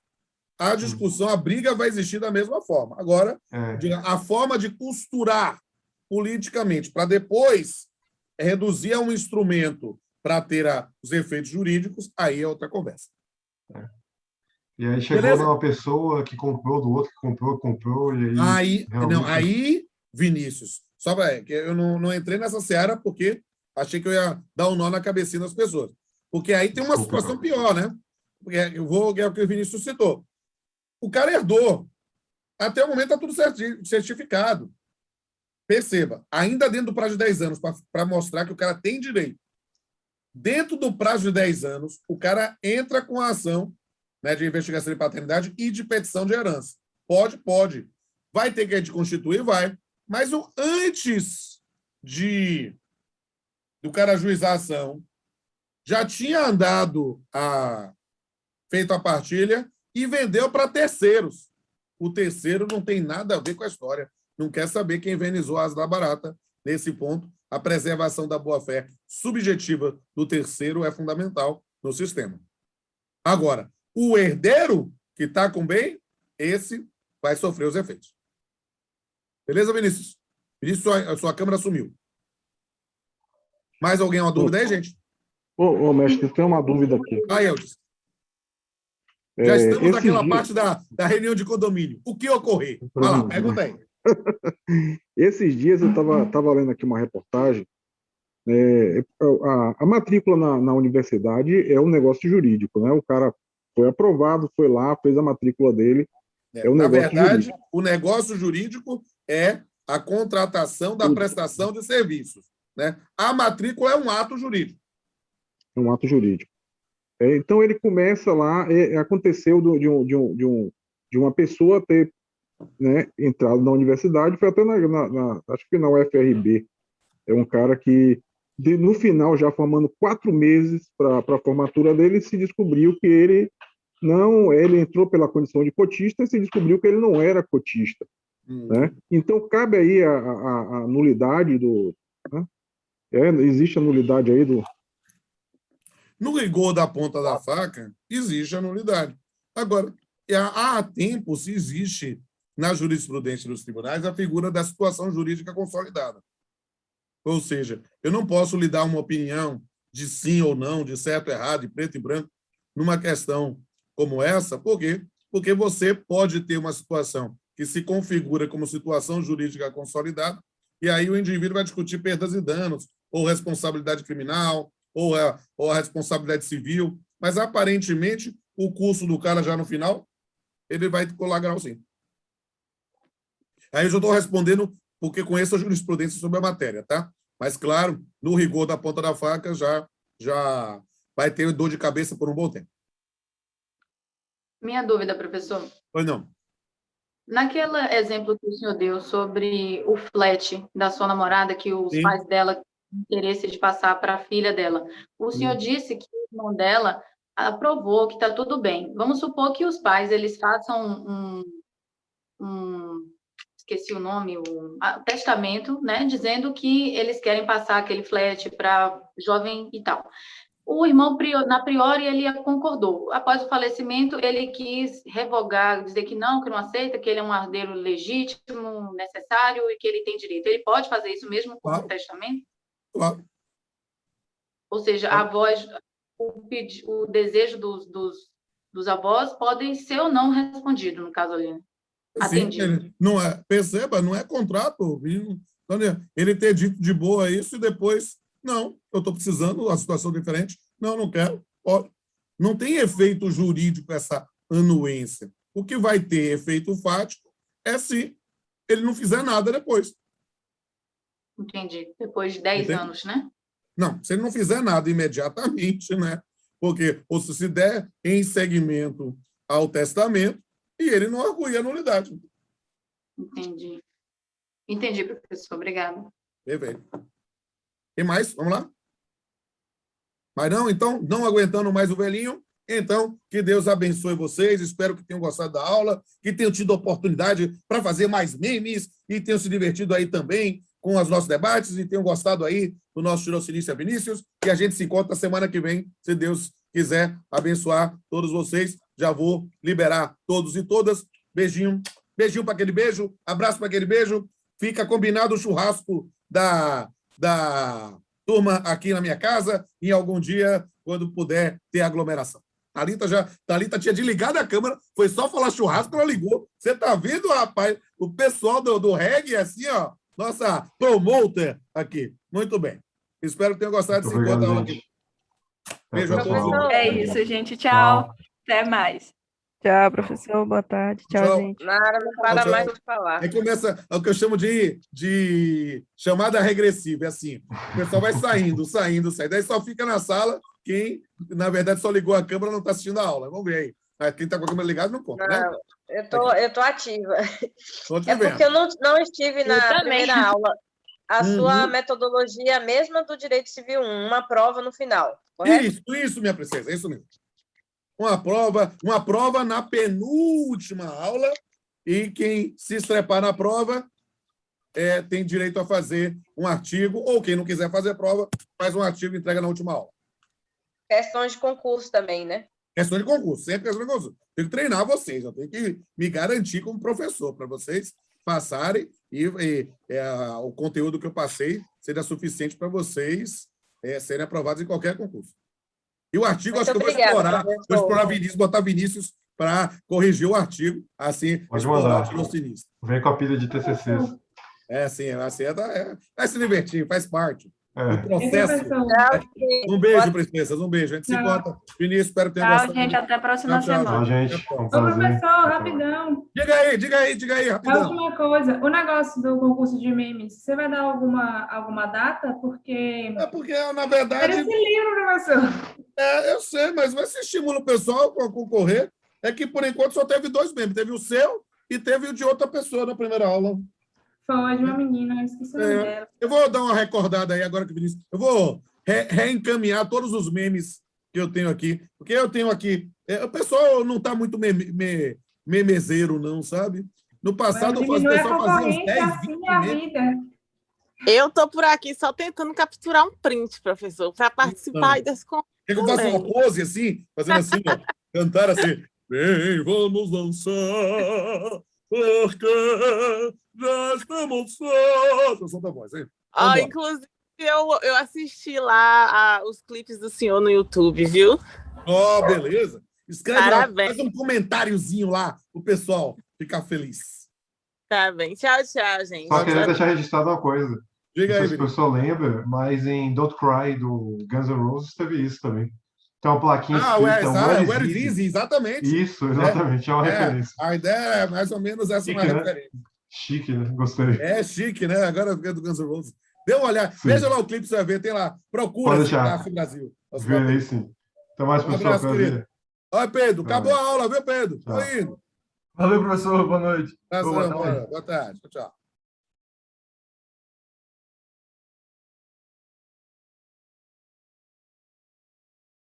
A discussão, a briga vai existir da mesma forma. Agora, a forma de costurar politicamente para depois reduzir a um instrumento para ter os efeitos jurídicos, aí é outra conversa. E aí chegou numa pessoa que comprou do outro, que comprou, e aí... Aí, Vinícius, só para que eu não entrei nessa seara porque achei que eu ia dar um nó na cabecinha das pessoas. Porque aí tem uma situação pior, né? Porque é o que o Vinícius citou. O cara herdou. Até o momento está tudo certificado. Perceba, ainda dentro do prazo de 10 anos, para mostrar que o cara tem direito. Dentro do prazo de 10 anos, o cara entra com a ação, né, de investigação de paternidade e de petição de herança. Pode. Vai ter que constituir? Vai. Mas antes do cara ajuizar a ação, já tinha feito a partilha e vendeu para terceiros. O terceiro não tem nada a ver com a história. Não quer saber quem infernizou a asa da barata. Nesse ponto, a preservação da boa-fé subjetiva do terceiro é fundamental no sistema. Agora, o herdeiro que está com bem, esse vai sofrer os efeitos. Beleza, Vinícius? Vinícius, a sua câmera sumiu. Mais alguém uma dúvida aí, gente? Mestre, tem uma dúvida aqui. Eldes. Já estamos naquela parte da reunião de condomínio. O que ocorrer? Vai lá, pergunta aí. Esses dias eu estava lendo aqui uma reportagem. A matrícula na universidade é um negócio jurídico, né? O cara foi aprovado, foi lá, fez a matrícula dele. Na verdade, o negócio jurídico é a contratação da prestação de serviços, né? A matrícula é um ato jurídico. É um ato jurídico. Então ele começa lá. Aconteceu de uma pessoa ter né, entrado na universidade, foi até acho que na UFRB. É um cara que, no final, já formando 4 meses para a formatura dele, se descobriu que ele entrou pela condição de cotista e se descobriu que ele não era cotista. Né? Então, cabe aí a nulidade do... Né? Existe a nulidade aí do... No rigor da ponta da faca, existe a nulidade. Agora, há tempo se existe na jurisprudência dos tribunais a figura da situação jurídica consolidada. Ou seja, eu não posso lhe dar uma opinião de sim ou não, de certo ou errado, de preto e branco, numa questão como essa. Por quê? Porque você pode ter uma situação que se configura como situação jurídica consolidada, e aí o indivíduo vai discutir perdas e danos, ou responsabilidade criminal, ou a responsabilidade civil, mas, aparentemente, o curso do cara já no final, ele vai colar grau sim. Aí eu já estou respondendo porque conheço a jurisprudência sobre a matéria, tá? Mas, claro, no rigor da ponta da faca, já vai ter dor de cabeça por um bom tempo. Minha dúvida, professor. Pois não. Naquele exemplo que o senhor deu sobre o flat da sua namorada, que os Sim. pais dela tinham interesse de passar para a filha dela, o senhor disse que o irmão dela aprovou, que está tudo bem. Vamos supor que os pais eles façam esqueci o nome, um testamento, né, dizendo que eles querem passar aquele flat para jovem e tal. O irmão, na priori, ele concordou. Após o falecimento, ele quis revogar, dizer que não aceita, que ele é um herdeiro legítimo, necessário e que ele tem direito. Ele pode fazer isso mesmo com o testamento? Claro. Ou seja, a voz, o desejo dos avós podem ser ou não respondido, no caso ali. Atendido. Sim, perceba, não é contrato. Ele ter dito de boa isso e depois, não, eu estou precisando, a situação diferente, não quero. Não tem efeito jurídico essa anuência. O que vai ter efeito fático é se ele não fizer nada depois. Entendi. Depois de 10 anos, né? Não, se ele não fizer nada imediatamente, né? Porque, ou se der em seguimento ao testamento, e ele não argui a nulidade. Entendi. Entendi, professor. Obrigada. Perfeito. Tem mais? Vamos lá? Mas não, então, não aguentando mais o velhinho, então, que Deus abençoe vocês, espero que tenham gostado da aula, que tenham tido oportunidade para fazer mais memes e tenham se divertido aí também com os nossos debates e tenham gostado aí do nosso Tirocinícia Vinícius, e a gente se encontra semana que vem, se Deus quiser abençoar todos vocês. Já vou liberar todos e todas. Beijinho. Beijinho para aquele beijo. Abraço para aquele beijo. Fica combinado o churrasco da turma aqui na minha casa em algum dia, quando puder ter aglomeração. Thalita tinha desligado a câmera, foi só falar churrasco, ela ligou. Você tá vendo, rapaz? O pessoal do reggae, assim, ó, nossa promoter aqui. Muito bem. Espero que tenham gostado desse encontro aqui. Beijo a todos. É isso, gente. Tchau. Até mais. Tchau, professor. Boa tarde. Tchau, gente. Nada, não para mais de falar. Aí começa o que eu chamo de chamada regressiva. É assim, o pessoal vai saindo. Daí só fica na sala quem, na verdade, só ligou a câmera e não está assistindo a aula. Vamos ver aí. Mas quem está com a câmera ligada não conta, né? Eu tô ativa. É porque eu não estive na primeira aula. A sua metodologia é a mesma do Direito Civil 1, uma prova no final, correto? Isso, minha princesa, é isso mesmo. Uma prova na penúltima aula, e quem se estrepar na prova tem direito a fazer um artigo, ou quem não quiser fazer prova, faz um artigo e entrega na última aula. Questões de concurso também, né? Questão de concurso, sempre questão de concurso. Tenho que treinar vocês, eu tenho que me garantir como professor, para vocês passarem e o conteúdo que eu passei seja suficiente para vocês serem aprovados em qualquer concurso. E o artigo, muito acho que obrigada, vou explorar Vinícius, botar Vinícius para corrigir o artigo, assim, pode mandar. Tirocinícia. Vem com a pilha de TCCs. Vai se divertir, faz parte. O processo. Tchau, Um beijo, princesas, um beijo. A gente se encontra. Vinícius, espero que tenha gostado. Tchau, gente. Até a próxima semana. Tchau, gente. Ô, professor, rapidão. Diga aí, A rapidão. última coisa, o negócio do concurso de memes, você vai dar alguma data? Porque... Porque, na verdade... Era esse livro, professor. Eu sei, mas vai se estimula o pessoal a concorrer. É que, por enquanto, só teve 2 memes. Teve o seu e teve o de outra pessoa na primeira aula. Foi de uma menina, eu esqueci o nome dela. Eu vou dar uma recordada aí agora que o Vinícius... Eu vou reencaminhar todos os memes que eu tenho aqui, porque eu tenho aqui... o pessoal não está muito memezeiro, não, sabe? No passado, o pessoal fazia uns 10, assim 20 a memes. vida. Eu estou por aqui só tentando capturar um print, professor, para participar aí desse concurso. Quer que eu faça uma pose assim? Fazendo assim, ó. Cantar assim. Vem, vamos dançar, porque já estamos só. Solta a voz, hein? Inclusive, eu assisti lá os clipes do senhor no YouTube, viu? Beleza. Escreve lá, Parabéns. faz um comentáriozinho lá, o pessoal ficar feliz. Tá bem. Tchau, tchau, gente. Só queria deixar registrado uma coisa. Diga Não aí, sei se o pessoal lembra, mas em Don't Cry, do Guns N' Roses, teve isso também. Tem uma plaquinha escrita... Where is Easy, exatamente. Isso, exatamente, é uma referência. A ideia é mais ou menos essa, uma Chique, né? referência. Chique, né? Gostei. É chique, né? Agora é do Guns N' Roses. Dê uma olhada. Sim. Veja lá o clipe, você vai ver. Tem lá. Procura Pode deixar. Afro Brasil. Verei, sim. Até mais, pessoal. abraço, Prazer. querido. Oi, Pedro. Acabou a aula, viu, Pedro? Tô indo. Valeu, professor. Boa noite. Boa tarde. Tchau, tchau.